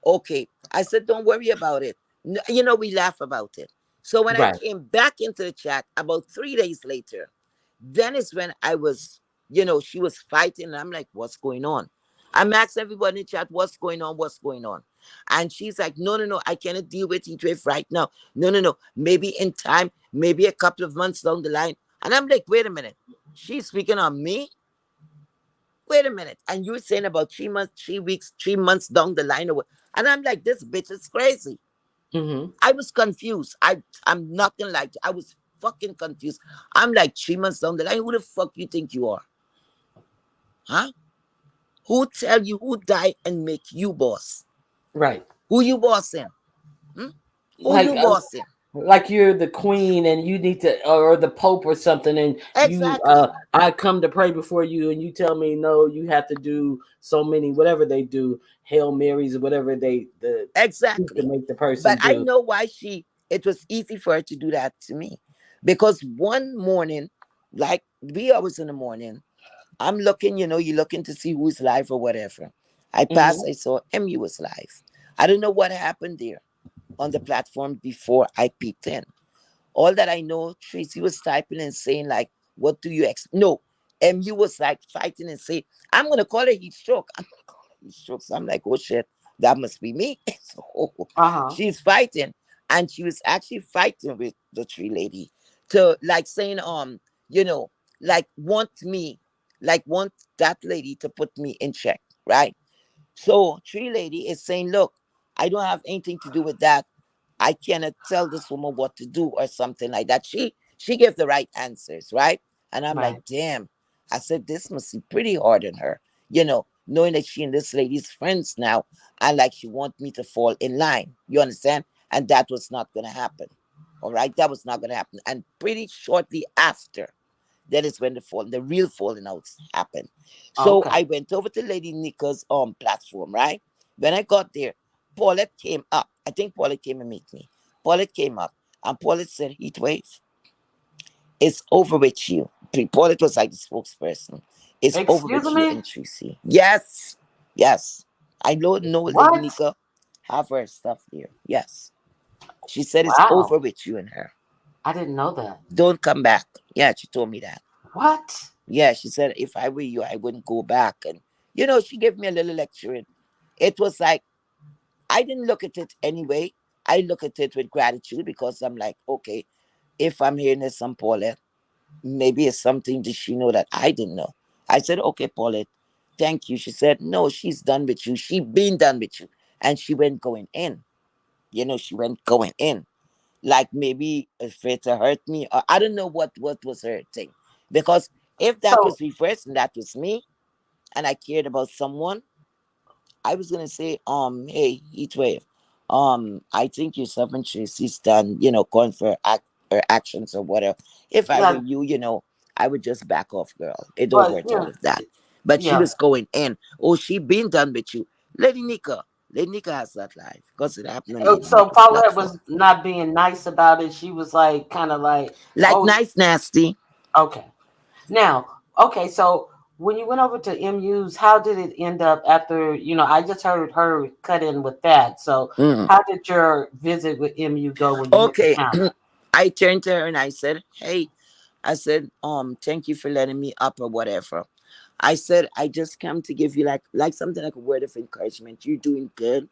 Okay. I said, don't worry about it. We laugh about it. So when I right, came back into the chat about 3 days later, then is when I was, she was fighting. And I'm like, what's going on? I'm asking everybody in the chat, what's going on? What's going on? And she's like, no, no, no, I cannot deal with it with right now. No, no, no. Maybe in time, maybe a couple of months down the line. And I'm like, wait a minute. She's speaking on me? Wait a minute. And you're saying about 3 months, 3 weeks, 3 months down the line. Or what? And I'm like, this bitch is crazy. mhm, I was confused. I'm not gonna lie to you. I was fucking confused. I'm like 3 months down the line. Who the fuck you think you are? Huh? Who tell you who die and make you boss? right, Who you bossing? Hmm? Who like you bossing? you're the queen and you need to, or the pope or something, and you Exactly. I come to pray before you, and you tell me no, you have to do so many, whatever they do, Hail Marys or whatever the to Exactly. make the But person I do. know why it was easy for her to do that to me. Because one morning, like 3 hours in the morning, I'm looking, you're looking to see who's live or whatever. I passed, Hmm. I saw MU was live. I don't know what happened there on the platform before I peeped in. All that I know, Tracy was typing and saying, like, what do you No, MU was like fighting and saying, I'm gonna call it heat stroke. I'm gonna call it heat stroke. So I'm like, oh shit, that must be me. So Uh-huh. she's fighting. And she was actually fighting with the tree lady to like saying, you know, like want that lady to put me in check, right? So tree lady is saying, look, I don't have anything to do with that. I cannot tell this woman what to do or something like that. She gave the right answers, right? And I'm like, Right. damn. I said this must be pretty hard on her, knowing that she and this lady's friends now, and like she want me to fall in line. You understand? And that was not gonna happen. All right, that was not gonna happen. And pretty shortly after, that is when the real falling outs happened. So Okay. I went over to Lady Nika's platform, right? When I got there, Paulette came up. I think Paulette came and meet me. Paulette came up and Paulette said, Heatwave, it's over with you. Paulette was like the spokesperson. It's over Excuse with you me. and Tracy. Yes. Yes. I don't know Lady What? Nika have her stuff there. Yes. She said it's Wow, over with you and her. I didn't know that. Don't come back. Yeah, she told me that. What? Yeah, she said, if I were you, I wouldn't go back. And, she gave me a little lecture. It was like, I didn't look at it anyway. I look at it with gratitude because I'm like, okay, if I'm hearing this from Paulette, maybe it's something that she know that I didn't know. I said, okay, Paulette, thank you. She said, no, she's done with you. She been done with you. And she went going in. She went going in. Like maybe afraid to hurt me. Or I don't know what was her thing. Because If that So was reversed and that was me, and I cared about someone, I was gonna say, hey, Heatwave, I think yourself and Tracy's done, going for or actions or whatever. If I were yeah, you, I would just back off, girl. It don't but worth all of that. But she yeah. was going in. Oh, she been done with you, Lady Nika. Lady Nika has that life because it happened on Lady So Nika's Paulette platform. was not being nice about it. She was like, kind of like, Like oh, nice, nasty. okay. Now, okay. So when you went over to MU's, how did it end up after? I just heard her cut in with that. So Mm. how did your visit with MU go when you went to Okay, Canada? I turned to her and I said, "Hey, I said, thank you for letting me up or whatever. I said, I just come to give you like something like a word of encouragement. You're doing good.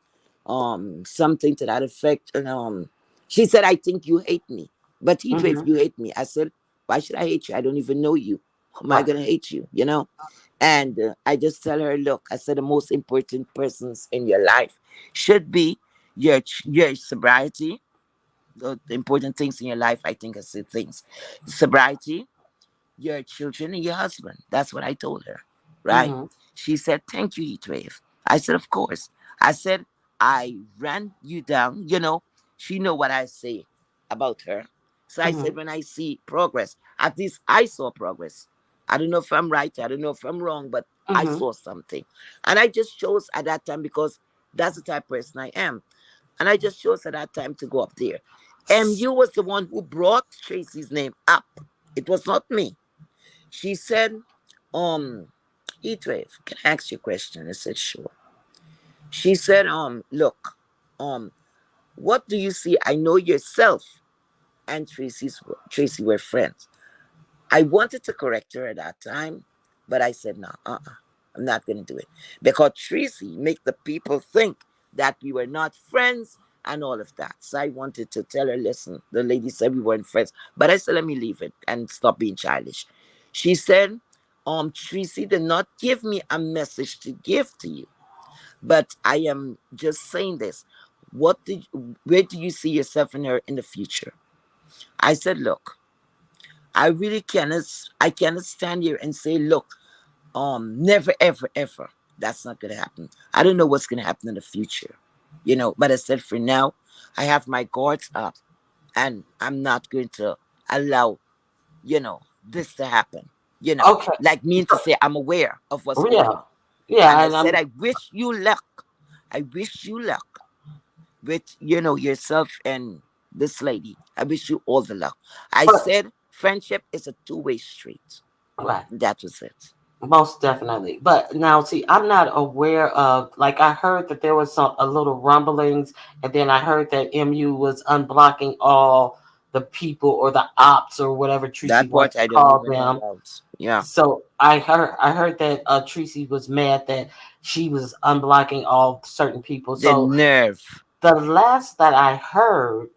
Something to that effect." And she said, I think you hate me. But if Mm-hmm. you hate me, I said, why should I hate you? I don't even know you. How am I Right. gonna hate you? And I just tell her, look, I said the most important persons in your life should be your sobriety. The important things in your life, I think, are the things: sobriety, your children, and your husband. That's what I told her, right? Mm-hmm. She said, thank you, Heatwave. I said, of course. I said, I ran you down. She know what I say about her. So I Mm-hmm. said, when I see progress, at least I saw progress. I don't know if I'm right. I don't know if I'm wrong, but I Mm-hmm. saw something. And I just chose at that time because that's the type of person I am. And I just chose at that time to go up there. MU was the one who brought Tracy's name up. It was not me. She said, Heatwave, can I ask you a question? I said, sure. She said, look, what do you see? I know yourself and Tracy were friends. I wanted to correct her at that time, but I said, no, I'm not going to do it. Because Tracy make the people think that we were not friends and all of that. So I wanted to tell her, listen, the lady said we weren't friends. But I said, let me leave it and stop being childish. She said, Tracy did not give me a message to give to you. But I am just saying this. Where do you see yourself in her in the future? I said, look, I cannot stand here and say, look, never, ever, ever. That's not gonna happen. I don't know what's gonna happen in the future. But I said for now, I have my guards up and I'm not going to allow, this to happen. Okay. Like mean to So, say I'm aware of what's going yeah. on. And Yeah. I And said, I'm. I wish you luck. I wish you luck with, yourself and this lady. I wish you all the luck. I But said friendship is a two-way street. right. That was it. Most definitely. But now, see, I'm not aware of, like, I heard that there was a little rumblings, and then I heard that MU was unblocking all the people or the ops or whatever Tracy That wants part to I don't call even know them. about. Yeah. So I heard that Tracy was mad that she was unblocking all certain people. The So nerve. the last that I heard,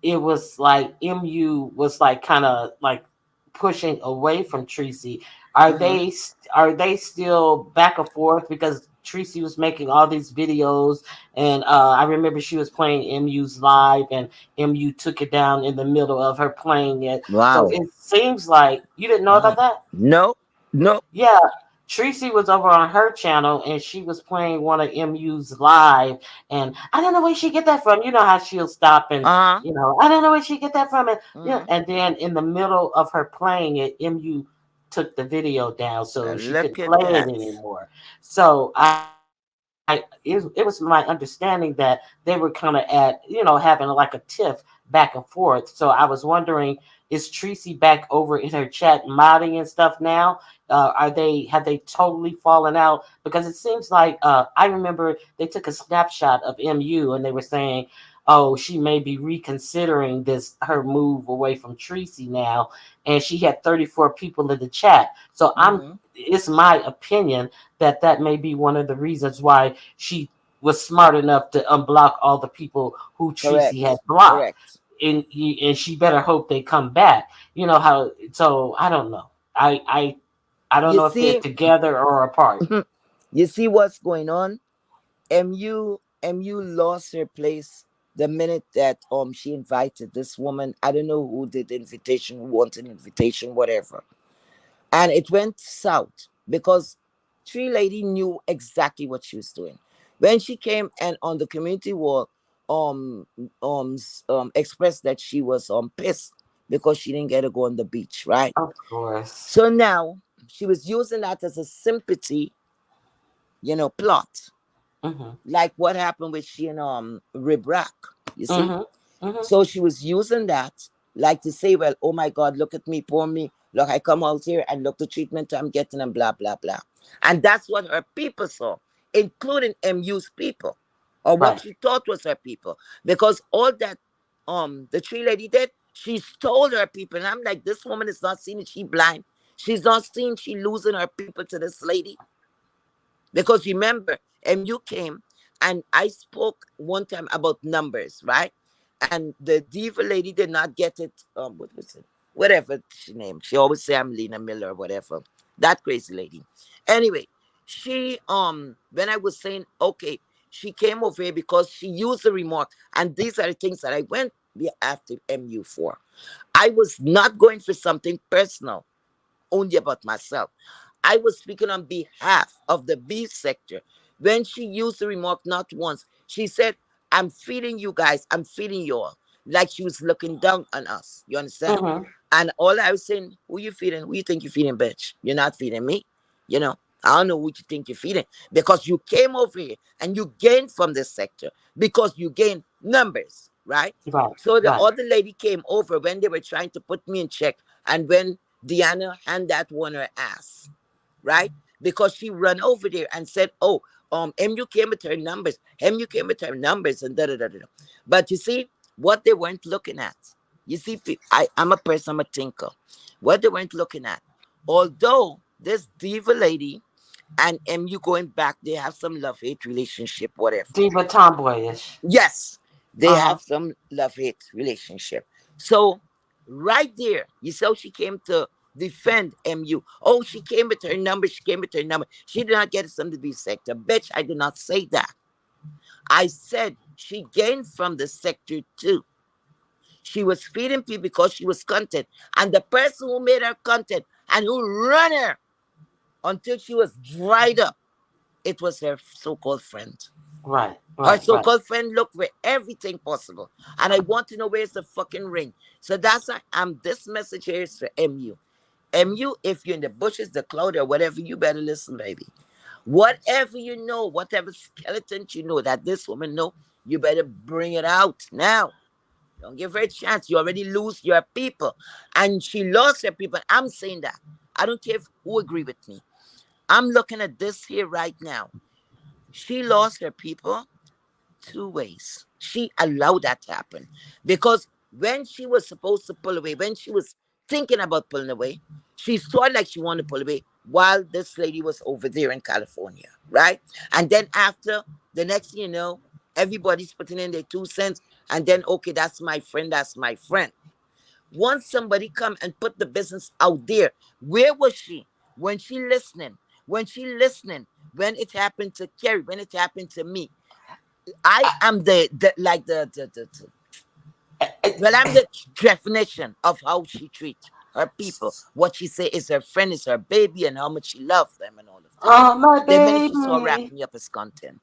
it was like MU was like kind of like pushing away from Tracy. Mm-hmm. Are they still back and forth because Tracy was making all these videos, and I remember she was playing MU's live, and MU took it down in the middle of her playing it. So Wow. it seems like you didn't know about Uh-huh. that. No. No. Yeah, Tracy was over on her channel and she was playing one of MU's live, and I don't know where she get that from. You know how she'll stop and Uh-huh. I don't know where she get that from, and Mm-hmm. and then in the middle of her playing it, MU took the video down so she Look couldn't at play it that. anymore. So it was my understanding that they were kind of at having like a tiff back and forth. So I was wondering, is Tracy back over in her chat modding and stuff now? Have they totally fallen out? Because it seems like I remember they took a snapshot of MU and they were saying, oh, she may be reconsidering this her move away from Tracy now, and she had 34 people in the chat. So Mm-hmm. it's my opinion that that may be one of the reasons why she was smart enough to unblock all the people who Tracy had Correct. blocked, Correct. and she better hope they come back. You know how? So I don't know. I I I don't You know if they're see, together or apart. you see what's going on? MU lost her place the minute that she invited this woman. I don't know who did the invitation, who wanted an invitation, whatever. And it went south because Tree Lady knew exactly what she was doing. When she came and on the community wall, expressed that she was pissed because she didn't get to go on the beach, right? Of course. So now she was using that as a sympathy, plot, Mm-hmm. like what happened with she and Rib Rack, you see. Mm-hmm. Mm-hmm. So she was using that like to say, well, oh my God, look at me, poor me. Look, I come out here and look the treatment I'm getting and blah, blah, blah. And that's what her people saw, including MU's people, or what Right. she thought was her people. Because all that the tree lady did, she stole her people. And I'm like, this woman is not seeing it, she blind. She's not seeing she losing her people to this lady. Because remember, MU came and I spoke one time about numbers, right? And the diva lady did not get it. What was it? Whatever she named. She always say I'm Lena Miller or whatever. That crazy lady. Anyway, she when I was saying, okay, she came over here because she used the remark, and these are the things that I went after MU for. I was not going for something personal only about myself. I was speaking on behalf of the beef sector. When she used the remark not once, she said, I'm feeding you guys, I'm feeding you all. Like she was looking down on us. You understand? Mm-hmm. And all I was saying, who you feeding? Who you think you're feeding, bitch? You're not feeding me. You know, I don't know who you think you're feeding. Because you came over here and you gained from this sector because you gained numbers, right? Right. So the Right. other lady came over when they were trying to put me in check. And when Deanna hand that one her ass, right? Because she run over there and said, "Oh, MU came with her numbers. MU came with her numbers, and da da da da." But you see what they weren't looking at. You see, I'm a person, I'm a thinker. What they weren't looking at, although this diva lady and MU going back, they have some love hate relationship, whatever. Diva tomboyish. Yes, they Uh-huh. have some love hate relationship. So right there, you saw she came to defend MU. Oh, she came with her number. She came with her number. She did not get it from the B sector. Bitch, I did not say that. I said she gained from the sector too. She was feeding people because she was content. And the person who made her content and who ran her until she was dried up, it was her so-called friend. Right. Her Right. Right. so-called friend looked for everything possible. And I want to know where's the fucking ring. So that's why this message here is for MU. MU, if you're in the bushes, the cloud, or whatever, you better listen, baby. Whatever you know, whatever skeletons you know that this woman know, you better bring it out now. Don't give her a chance. You already lose your people. And she lost her people. I'm saying that. I don't care who agree with me. I'm looking at this here right now. She lost her people two ways. She allowed that to happen because when she was supposed to pull away, when she was thinking about pulling away, she saw like she wanted to pull away while this lady was over there in California, right? And then after the next thing you know, everybody's putting in their 2 cents, and then okay, that's my friend, that's my friend. Once somebody come and put the business out there, where was she when she listening? When she listening, when it happened to Kerry, when it happened to me, I am the like the well, I'm the definition of how she treats her people. What she say is her friend, is her baby, and how much she loves them and all of that. Oh, my The minute she saw baby. wrapping me up as content.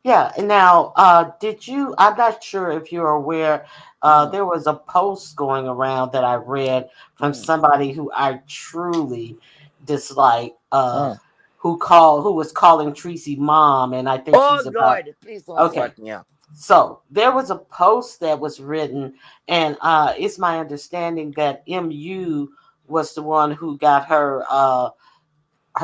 Yeah. Now, did you? I'm not sure if you're aware. Mm, There was a post going around that I read from mm, somebody who I truly dislike. mm. Who was calling Tracy mom, and I think Oh she's about. Lord, please don't Okay. start me up. So there was a post that was written, and it's my understanding that MU was the one who got her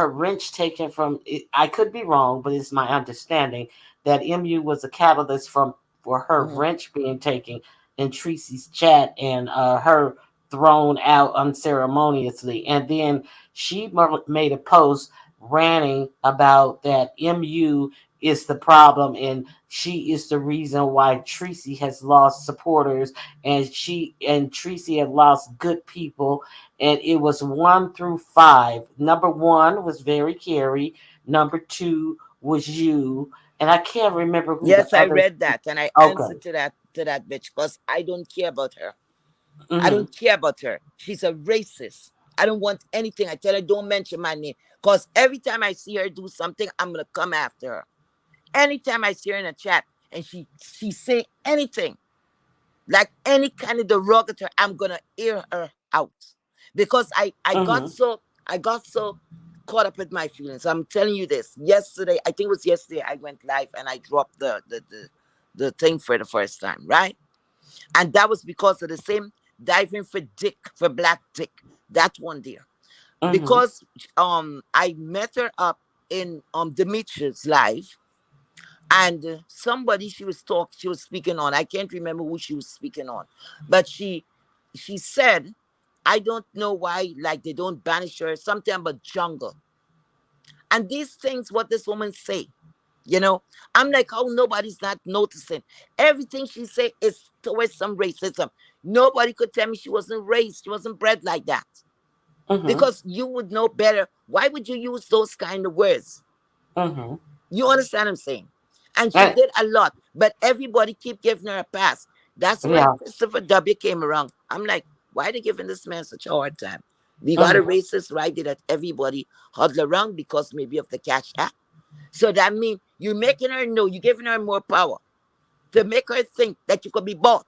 wrench taken from. I could be wrong, but it's my understanding that MU was a catalyst for her Mm-hmm. wrench being taken in Tracy's chat and her thrown out unceremoniously. And then she made a post ranting about that MU is the problem and she is the reason why Tracy has lost supporters and Tracy had lost good people, and it was 1 through 5. Number 1 was very Carey. Number 2 was you, and I can't remember who the Yes, I other. read that and I Okay. answered to that bitch because I don't care about her. I Hmm. don't care about her. She's a racist. I don't want anything. I tell her, don't mention my name. Because every time I see her do something, I'm going to come after her. Anytime I see her in a chat and she say anything, like any kind of derogatory, I'm going to air her out. Because Mm-hmm. I got so caught up with my feelings. I'm telling you this. Yesterday, I think it was yesterday, I went live and I dropped the thing for the first time, right? And that was because of the same diving for dick, for black dick. That one there. Mm-hmm. Because I met her up in Demetrius live, and somebody she was speaking on. I can't remember who she was speaking on, but she said, I don't know why, like they don't banish her, something about jungle. And these things what this woman say, you know, I'm like, how nobody's not noticing. Everything she say is towards some racism. Nobody could tell me she wasn't raised, she wasn't bred like that. Mm-hmm. Because you would know better. Why would you use those kind of words? Mm-hmm. You understand what I'm saying? And she And did a lot, but everybody keep giving her a pass. That's when yeah. Christopher W came around. I'm like, why are they giving this man such a hard time? We got a Mm-hmm. racist right there that everybody huddle around because maybe of the cash app. So that means you're making her know, you're giving her more power to make her think that you could be bought.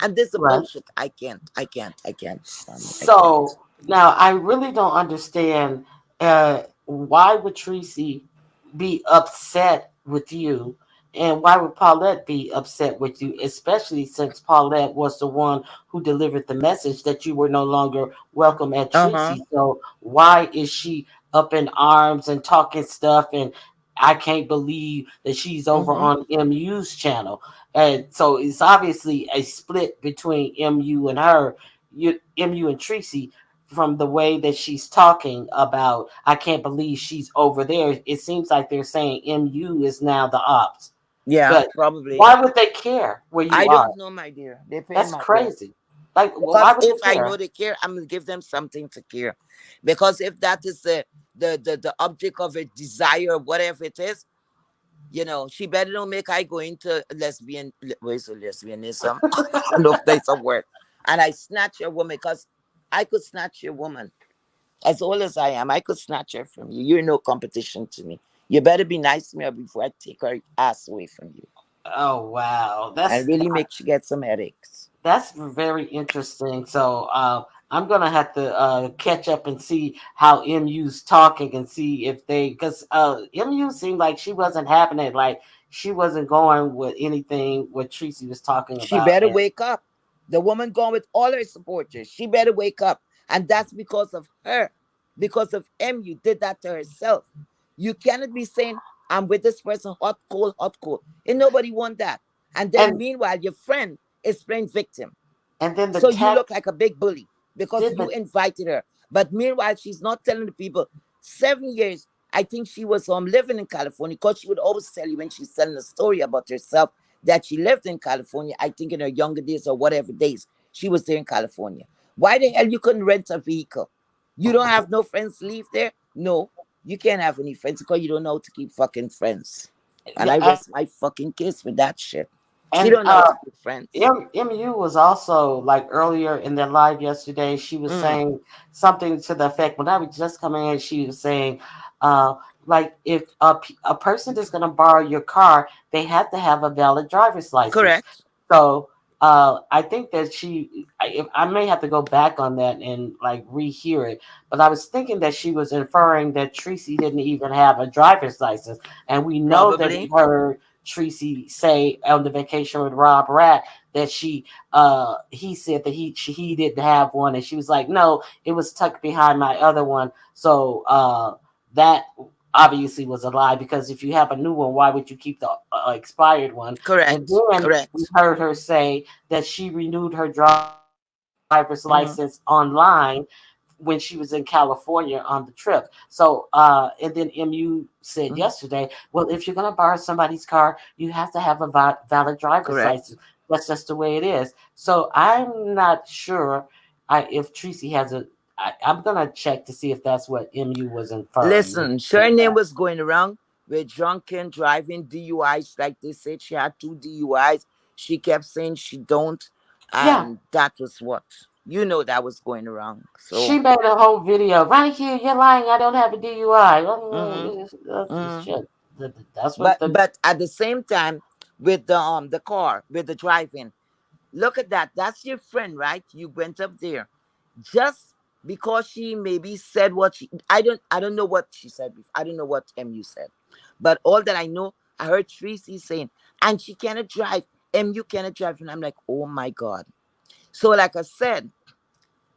And this is a Right. bullshit. I can't stand it. I can't. So now I really don't understand why would Tracy be upset with you, and why would Paulette be upset with you, especially since Paulette was the one who delivered the message that you were no longer welcome at Uh-huh. Tracy. So why is she up in arms and talking stuff, and I can't believe that she's over Mm-hmm. on MU's channel. And so it's obviously a split between MU and her, MU and Tracy, from the way that she's talking about. I can't believe she's over there. It seems like they're saying MU is now the ops. Yeah, But probably. why would they care where I you are? don't know, my dear. They're paying That's my bill. crazy. Like, well, why Because would if they I know care? they care, I'm gonna give them something to care. Because if that is the object of a desire, whatever it is, she better don't make I go into where's the lesbianism? I don't know if that's a word. And I snatch your woman, because I could snatch your woman. As old as I am, I could snatch her from you. You're no competition to me. You better be nice to me before I take her ass away from you. Oh wow, And really make you get some headaches. that's very interesting. So I'm gonna have to catch up and see how MU's talking and see if they, because MU seemed like she wasn't having it, like she wasn't going with anything what Tracy was talking She about. better And wake up. The woman gone with all her supporters. She better wake up. And that's because of her. Because of MU did that to herself. You cannot be saying, I'm with this person, hot, cold, hot, cold. And nobody want that. And then and meanwhile, your friend is playing victim. then the So you tech look like a big bully because did you the invited her. But meanwhile, she's not telling the people. 7 years, I think she was living in California, because she would always tell you when she's telling a story about herself that she lived in California. I think in her younger days or whatever days she was there in California. Why the hell you couldn't rent a vehicle? You don't have no friends to leave there? No, you can't have any friends because you don't know how to keep fucking friends. And I yeah, rest my fucking case with that shit. She and don't know how to keep friends. MU was also like earlier in their live yesterday. She was Mm, saying something to the effect when I was just coming in. She was saying, uh, like if a person is going to borrow your car, they have to have a valid driver's license. correct. So I think that I may have to go back on that and like rehear it. But I was thinking that she was inferring that Tracy didn't even have a driver's license, and we know that we Probably. heard Tracy say on the Vacation with Rob Rat that he said that he didn't have one, and she was like, no, it was tucked behind my other one. So that obviously was a lie, because if you have a new one, why would you keep the expired one? And Correct. then we Correct. heard her say that she renewed her driver's license Hmm. online when she was in California on the trip. So, and then MU said Hmm. yesterday, well, if you're going to borrow somebody's car, you have to have a valid driver's license. Correct. That's just the way it is. So I'm not sure if Tracy has a. I'm going to check to see if that's what MU was inferring when Listen, she said surname that. was going around with drunken driving DUIs. Like they said, she had two DUIs. She kept saying she don't, Yeah. and that was what. You know that was going wrong. She So, made a whole video. Right here, you're lying. I don't have a DUI. hmm That's hmm shit. That's what but the. but at the same time, with the car, with the driving, look at that. That's your friend, right? You went up there, just because she maybe said what she. I don't know what she said. I don't know what MU said, but all that I know, I heard Tracy saying, and she cannot drive. MU cannot drive, and I'm like, oh my god. So, like I said,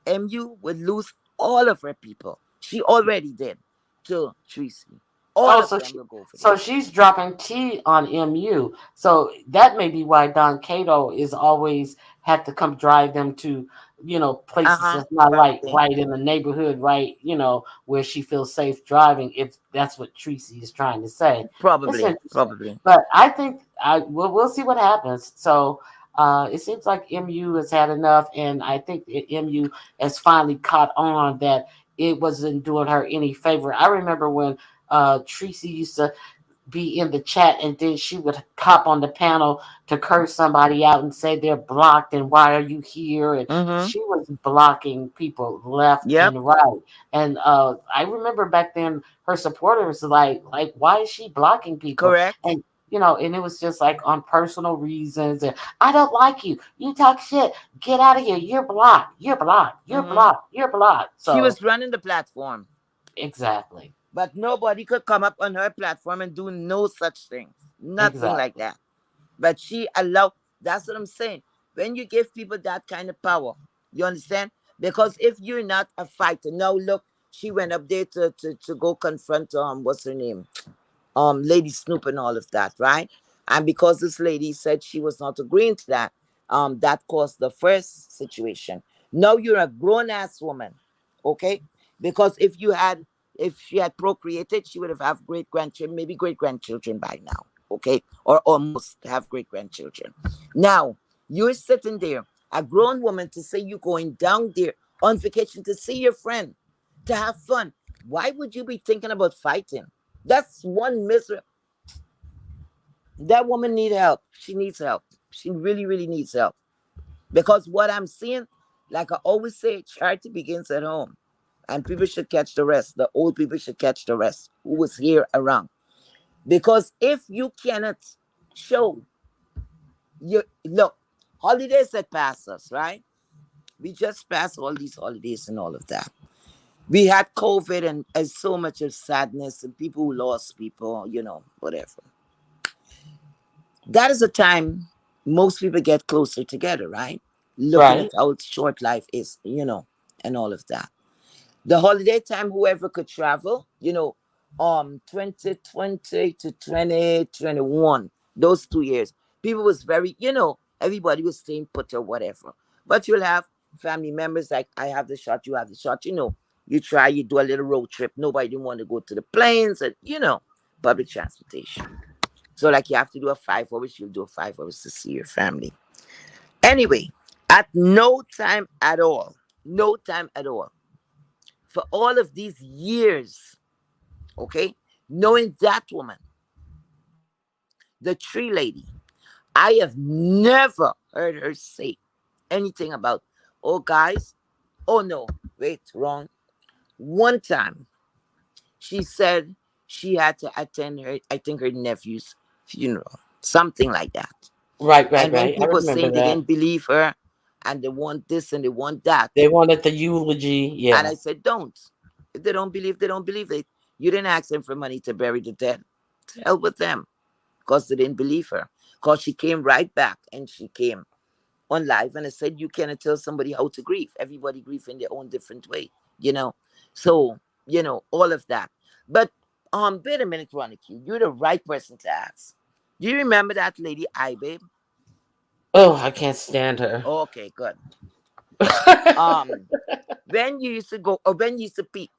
MU would lose all of her people. She already did to Tracy. All Oh, of so them will go for so there. she's dropping T on MU. So that may be why Don Cato is always had to come drive them to, Uh places huh. that's not like Probably. right in the neighborhood, right, where she feels safe driving, if that's what Tracy is trying to say. It's Probably. interesting. Probably. But I think we'll see what happens. So it seems like MU has had enough, and I think MU has finally caught on that it wasn't doing her any favor. I remember when Tracy used to be in the chat, and then she would hop on the panel to curse somebody out and say they're blocked and why are you here, and Mm-hmm. she was blocking people left Yep. and right. And I remember back then her supporters like why is she blocking people, Correct. and and it was just like on personal reasons, and I don't like you, you talk shit, get out of here, you're blocked, you're blocked, you're Mm-hmm. blocked, you're blocked. She So was running the platform, exactly, but nobody could come up on her platform and do no such thing. Nothing like exactly, that. But she allowed, that's what I'm saying. When you give people that kind of power, you understand? Because if you're not a fighter, now look, she went up there to go confront what's her name? Lady Snoop and all of that, right? And because this lady said she was not agreeing to that, that caused the first situation. Now you're a grown ass woman, okay? Because if she had procreated, she would have great grandchildren, maybe great grandchildren by now, okay? Or almost have great grandchildren. Now you're sitting there, a grown woman, to say you're going down there on vacation to see your friend, to have fun. Why would you be thinking about fighting? That's one misery. That woman need help. She needs help. She really, really needs help. Because what I'm seeing, like I always say, charity begins at home. And people should catch the rest. The old people should catch the rest who was here around. Because if you cannot show you look, holidays that pass us, right? We just passed all these holidays and all of that. We had COVID and so much of sadness and people who lost people, whatever. That is a time most people get closer together, right? Looking right. at how short life is, and all of that. The holiday time, whoever could travel, 2020 to 2021, those 2 years, people was very, everybody was staying put or whatever. But you'll have family members like, I have the shot, you have the shot, you try, you do a little road trip. Nobody didn't want to go to the planes and, public transportation. So, like, you have to do a 5 hours, you'll do a 5 hours to see your family. Anyway, at no time at all, no time at all, for all of these years, okay, knowing that woman, the tree lady, I have never heard her say anything about, oh, guys, oh, no, wait, wrong. One time, she said she had to attend I think her nephew's funeral, something like that. Right, right, And when right. I people remember saying they that. didn't believe her and they want this and they want that, They wanted the eulogy. and Yeah. I said, don't. If they don't believe, they don't believe it. You didn't ask them for money to bury the dead. To hell with them, because they didn't believe her. Because she came right back and she came on live and I said, you cannot tell somebody how to grieve. Everybody grieve in their own different way, you know. So, all of that. But wait a minute, Ronicky, you're the right person to ask. Do you remember that lady, I babe? Oh, I can't stand her. Okay, good. Um, when you used to go, or when you used to peak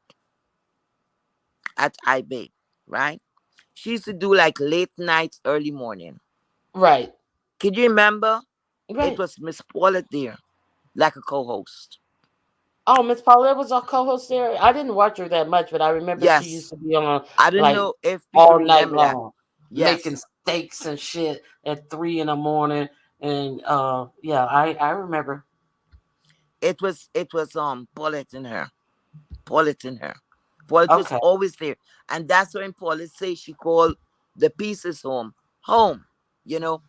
at iBabe, right? She used to do like late nights, early morning. Right, Could you remember? It right. was Miss Paulette there, like a co-host. Oh, Miss Paulette was our co-host there. I didn't watch her that much, but I remember she used Yes. to be on I don't like know if people all night remember that. long, making Yes. steaks and shit at 3 in the morning. And yeah, I remember. It was Paulette and her. Paulette and her. Paulette was Okay. always there. And that's when Paulette say she called the pieces home. Home. You know.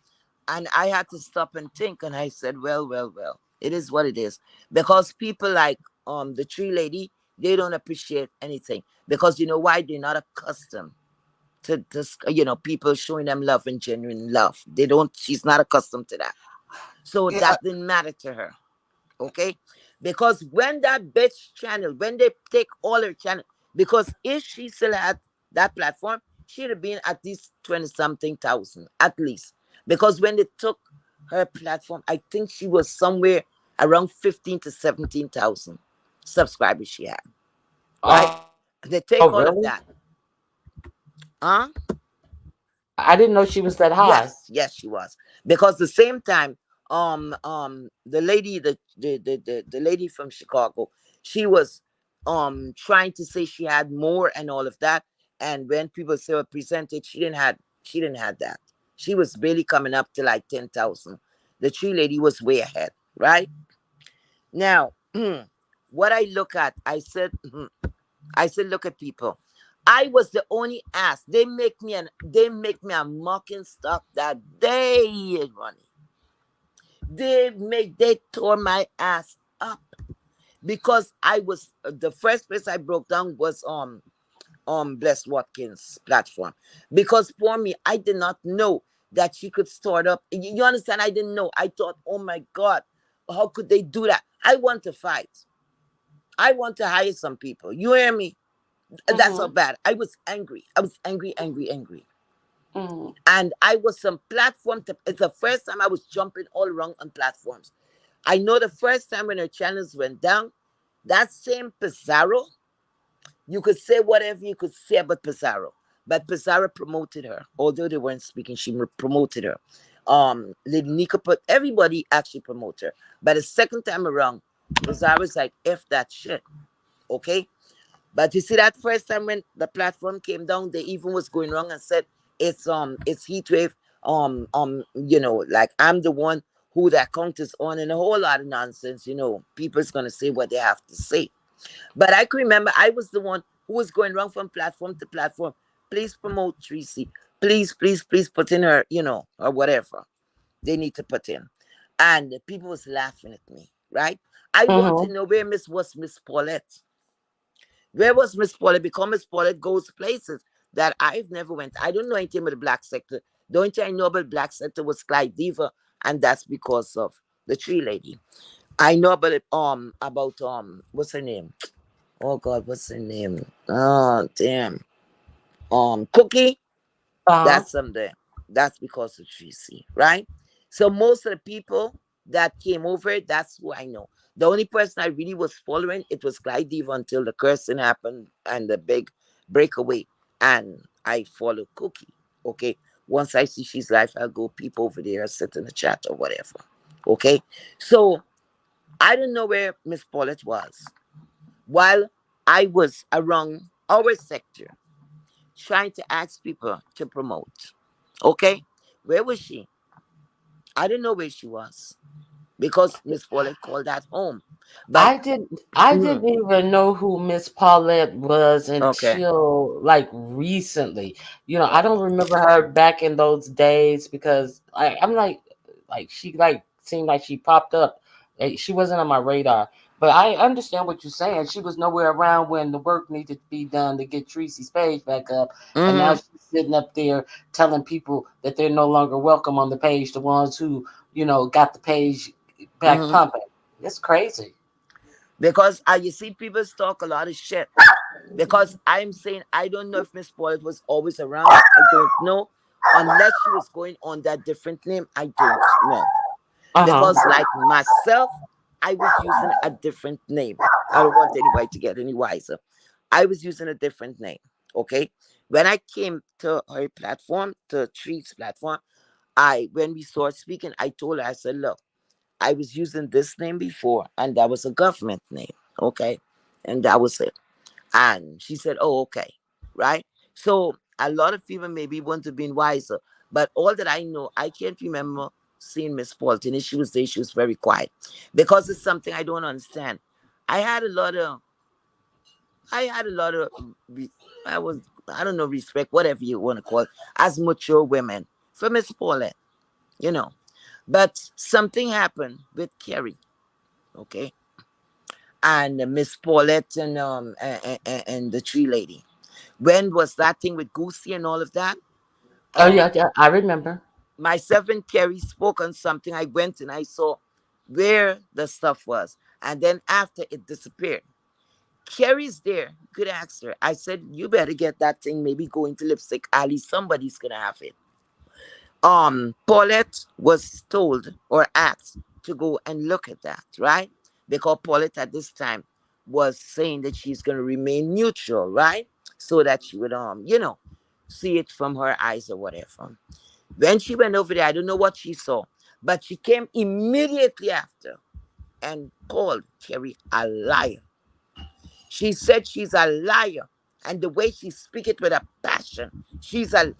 And I had to stop and think, and I said, well, well, well, it is what it is. Because people like the tree lady, they don't appreciate anything. Because you know why? They're not accustomed to people showing them love and genuine love. They don't, she's not accustomed to that. So Yeah. that didn't matter to her. Okay, because when that bitch channel, when they take all her channel, because if she still had that platform, she'd have been at least 20 something thousand at least. Because when they took her platform, I think she was somewhere around 15 to 17,000 subscribers she had, right? Oh, really? They take all of that. Huh? I didn't know she was that high. Yes, yes, she was. Because the same time, the lady, the lady from Chicago, she was trying to say she had more and all of that. And when people say a percentage, she didn't have that. She was barely coming up to like 10,000. The tree lady was way ahead, right? Now, what I look at, I said, look at people. I was the only ass. They make me a mocking stock that day, Ronnie. They tore my ass up because I was the first place I broke down was on Bless Watkins platform. Because for me, I did not know that she could start up. You understand? I didn't know. I thought, oh my God, how could they do that? I want to fight. I want to hire some people. You hear me? That's how Mm-hmm. bad. I was angry. I was angry, angry, angry. Mm-hmm. And I was some platform. It's the first time I was jumping all around on platforms. I know the first time when her channels went down, that same Pizarro, you could say whatever you could say about Pizarro, but Pizarro promoted her. Although they weren't speaking, she promoted her. Lady Nika put everybody actually promoted her. But the second time around, Pizarro's like, F that shit. Okay? But you see that first time when the platform came down, they even was going wrong and said it's heat wave. Like I'm the one who that account is on and a whole lot of nonsense. People's gonna say what they have to say. But I can remember I was the one who was going wrong from platform to platform. Please promote Tracy. Please, please, please put in her, or whatever they need to put in. And the people was laughing at me, right? I want to Mm-hmm. know where Miss Paulette. Where was Miss Paulette? Because Miss Paulette goes places that I've never went. I don't know anything about the black sector. The only thing I know about black sector was Clyde Diva, and that's because of the tree lady. I know about it, what's her name? Oh God, what's her name? Oh damn. Cookie. Uh-huh. That's someday. That's because of Tracy, right? So most of the people that came over, that's who I know. The only person I really was following, it was Clyde Diva until the cursing happened and the big breakaway. And I follow Cookie. Okay. Once I see she's live, I'll go peep over there, sit in the chat or whatever. Okay. So I don't know where Miss Paulette was. While I was around our sector trying to ask people to promote. Okay? Where was she? I didn't know where she was because Miss Paulette called that home. But I mm, didn't even know who Miss Paulette was okay. until like recently. I don't Okay. remember her back in those days because I'm like she like seemed like she popped up. She wasn't on my radar. But I understand what you're saying. She was nowhere around when the work needed to be done to get Tracy's page back up. And now Mm-hmm. she's sitting up there telling people that they're no longer welcome on the page, the ones who, got the page back Mm-hmm. pumping. It's crazy. Because you see people talk a lot of shit. Because I'm saying I don't know if Miss Paulette was always around. I don't know. Unless she was going on that different name, I don't know. Uh-huh. Because like myself, I was using a different name. I don't want anybody to get any wiser. I was using a different name. Okay. When I came to her platform, to Tree's platform, when we started speaking, I told her, I said, look, I was using this name before, and that was a government name. Okay. And that was it. And she said, oh, okay. Right. So a lot of people maybe wouldn't have been wiser. But all that I know, I can't remember seeing Miss Paulette, and she was there, she was very quiet. Because it's something I don't understand. I had a lot of I had a lot of re- I was I don't know, respect, whatever you want to call it, as mature women for Miss Paulette, you know. But something happened with Kerry, okay, and Miss Paulette and the tree lady. When was that thing with Goosey and all of that? Oh yeah, Um, yeah, I remember. Myself and Kerry spoke on something. I went and I saw where the stuff was, and then after it disappeared. Kerry's there. You could ask her. I said, you better get that thing. Maybe go into Lipstick Alley. Somebody's gonna have it. Paulette was told or asked to go and look at that, right? Because Paulette at this time was saying that she's gonna remain neutral, right? So that she would see it from her eyes or whatever. When she went over there, I don't know what she saw, but she came immediately after and called Kerry a liar. She said she's a liar. And the way she speak it with a passion, she's a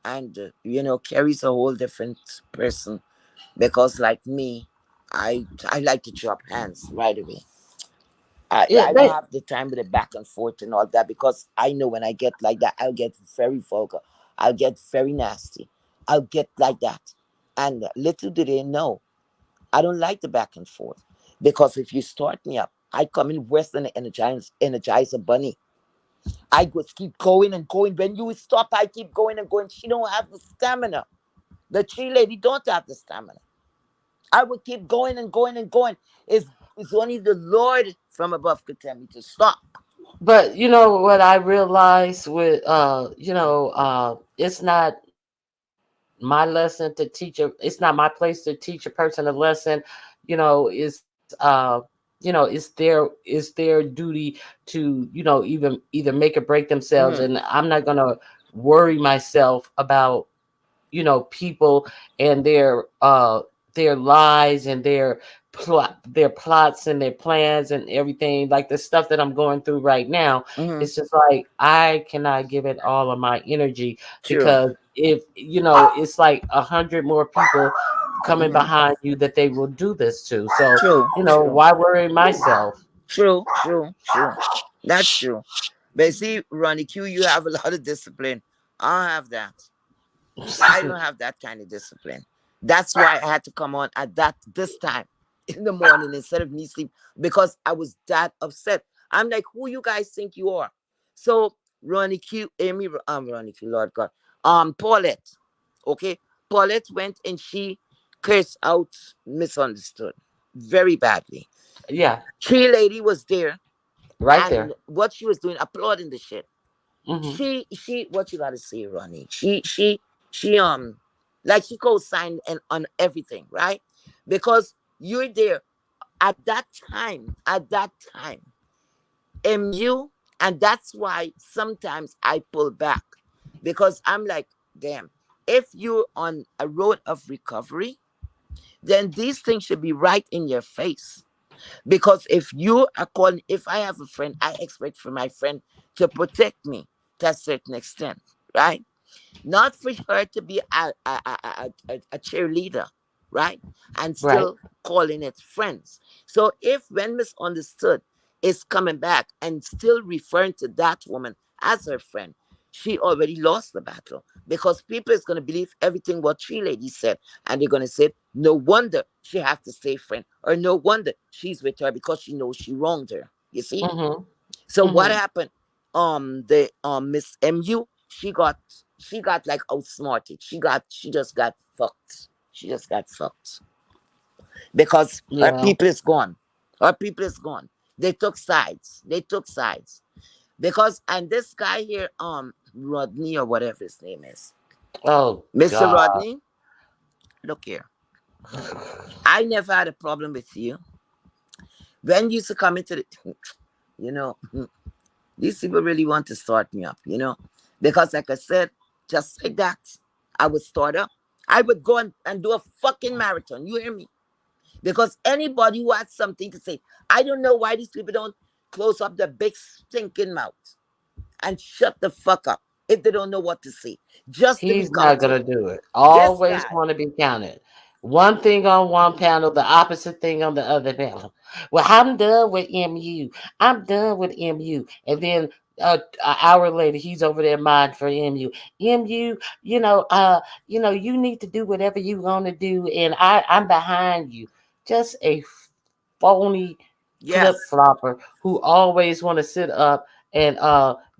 and Carrie's a whole different person because like me, I like to drop hands right away. Yeah, I don't they, have the time with the back and forth and all that because I know when I get like that, I'll get very vulgar. I'll get very nasty. I'll get like that. And little do they know, I don't like the back and forth because if you start me up, I come in worse than the energizer bunny. I just keep going and going. When you stop, I keep going and going. She don't have the stamina. The tree lady don't have the stamina. I would keep going and going and going. It's only the Lord from above could tell me to stop. but you know what I realized with it's not my lesson to teach a it's not my place to teach a person a lesson. It's their duty to either make or break themselves, Mm-hmm. and I'm not gonna worry myself about people and their lies and their plots and their plans and everything, like the stuff that I'm going through right now. Mm-hmm. It's just like I cannot give it all of my energy, True. because if it's like 100 more people coming Mm-hmm. behind you that they will do this to. So True. True. why worry myself? True. True. True. That's true. But see, Ronnie Q, you have a lot of discipline. I don't have that. I don't have that kind of discipline. That's why I had to come on at this time in the morning instead of me sleep because I was that upset. I'm like, who you guys think you are? So Ronnie Q, Ronnie Q, Lord God, Paulette, okay, Paulette went and she cursed out, misunderstood very badly. Yeah, Tree lady was there, right and there. what she was doing, applauding the shit. Hmm. She what you gotta say, Ronnie? She like she co-signed and on everything, right? Because you're there at that time, MU, and that's why sometimes I pull back because I'm like, damn, if you're on a road of recovery, then these things should be right in your face. Because if you are calling, if I have a friend, I expect for my friend to protect me to a certain extent, right? Not for her to be a cheerleader, right? And Right. still calling it friends. So if when misunderstood is coming back and still referring to that woman as her friend, she already lost the battle because people is going to believe everything what Tree Lady said, and they're going to say, no wonder she have to stay friend, or no wonder she's with her because she knows she wronged her. You see? Hmm. So what Hmm. happened? The Miss MU, she got like outsmarted. She just got fucked. She just got fucked because her Yeah. people is gone. Her people is gone. They took sides. They took sides because and this guy here, Rodney or whatever his name is, Oh Mr. God. Rodney. Look here. I never had a problem with you when you used to come into the, you know. These people really want to start me up, because like I said, just like that, I would start up. I would go and do a fucking marathon. You hear me? Because anybody who has something to say, I don't know why these people don't close up their big stinking mouth and shut the fuck up. if they don't know what to say, just to be He's not counted. gonna do it. This Always guy, want to be counted. One thing on one panel, the opposite thing on the other panel. Well, I'm done with MU. I'm done with MU. And then an hour later, he's over there minding for MU. MU, you need to do whatever you want to do, and I'm behind you. Just a phony flip yes, flopper who always want to sit up and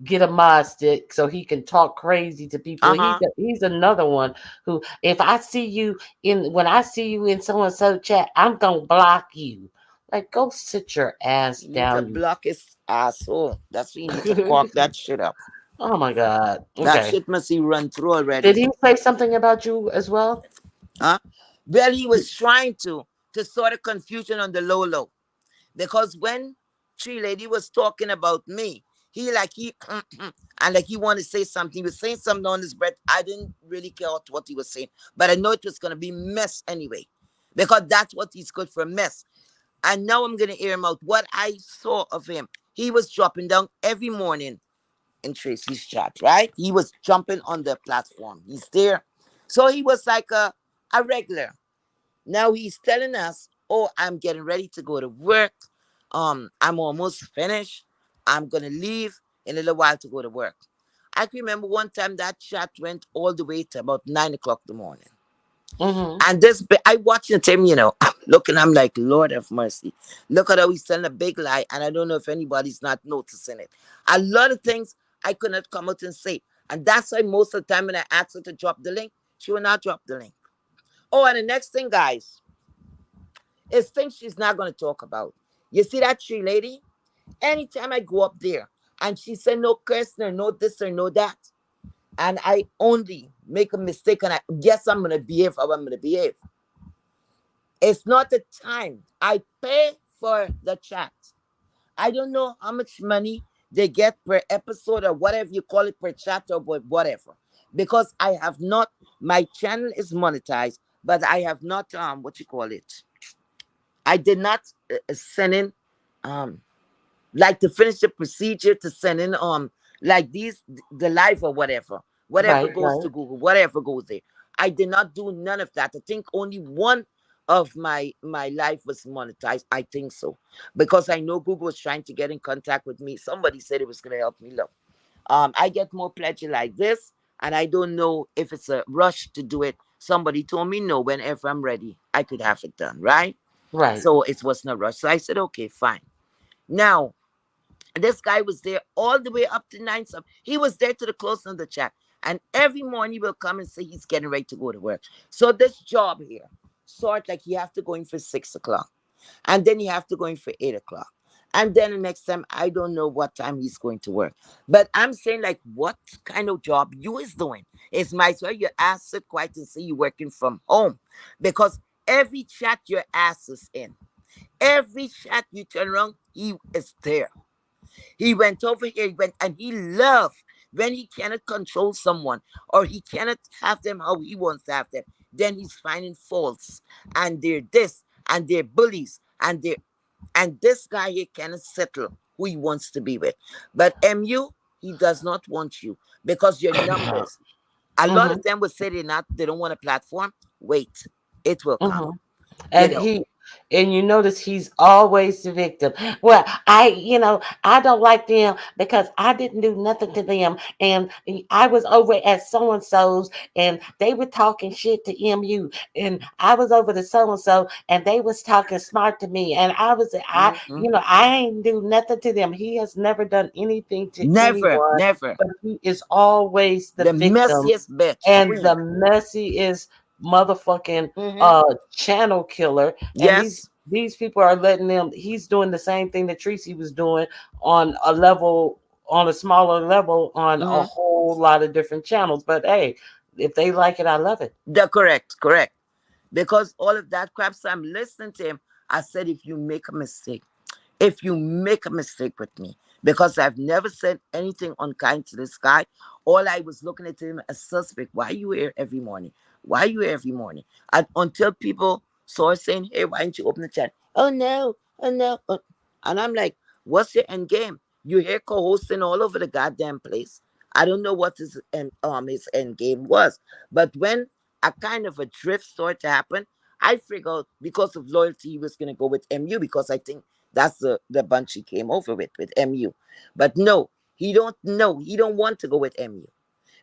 get a mod stick so he can talk crazy to people. uh-huh. He's another one who, if I see you in when I see you in so and so chat, I'm gonna block you. Like, go sit your ass You need to down, you. block his asshole. That's why you need to cork that shit up. Oh my god. That Okay. shit must be run through Did already. he say something about you as well? Huh? Well, he was trying to sort of confusion on the low low. Because when Tree Lady was talking about me, he and like he wanted to say something. He was saying something on his breath. I didn't really care what he was saying, but I know it was gonna be mess anyway, because that's what he's good for, mess. And now I'm gonna hear him out. What I saw of him, he was dropping down every morning in Tracy's chat, right? He was jumping on the platform. He's there, so he was like a regular. Now he's telling us, "Oh, I'm getting ready to go to work. I'm almost finished. I'm gonna leave in a little while to go to work." I can remember one time that chat went all the way to about 9 o'clock in the morning. Mm-hmm. And I watching him, I'm looking, I'm like, Lord have mercy. Look at how he's telling a big lie, and I don't know if anybody's not noticing it. A lot of things I could not come out and say. And that's why most of the time when I ask her to drop the link, she will not drop the link. Oh, and the next thing, guys, is things she's not going to talk about. You see that tree lady? Anytime I go up there and she said no cursing or no this or no that, and I only make a mistake and I guess I'm going to behave how I'm going to behave. It's not the time. I pay for the chat. I don't know how much money they get per episode or whatever you call it, per chat or whatever. Because I have not, my channel is monetized, but I have not, what you call it? I did not send in, um, like to finish the procedure to send in, like the live or whatever Right, goes right, to Google, whatever goes there. I did not do none of that. I think only one of my life was monetized. I think so, because I know Google was trying to get in contact with me. Somebody said it was going to help me. Look, I get more pleasure like this, and I don't know if it's a rush to do it. Somebody told me no. Whenever I'm ready, I could have it done. Right. right. So it wasn't a rush. So I said, okay, fine. Now, this guy was there all the way up to 9 some. He was there to the closing of the chat. And every morning he will come and say he's getting ready to go to work. So this job here, sort like you have to go in for 6 o'clock. And then you have to go in for 8 o'clock. And then the next time, I don't know what time he's going to work. But I'm saying, like, what kind of job you is doing? It's might as well your ass sit quiet and say you're working from home. Because every chat your ass is in, every chat you turn around, he is there. He went over here, he went, and he loved when he cannot control someone or he cannot have them how he wants to have them. Then he's finding faults, and they're this, and they're bullies, and this guy here cannot settle who he wants to be with. But MU, he does not want you because your numbers. A lot Mm-hmm. of them would say they don't want a platform. Wait, it will come. Mm-hmm. You And know. you notice he's always the victim. Well, I don't like them because I didn't do nothing to them, and I was over at so and so's, and they were talking shit to MU, and I was over to so and so, and they was talking smart to me, and Mhm. I ain't do nothing to them. He has never done anything to Never, anyone, never. but he is always the The victim, messiest bitch. and the Queen. messiest motherfucking Hmm. channel killer. And Yes. these people are letting them, he's doing the same thing that Tracy was doing on a level, on a smaller level, on a Hmm. whole lot of different channels. But hey, if they like it, I love it. The correct, correct. Because all of that crap, so I'm listening to him. I said, if you make a mistake, if you make a mistake with me, because I've never said anything unkind to this guy, all I was looking at him as suspect. Why are you here every morning? Why are you here every morning? And until people saw saying, hey, why didn't you open the chat? Oh no, oh no. And I'm like, what's your end game? You're here co-hosting all over the goddamn place. I don't know what his end game was, but when a kind of a drift started to happen, I figured because of loyalty he was gonna go with MU, because I think that's the bunch he came over with MU. But no, he don't know. He don't want to go with MU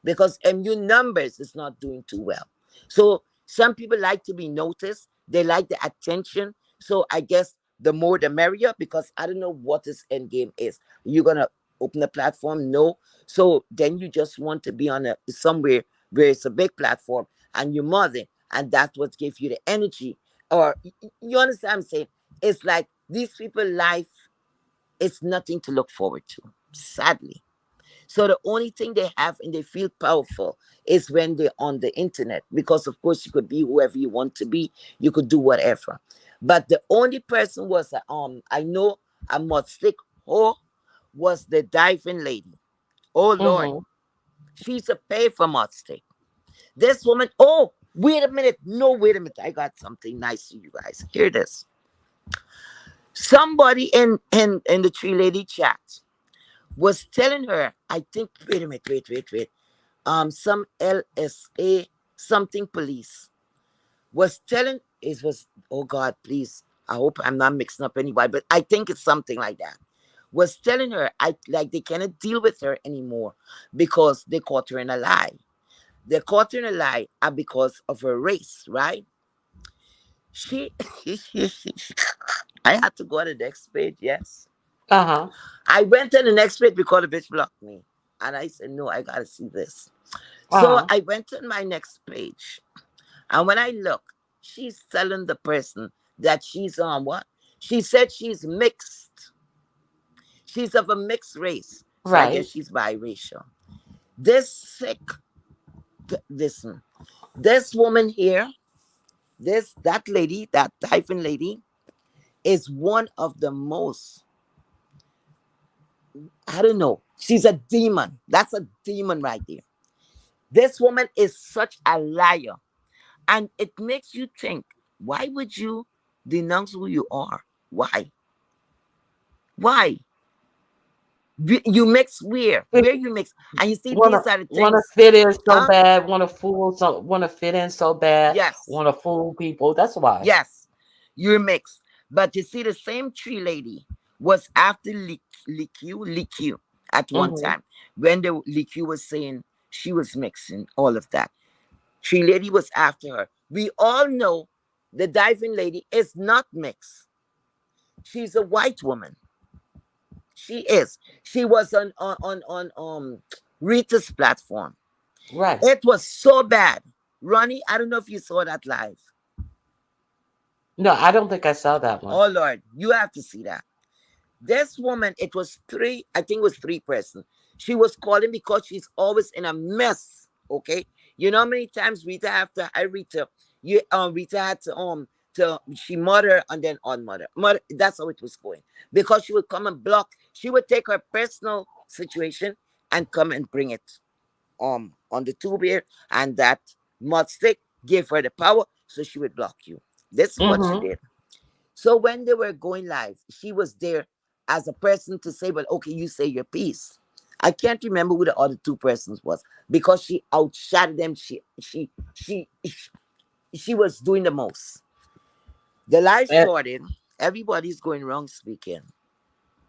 because MU numbers is not doing too well. So some people like to be noticed. They like the attention. So I guess the more the merrier, because I don't know what this end game is. You're gonna open a platform? No. So then you just want to be on a somewhere where it's a big platform and you're mothering, and that's what gives you the energy. Or you understand what I'm saying? It's like these people life is nothing to look forward to, sadly. So the only thing they have and they feel powerful is when they're on the internet. Because of course you could be whoever you want to be. You could do whatever. But the only person was I know a mud stick whore was the diving lady. Oh Lord. Mm-hmm. She's a pay for mud stick. This woman, oh, wait a minute. No, wait a minute. I got something nice for you guys. Hear this. Somebody in the tree lady chat was telling her, I think, wait a minute, wait. Some LSA something police was telling it was, oh God, please, I hope I'm not mixing up anybody, but I think it's something like that. Was telling her I like they cannot deal with her anymore because they caught her in a lie. They caught her in a lie because of her race, right? She I had to go on the next page, yes. Uh-huh. I went to the next page because the bitch blocked me. And I said, no, I gotta see this. So Uh-huh. I went to my next page. And when I look, she's telling the person that she's on what? She said she's mixed. She's of a mixed race. So I guess Right. she's biracial. This sick, listen, this woman here, that lady, that hyphen lady, is one of the most, I don't know. She's a demon. That's a demon right there. This woman is such a liar. And it makes you think, why would you denounce who you are? Why? Why? You mix where you mix, and you see Wanna these are the wanna things, fit in so huh? bad, wanna fit in so bad, Yes, wanna fool people. That's why. yes, you're mixed. But you see, the same tree lady was after Liq at one Mm-hmm. time when the Liq was saying she was mixing all of that. Tree lady was after her. We all know the diving lady is not mixed. She's a white woman. She is. She was on Rita's platform. Right. It was so bad. Ronnie, I don't know if you saw that live. No, I don't think I saw that one. Oh Lord, you have to see that. This woman, it was three, I think it was three person. She was calling because she's always in a mess. Okay. You know how many times Rita after I Rita, Rita had to she mother and then on mother. That's how it was going. Because she would come and block, she would take her personal situation and come and bring it on the tube here, and that mud stick gave her the power, so she would block you. This is what she Mm-hmm. did. So when they were going live, she was there as a person to say, well, okay, you say your piece. I can't remember who the other two persons was because she outshouted them. She was doing the most. The live And, started. Everybody's going wrong speaking.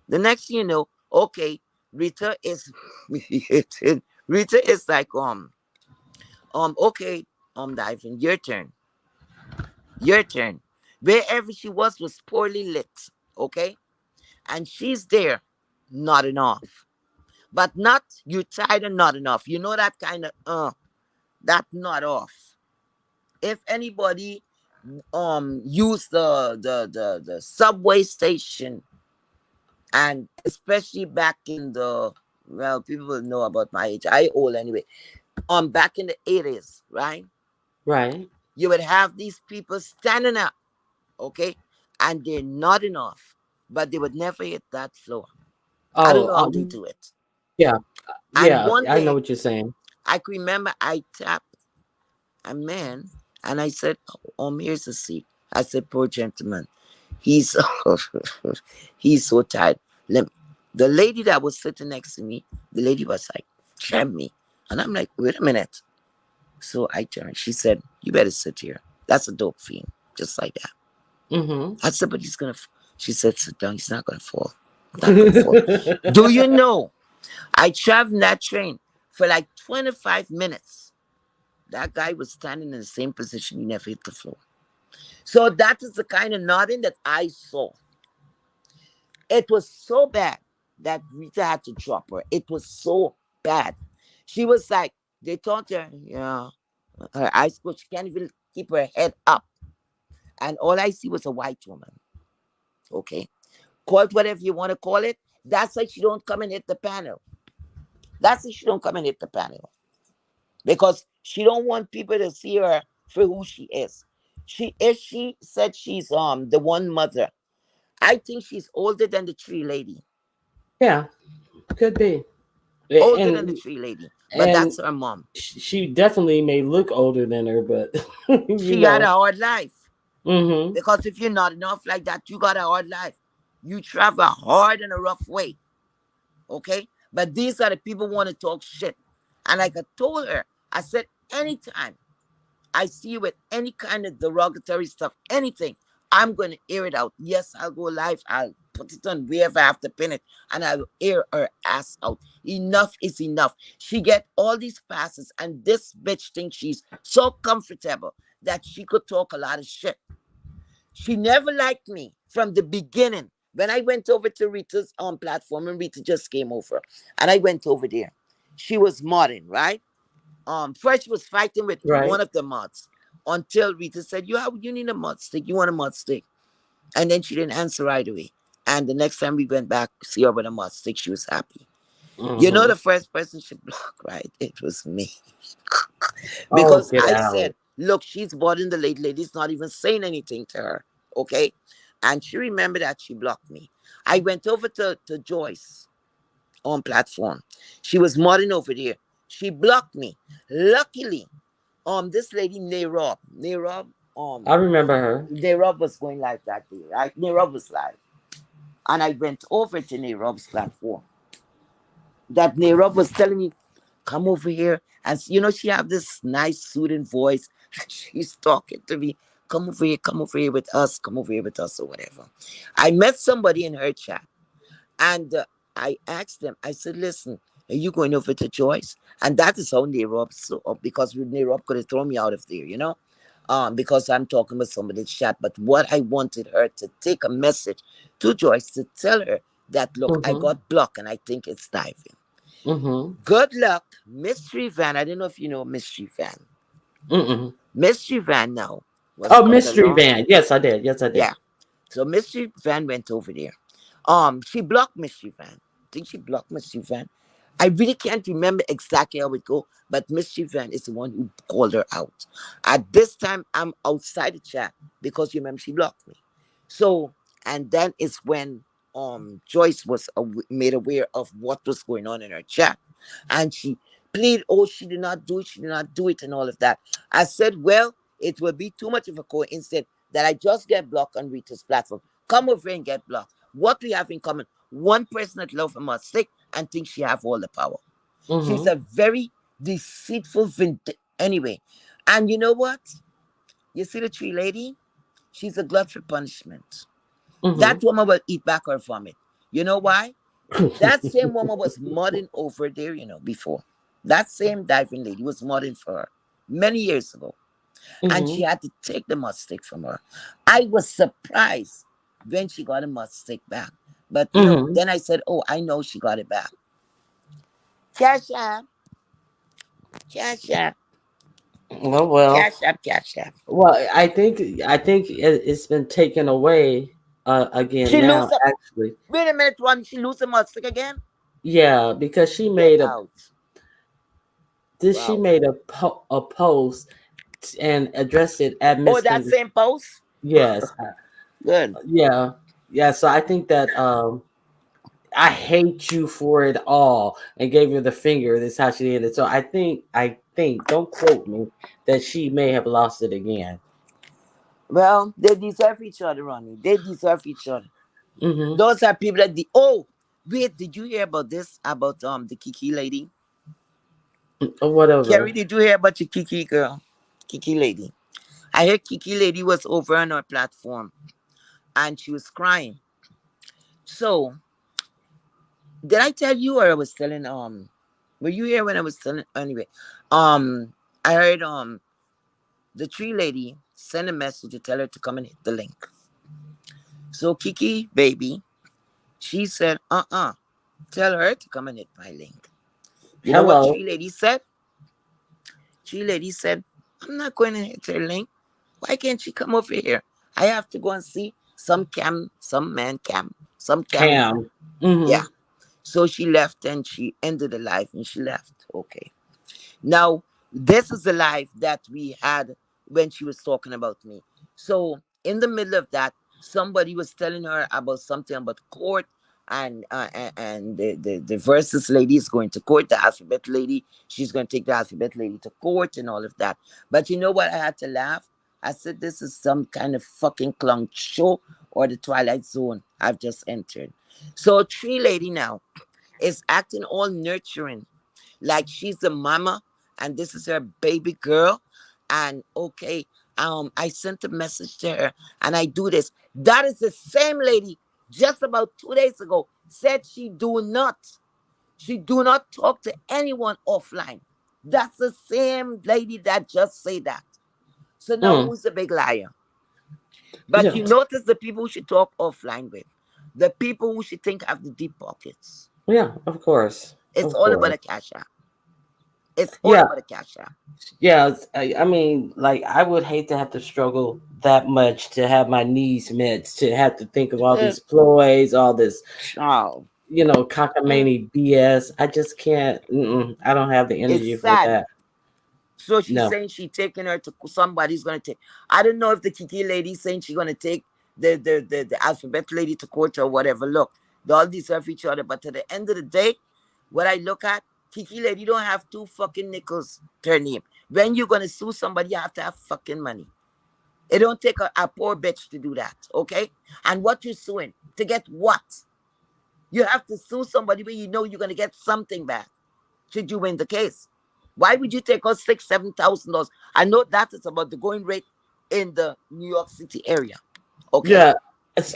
The next thing you know, okay, Rita is Rita is like okay, diving, your turn. Wherever she was poorly lit, okay, and she's there, nodding off, but not you tired and not enough. You know that kind of that not off. If anybody use the subway station, and especially back in the, well, people will know about my age. I old anyway. Back in the 80s, right? right. You would have these people standing up, okay, and they're nodding off, but they would never hit that floor. I don't Oh, know how they do it. yeah, And yeah. one I know day, what you're saying. I can remember I tapped a man and I said, here's a seat. I said, poor gentleman. He's he's so tired. The lady that was sitting next to me, the lady was like, trim me. And I'm like, wait a minute. So I turned. She said, you better sit here. That's a dope fiend. Just like that. Mm-hmm. I said, but he's going to. She said, sit down. He's not going to fall. He's not going to fall. Do you know? I traveled that train for like 25 minutes. That guy was standing in the same position. He never hit the floor. So that is the kind of nodding that I saw. It was so bad that Rita had to drop her. It was so bad. She was like, they told her, yeah, her eyes closed. She can't even keep her head up. And all I see was a white woman. Okay. Call it whatever you want to call it. That's why she don't come and hit the panel. That's why she don't come and hit the panel. Because she don't want people to see her for who she is. She said she's the one mother. I think she's older than the tree lady. Yeah, could be. Older than the And tree lady. But and that's her mom. she definitely may look older than her, but you She had a know. hard life. Mm-hmm. Because if you're not enough like that, you got a hard life. You travel hard in a rough way. Okay? But these are the people who want to talk shit. And like I told her, I said, anytime I see you with any kind of derogatory stuff, anything, I'm going to air it out. Yes, I'll go live. I'll put it on wherever I have to pin it, and I'll air her ass out. Enough is enough. She get all these passes, and this bitch thinks she's so comfortable that she could talk a lot of shit. She never liked me from the beginning. When I went over to Rita's platform, and Rita just came over, and I went over there, she was modding, right? First was fighting with Right. one of the mods until Rita said, you need a mod stick. You want a mod stick? And then she didn't answer right away. And the next time we went back, see her with a mod stick, she was happy. You know, Mm-hmm. the first person she blocked, right? It was me. Oh, Because get I out. said, look, she's bothering the lady. Lady's not even saying anything to her. Okay. And she remembered that she blocked me. I went over to Joyce on platform. She was modding over there. She blocked me. Luckily, this lady Narob, I remember her. Narob was going live that day, right? Narob was live. And I went over to Narob's platform. That Narob was telling me, come over here. And she have this nice soothing voice. She's talking to me. Come over here with us, come over here with us, or whatever. I met somebody in her chat. And I asked them, I said, listen, are you going over to Joyce? And that is how Narob, because Narob could have thrown me out of there, because I'm talking with somebody's chat. But what I wanted her to take a message to Joyce to tell her that, look, I Mm-hmm. got blocked and I think it's diving. Mm-hmm. Good luck, Mystery Van. I don't know if you know Mystery Van. Mm-mm. Mystery Van now was Oh, coming mystery along. van. Yes, I did. Yes, I did. Yeah. So Mystery Van went over there. She blocked Mystery Van. I think she blocked Mystery Van. I really can't remember exactly how it go, but Mystery Van is the one who called her out. At this time, I'm outside the chat because you remember she blocked me. So, and then it's when Joyce was made aware of what was going on in her chat, and she pleaded, "Oh, she did not do it. She did not do it," and all of that. I said, "Well, it will be too much of a coincidence that I just get blocked on Rita's platform. Come over and get blocked. What we have in common? One person that love him must sick and thinks she have all the power. She's Mm-hmm. a very deceitful anyway. And you know what? You see the tree lady? She's a glut for punishment. Mm-hmm. That woman will eat back her vomit. You know why? That same woman was mudding over there, before. That same diving lady was mudding for her many years ago. And she Mm-hmm. had to take the mud stick from her. I was surprised when she got a mud stick back. But, Mm-hmm. then I said, oh, I know she got it back. Cash app, cash app, Well, well, cash app, cash app. well. I think it's been taken away again She now. lose it. Actually, Wait a minute, Ron. She lose the mud stick again? yeah, because Get out. she Wow. made a post and addressed it at Oh, that miscon. same post? Yes, Good. yeah, yeah. So I think that I hate you for it all and gave her the finger. That's how she did it. So I think don't quote me that she may have lost it again. Well, they deserve each other, Ronnie. They deserve each other. Mm-hmm. Those are people that oh, wait, did you hear about this? About the Kiki lady? Carrie, Whatever. did you hear about your Kiki girl? Kiki lady. I heard Kiki lady was over on our platform and she was crying. So did I tell you or I was telling were you here when I was telling anyway? I heard the tree lady sent a message to tell her to come and hit the link. So Kiki baby, she said, tell her to come and hit my link. You know what Hello. tree lady said? Tree lady said, I'm not going to hit her link. Why can't she come over here? I have to go and see some man cam, some camera. Cam. Mm-hmm. Yeah. So she left and she ended the live and she left. Okay. Now, this is the life that we had when she was talking about me. So, in the middle of that, somebody was telling her about something about court, and the versus lady is going to court. The alphabet lady, she's going to take the alphabet lady to court and all of that. But you know what? I had to laugh. I said, "This is some kind of fucking clown show or the Twilight Zone I've just entered." So, tree lady now is acting all nurturing like she's the mama and this is her baby girl. And okay, I sent a message to her and I do this. That is the same lady just about 2 days ago said she do not talk to anyone offline. That's the same lady that just said that. So now Mm. who's the big liar? But Yeah. you notice the people who she talk offline with, the people who she think have the deep pockets. Yeah, of course. It's Of all about course. a cash out. It's all Yeah. about a cash out. Yeah. I mean, like, I would hate to have to struggle that much to have my needs met, to have to think of all Mm, these ploys, all this, child. Mm, cockamamie BS. I just can't. I don't have the it's energy for sad. that. So she's No. saying she taking her to somebody's gonna take. I don't know if the Kiki lady saying she's gonna take the alphabet lady to court or whatever. Look, they all deserve each other, but at the end of the day, what I look at, Kiki lady don't have two fucking nickels to her name. When you gonna sue somebody, you have to have fucking money. It don't take a poor bitch to do that, okay? And what you suing to get what? You have to sue somebody where you know you're gonna get something back. Should you win the case? Why would you take us $6,000, $7,000? I know that is about the going rate in the New York City area. Okay. Yeah.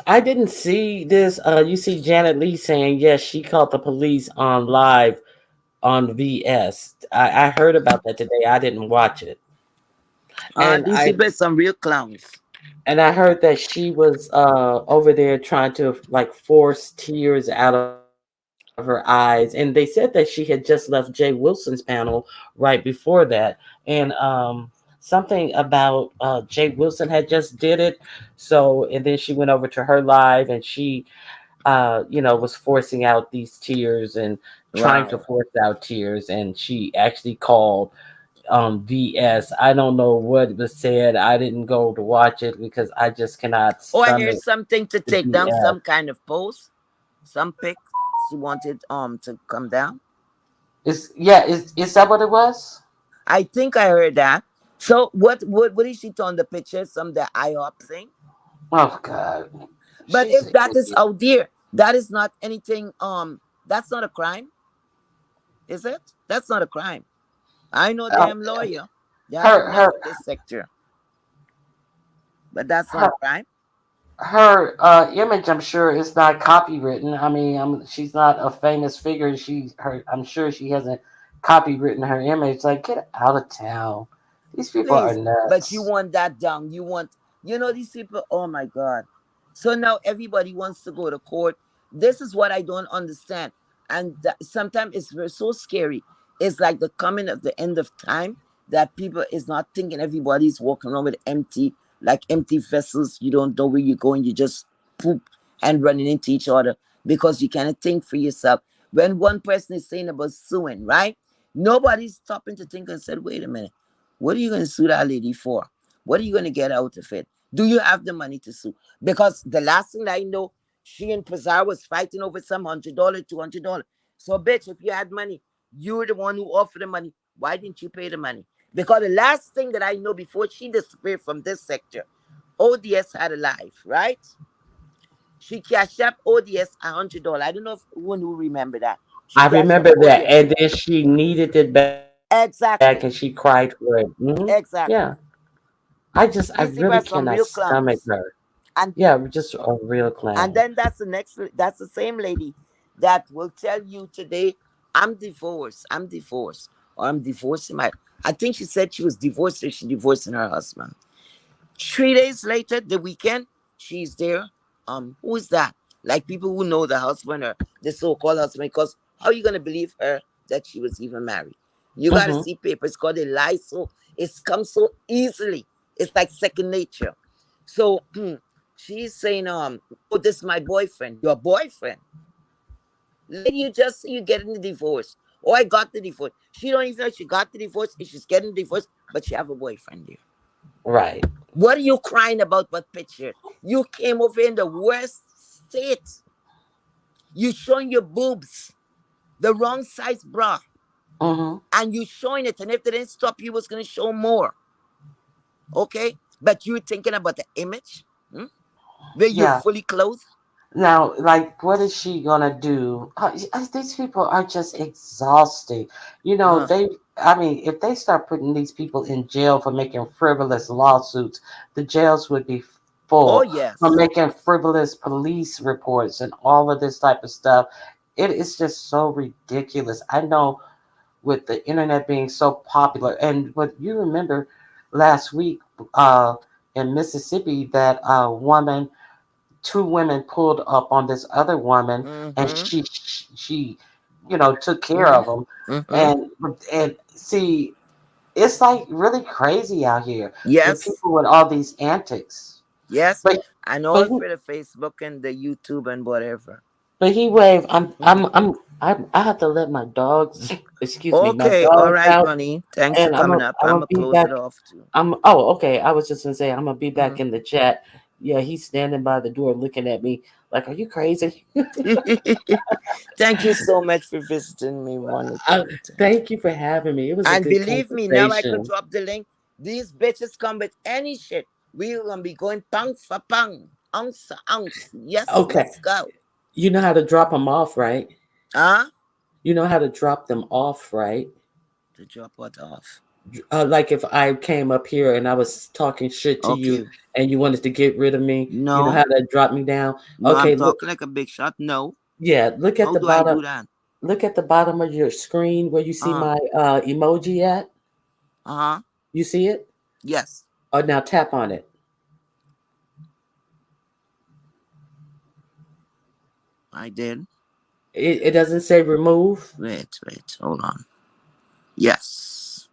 I didn't see this. You see Janet Lee saying, yes, she called the police on live on VS. I heard about that today. I didn't watch it. And These I people are some real clowns. and I heard that she was over there trying to like force tears out of her eyes. And they said that she had just left Jay Wilson's panel right before that. And something about Jay Wilson had just did it. So and then she went over to her live and she was forcing out these tears and trying to Wow. force out tears, and she actually called VS. I don't know what was said. I didn't go to watch it because I just cannot Oh, I heard stomach something to the take down BS. some kind of post, some pics she wanted to come down. Is that what it was? I think I heard that. So what is she on the picture? Some the IHOP thing. Oh God, But she's if an that is idiot. out there, that is not anything. That's not a crime, is it? That's not a crime. I know Uh, damn lawyer. They have her enough her in this sector, but that's not a her crime. her image, I'm sure, is not copywritten. I mean, she's not a famous figure. I'm sure she hasn't copywritten her image. Like, get out of town. These people are Please, but you nuts. want that down. These people. Oh my God. So now everybody wants to go to court. This is what I don't understand, and sometimes so scary. It's like the coming of the end of time that people is not thinking. Everybody's walking around with empty vessels. You don't know where you're going. You just poop and running into each other because you cannot think for yourself. When one person is saying about suing, right? Nobody's stopping to think and said, "Wait a minute. What are you going to sue that lady for? What are you going to get out of it? Do you have the money to sue?" Because the last thing I know, she and Pizarro was fighting over some $100, $200. So, bitch, if you had money, you were the one who offered the money. Why didn't you pay the money? Because the last thing that I know before she disappeared from this sector, ODS had a life, right? She cashed up ODS $100. I don't know if one who remember that. She I cashed up remember that, ODS. and then she needed it back back Exactly. and she cried for it. Yeah. Exactly. I These people really are some cannot real stomach clowns. her. And Yeah, just a real and clown. then that's the same lady that will tell you today, I'm divorced, or I'm divorcing my. I think she said she was divorced, or she divorcing her husband. 3 days later, the weekend, she's there. Who is that? Like people who know the husband or the so-called husband, because how are you gonna believe her that she was even married? You gotta Hmm. see papers, cause they lie so it's come so easily. It's like second nature. So she's saying, oh, this is my boyfriend. Your boyfriend. Lady, you just say you getting the divorce. Oh, I got the divorce. She don't even know she got the divorce and she's getting the divorce, but she have a boyfriend there. Right. What are you crying about but picture? You came over in the worst state. You showing your boobs, the wrong size bra, Hmm. and you showing it. And if they didn't stop, you was gonna show more. Okay? But you thinking about the image? Hmm? Where you're Yeah. fully clothed? Now, like, what is she gonna do? These people are just exhausting. You know, Uh, they. I mean, if they start putting these people in jail for making frivolous lawsuits, the jails would be oh full. For yes. making frivolous police reports and all of this type of stuff, it is just so ridiculous. I know with the internet being so popular, and what you remember last week, uh, in Mississippi, that woman, two women pulled up on this other woman, and Mm-hmm. she you know, took care Mm-hmm. of them. Mm-hmm. And see, it's like really crazy out here with Yes. people with all these antics. Yes. but And but all for the Facebook and the YouTube and whatever. he wave, Mhm. I have to let my dogs excuse me, my Okay, all dogs right, out, honey. Thanks for and coming up. I'm I'm gonna gonna be close back. it off too. Oh, okay, I was just gonna say I'm gonna be back Mhm. in the chat. Yeah, he's standing by the door looking at me like, are you crazy? Thank you so much for visiting me. uh, Wonderful. Thank you for having me. It was a And good believe me, now I could conversation. drop the link. These bitches come with any shit. We're gonna be going pang for pang, ounce for ounce. Yes, Okay. let's go. You know how to drop them off, right? Huh? You know how to drop them off, right? To drop what off? Like if I came up here and I was talking shit to Okay. you and you wanted to get rid of me, you know No, how to drop me down? no, I'm Okay, look. talking like a big shot. No. Yeah, look at How the do I bottom. do that? Look at the bottom of your screen where you see Uh-huh. my emoji at. Uh-huh. You see it? Yes, Oh, now tap on it. I did. It doesn't say remove. Wait, hold on. Yes.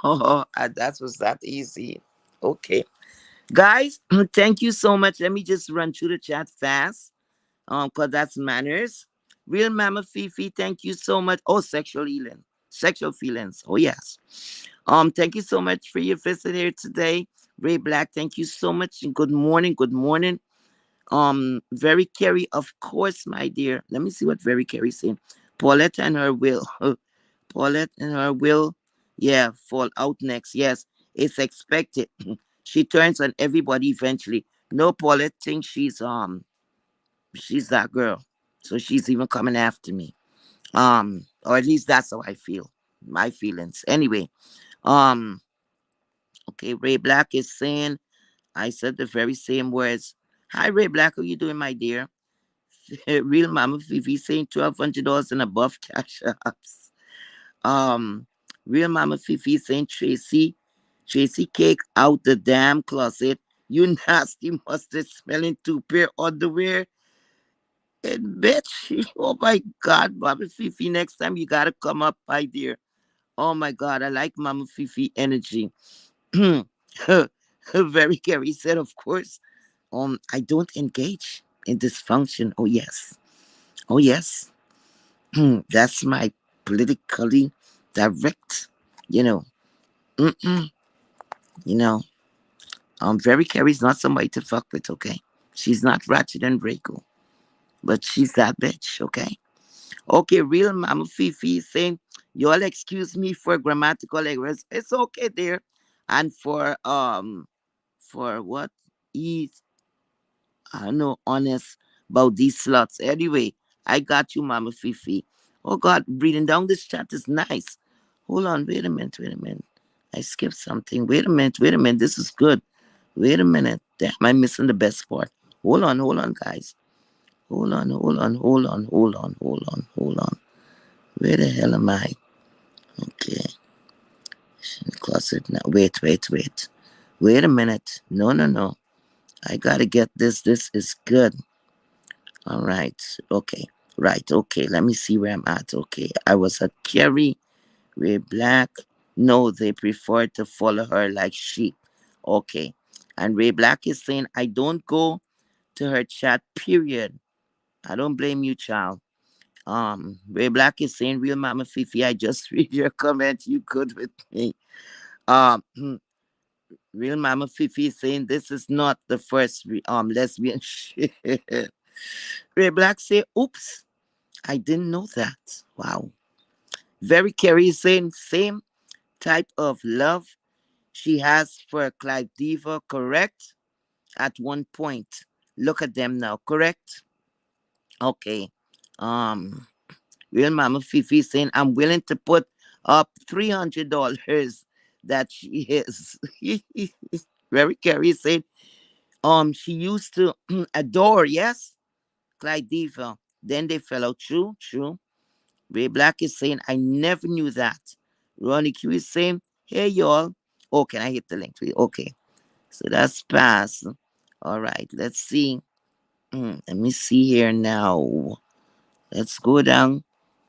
Oh, that was that easy. Okay. Guys, thank you so much. Let me just run through the chat fast. Cause that's manners. Real Mama Fifi, thank you so much. Oh, sexual healing. Sexual feelings. Oh yes. Thank you so much for your visit here today. Ray Black, thank you so much. And good morning. Good morning. Very Carey, of course, my dear. Let me see what Very Carey saying. Paulette and her will. Paulette and her will, yeah, fall out next. Yes, it's expected. She turns on everybody eventually. No, Paulette thinks she's that girl. So she's even coming after me. Or at least that's how I feel. My feelings. Anyway, um, okay, Ray Black is saying I said the very same words. Hi Ray Black, how you doing, my dear? Real Mama Vivi saying $1,200 and above cash apps. Um, Real Mama Fifi saying Tracy cake out the damn closet. You nasty mustard smelling two pair underwear. And bitch, oh my God, Mama Fifi, next time you gotta come up, my dear. Oh my God, I like Mama Fifi energy. Very Gary said, of course. I don't engage in dysfunction. Oh yes, oh yes. That's my politically direct, you know. Mm-mm, you know, Very Carey's not somebody to fuck with, okay? She's not Ratchet and Draco, but she's that bitch, okay? Okay, real Mama Fifi is saying, y'all excuse me for grammatical errors. It's okay there. And for what? Is I don't know, honest about these sluts. Anyway, I got you, Mama Fifi. Oh God, reading down this chat is nice. Hold on, wait a minute, wait a minute. I skipped something. Wait a minute. This is good. Wait a minute. Damn, I'm missing the best part. Hold on, guys. Hold on. Where the hell am I? Okay. Closet now. Wait. Wait a minute. No. I gotta get this. This is good. All right. Okay. Right. Okay. Let me see where I'm at. Okay. I was at Kerry. Ray Black. No, they prefer to follow her like sheep. Okay. And Ray Black is saying, I don't go to her chat, period. I don't blame you, child. Ray Black is saying, Real Mama Fifi, I just read your comment. You good with me. Um, Real Mama Fifi is saying, this is not the first lesbian shit. Ray Black say, oops, I didn't know that. Wow. Very Carey is saying, same type of love she has for Clive Diva, correct? At one point. Look at them now, correct? Okay. Um, Real Mama Fifi saying, I'm willing to put up $300 that she is. Very Carey said, she used to adore, yes, Clyde Diva. Then they fell out. True. Ray Black is saying, I never knew that. Ronnie Q is saying, hey y'all. Oh, can I hit the link? Okay. So that's pass. All right, let's see. Let me see here now. Let's go down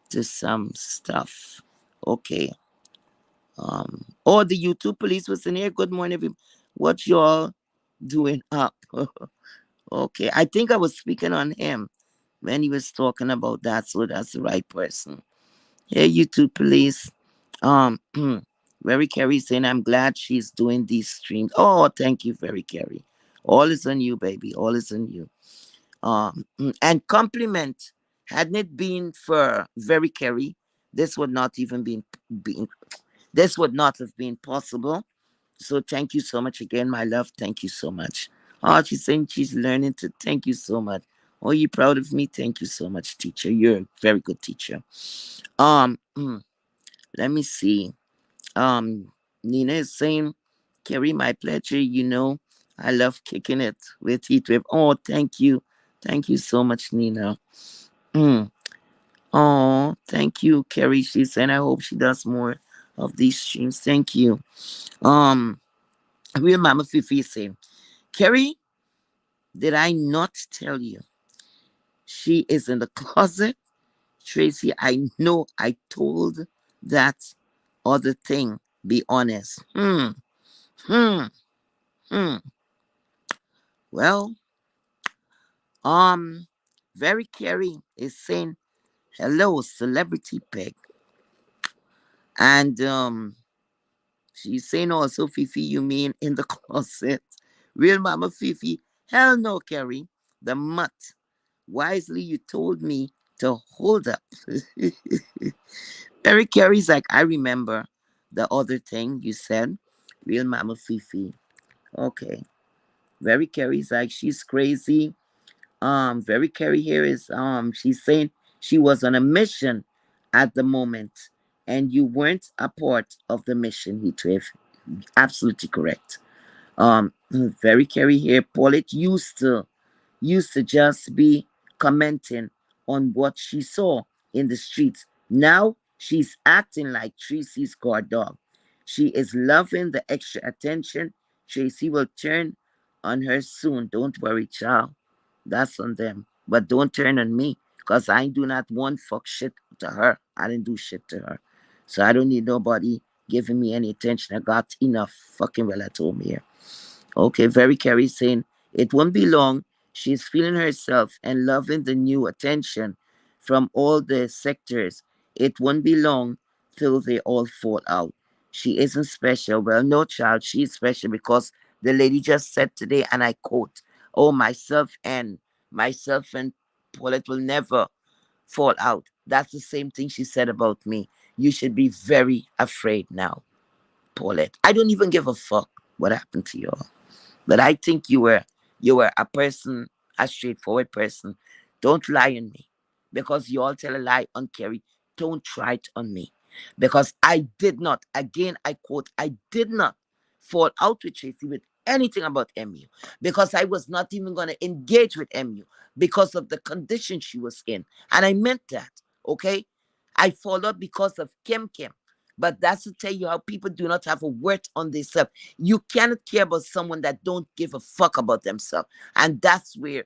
to some stuff. Okay. Oh, the YouTube police was in here. Good morning, everybody. What y'all doing up? Okay, I think I was speaking on him when he was talking about that, so that's the right person. Hey, YouTube police. Very Carey saying, I'm glad she's doing these streams. Oh, thank you, Very Carey. All is on you, baby. All is on you. And compliment. Hadn't it been for Very Carey, this would not even been this would not have been possible. So thank you so much again, my love. Thank you so much. Oh, she's saying she's learning to. Thank you so much. Oh, you proud of me? Thank you so much, teacher. You're a very good teacher. Let me see. Nina is saying, Carry my pleasure. I love kicking it with Heatwave. Oh, thank you. Thank you so much, Nina. Mm. Oh, thank you, Carrie. She said, I hope she does more of these streams. Thank you. Um, Real Mama Fifi is saying, Carrie, did I not tell you she is in the closet? Tracy, I know I told that other thing. Be honest. Hmm. Hmm. Well, um, Very Carrie is saying, hello, celebrity pig. And she's saying also, Fifi, you mean in the closet? Real Mama Fifi, hell no, Carrie. The mutt. Wisely, you told me to hold up. Very Carrie's like, I remember the other thing you said. Real Mama Fifi. Okay. Very Carrie's like, she's crazy. Very Carrie here is she's saying she was on a mission at the moment and you weren't a part of the mission, Heatwave. Absolutely correct. Very Carrie here. Paulette used to just be commenting on what she saw in the streets. Now she's acting like Tracy's guard dog. She is loving the extra attention. Tracy will turn on her soon. Don't worry, child. That's on them. But don't turn on me because I do not want fuck shit to her. I didn't do shit to her. So I don't need nobody giving me any attention. I got enough fucking well at home here. Okay, very Carrie saying it won't be long. She's feeling herself and loving the new attention from all the sectors. It won't be long till they all fall out. She isn't special. Well, no, child, she's special because the lady just said today, and I quote, "Oh, myself and Paulette will never fall out." That's the same thing she said about me. You should be very afraid now, Paulette. I don't even give a fuck what happened to you. But I think you were a person, a straightforward person. Don't lie on me. Because you all tell a lie on Kerry. don't try it on me. Because I did not, again, I quote, I did not fall out with Tracy with anything about MU. Because I was not even going to engage with MU because of the condition she was in. And I meant that, okay? I followed because of Kim Kim. But that's to tell you how people do not have a word on themselves. You cannot care about someone that don't give a fuck about themselves. And that's where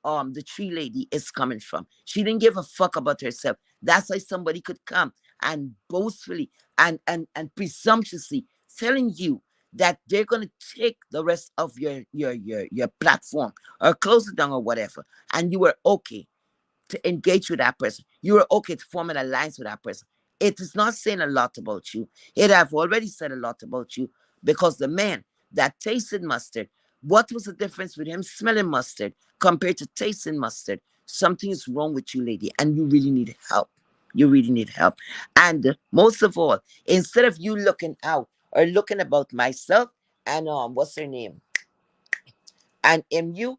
the tree lady is coming from. She didn't give a fuck about herself. That's why somebody could come and boastfully and presumptuously telling you that they're gonna take the rest of your platform or close it down or whatever, and you were okay to engage with that person. You were okay to form an alliance with that person. It is not saying a lot about you. It have already said a lot about you because the man that tasted mustard, what was the difference with him smelling mustard compared to tasting mustard? Something is wrong with you, lady, and you really need help. You really need help. And most of all, instead of you looking out or looking about myself and what's her name? And you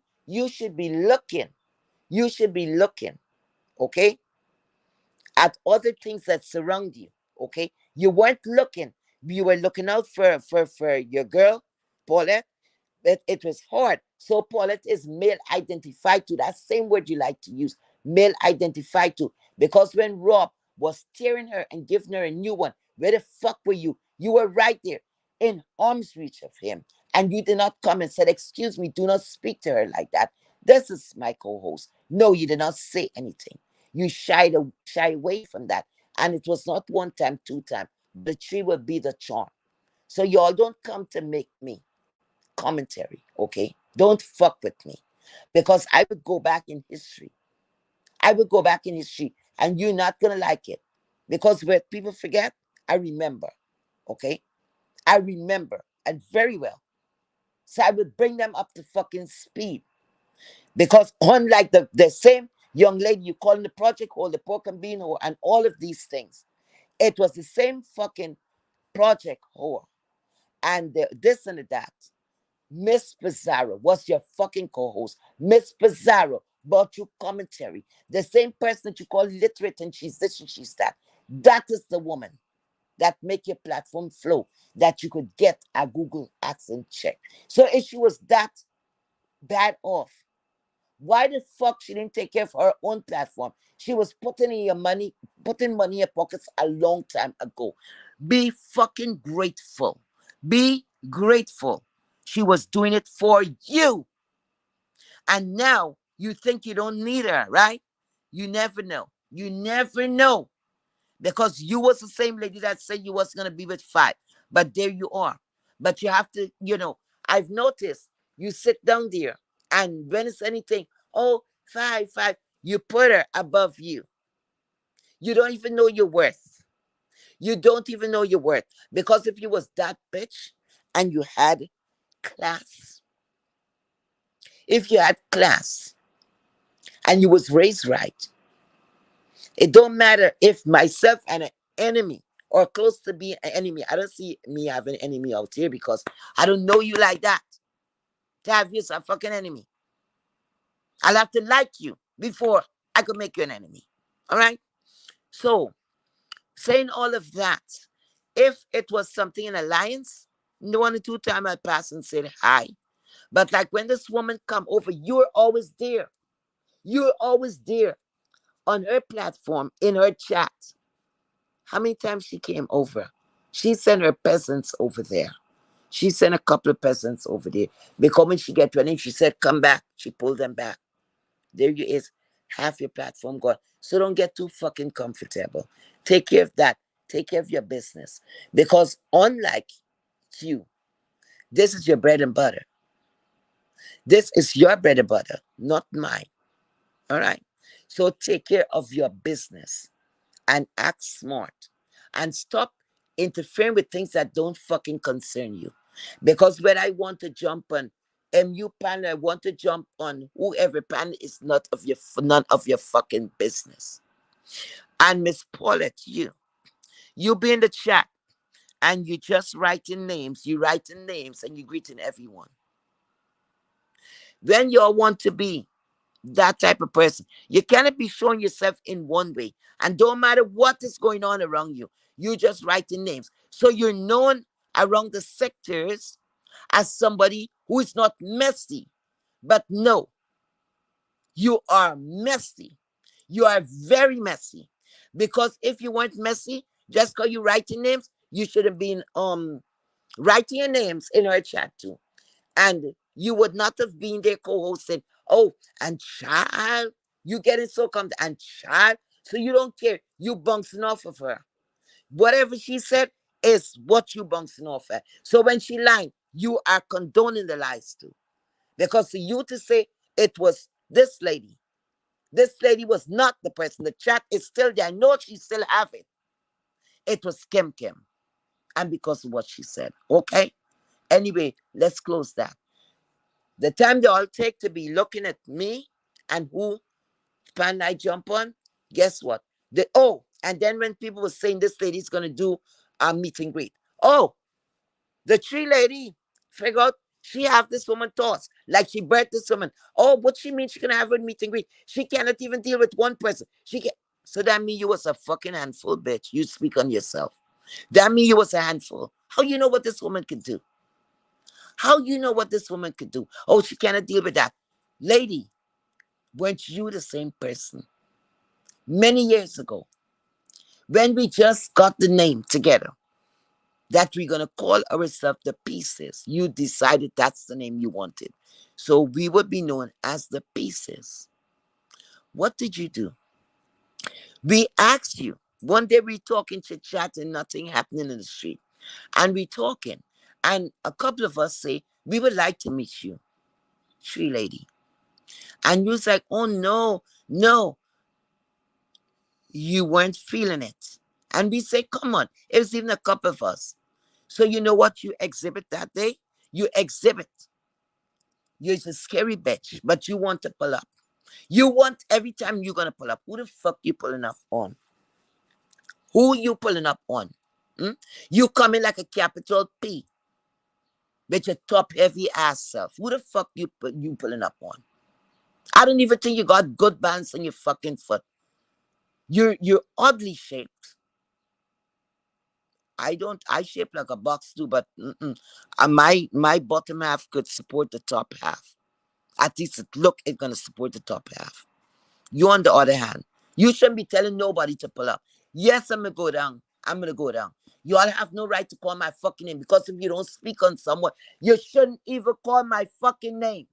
should be looking. You should be looking, okay, at other things that surround you. Okay, you weren't looking. You were looking out for your girl, Paulette. But it was hard. So Paulette is male identified to that same word you like to use, male identified to. Because when Rob was tearing her and giving her a new one, where the fuck were you? You were right there in arm's reach of him. And you did not come and said, excuse me, do not speak to her like that. This is my co-host. No, you did not say anything. You shy away from that. And it was not one time, two time, but the tree will be the charm. So y'all don't come to make me commentary, okay? Don't fuck with me. Because I would go back in history. I would go back in history and you're not gonna like it. Because where people forget, I remember. Okay? I remember and very well. So I would bring them up to fucking speed. Because unlike the same young lady you call in the project hole, the pork and bean hole, and all of these things, it was the same fucking project whore. And this and that. Miss Pizarro was your fucking co-host. Miss Pizarro brought you commentary. The same person that you call literate and she's this and she's that. That is the woman that make your platform flow, that you could get a Google accent check. So if she was that bad off, why the fuck she didn't take care of her own platform? She was putting money in your pockets a long time ago. Be fucking grateful. Be grateful. She was doing it for you. And now you think you don't need her, right? You never know. You never know. Because you was the same lady that said you was gonna be with five. But there you are. But you have to, I've noticed you sit down there and when it's anything, oh, five, five, you put her above you. You don't even know your worth. You don't even know your worth. Because if you was that bitch and you had class, if you had class and you was raised right, it don't matter if myself and an enemy or close to being an enemy. I don't see me having an enemy out here because I don't know you like that. To have you as a fucking enemy. I'll have to like you before I could make you an enemy. All right? So, saying all of that, if it was something in alliance, the one or two times I passed and said hi. But like when this woman come over, you're always there. You're always there on her platform, in her chat. How many times she came over? She sent her peasants over there. She sent a couple of peasants over there. Because when she get ready, she said, come back. She pulled them back. There you is. Half your platform gone. So don't get too fucking comfortable. Take care of that. Take care of your business. Because unlike you, this is your bread and butter. This is your bread and butter, not mine. All right? So take care of your business and act smart and stop interfering with things that don't fucking concern you. Because when I want to jump on MU panel, I want to jump on whoever panel is not of your none of your fucking business. And Miss Paulette, you be in the chat and you just writing names, and you greeting everyone. When y'all want to be That type of person. You cannot be showing yourself in one way. And don't matter what is going on around you, you just writing names. So you're known around the sectors as somebody who is not messy. But no, you are messy. You are very messy. Because if you weren't messy, just because you writing names, you should have been writing your names in her chat too. And you would not have been there co-hosting. Oh, and child, you getting so comfortable. And child, so you don't care. You bouncing off of her. Whatever she said is what you bouncing off at. So when she lied, you are condoning the lies too. Because for you to say it was this lady was not the person. The chat is still there. I know she still have it. It was Kim Kim. And because of what she said. Okay? Anyway, let's close that. The time they all take to be looking at me and who pan I jump on, guess what? And then when people were saying this lady's gonna do a meet and greet. Oh, the tree lady figure out she have this woman thoughts. Like she birthed this woman. Oh, what she means she gonna have her meet and greet. She cannot even deal with one person. She can so that mean you was a fucking handful, bitch. You speak on yourself. That mean you was a handful. How you know what this woman can do? How you know what this woman could do? Oh, she cannot deal with that. Lady, weren't you the same person many years ago when we just got the name together that we're going to call ourselves the Pieces? You decided that's the name you wanted. So we would be known as the Pieces. What did you do? We asked you. One day we talking, chit chat, and nothing happening in the street. And we talking. And a couple of us say, we would like to meet you, tree lady. And you was like, oh no, no, you weren't feeling it. And we say, come on, it was even a couple of us. So you know what you exhibit that day? You exhibit. You're a scary bitch, but you want to pull up. You want every time you're gonna pull up. Who the fuck you pulling up on? Who you pulling up on? Hmm? You coming like a capital P with your top heavy ass self. Who the fuck you pulling up on? I don't even think you got good balance on your fucking foot. You're oddly shaped. I don't. I shape like a box too, but my bottom half could support the top half. At least it's gonna support the top half. You, on the other hand, you shouldn't be telling nobody to pull up. Yes, I'm gonna go down. I'm gonna go down. You all have no right to call my fucking name because if you don't speak on someone, you shouldn't even call my fucking name.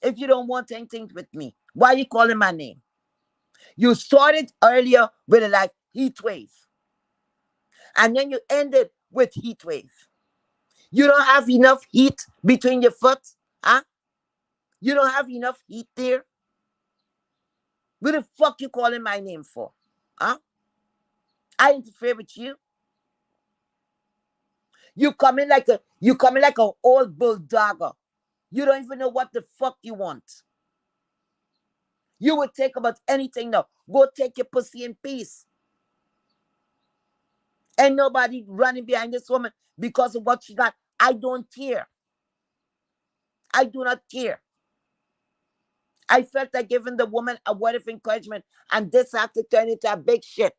If you don't want anything with me, why are you calling my name? You started earlier with a like heat wave, and then you ended with heat wave. You don't have enough heat between your foot, huh? You don't have enough heat there. What the fuck you calling my name for, huh? I interfere with you. You coming like a old bulldogger. You don't even know what the fuck you want. You would take about anything now. Go take your pussy in peace. Ain't nobody running behind this woman because of what she got. I don't care. I do not care. I felt like giving the woman a word of encouragement, and this have to turn into a big shit.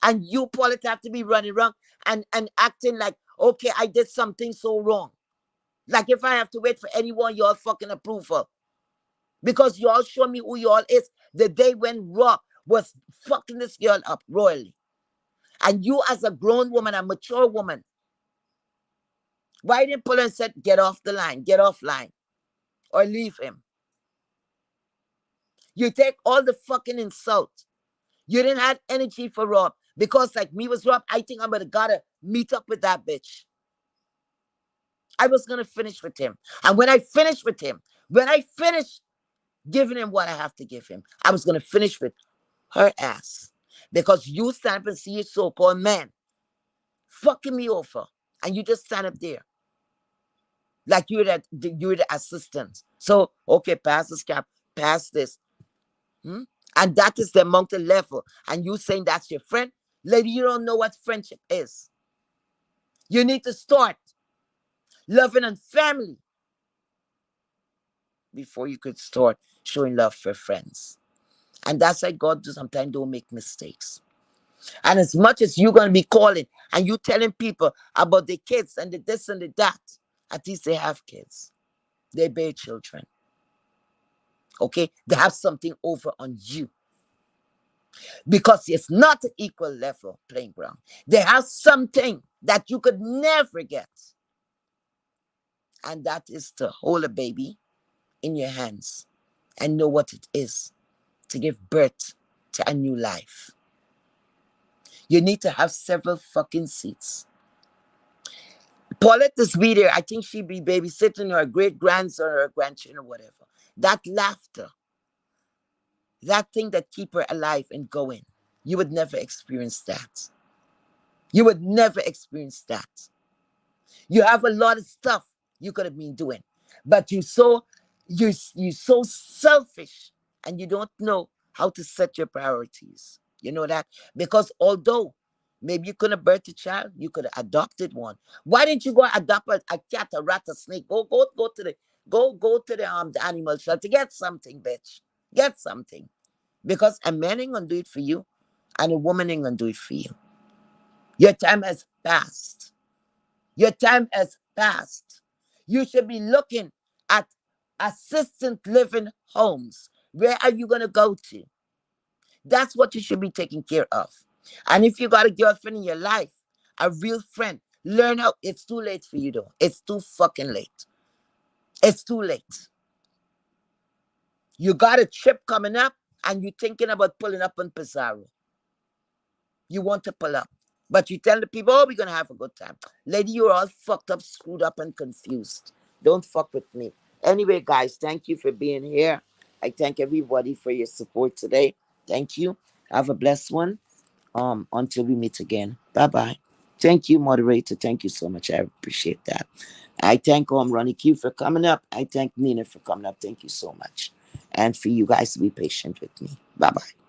And you, Paulette, have to be running around and acting like, okay, I did something so wrong. Like if I have to wait for anyone y'all fucking approval. Because y'all show me who y'all is the day when Rob was fucking this girl up royally. And you as a grown woman, a mature woman, why didn't pull and said, get off the line, get off line, or leave him? You take all the fucking insult. You didn't have energy for Rob. Because like me was Rob, I think I'm gonna gotta meet up with that bitch. I was gonna finish with him. And when I finish giving him what I have to give him, I was gonna finish with her ass. Because you stand up and see your so-called man fucking me over. And you just stand up there. Like you're the assistant. So, okay, pass this cap, pass this. Hmm? And that is the mountain level. And you saying that's your friend? Lady, you don't know what friendship is. You need to start loving and family. before you could start showing love for friends. And that's why God do sometimes don't make mistakes. And as much as you're gonna be calling and you telling people about the kids and the this and the that, at least they have kids. They bear children. Okay? They have something over on you. Because it's not an equal level playing ground. They have something that you could never get. And that is to hold a baby in your hands and know what it is to give birth to a new life. You need to have several fucking seats. Paulette is be there. I think she be babysitting her great grandson or her grandchildren or whatever. That laughter, that thing that keep her alive and going, you would never experience that. You would never experience that. You have a lot of stuff you could have been doing, but you so selfish, and you don't know how to set your priorities. You know that? Because although maybe you couldn't birth a child, you could have adopted one. Why didn't you go adopt a cat, a rat, a snake? Go to the animal shelter. Get something, bitch. Get something. Because a man ain't gonna do it for you, and a woman ain't gonna do it for you. Your time has passed. Your time has passed. You should be looking at assistant living homes. Where are you going to go to? That's what you should be taking care of. And if you got a girlfriend in your life, a real friend, learn how. It's too late for you, though. It's too fucking late. It's too late. You got a trip coming up and you're thinking about pulling up on Pizarro. You want to pull up. But you tell the people, oh, we're going to have a good time. Lady, you're all fucked up, screwed up, and confused. Don't fuck with me. Anyway, guys, thank you for being here. I thank everybody for your support today. Thank you. Have a blessed one. Until we meet again. Bye-bye. Thank you, moderator. Thank you so much. I appreciate that. I thank Ronnie Q for coming up. I thank Nina for coming up. Thank you so much. And for you guys to be patient with me. Bye-bye.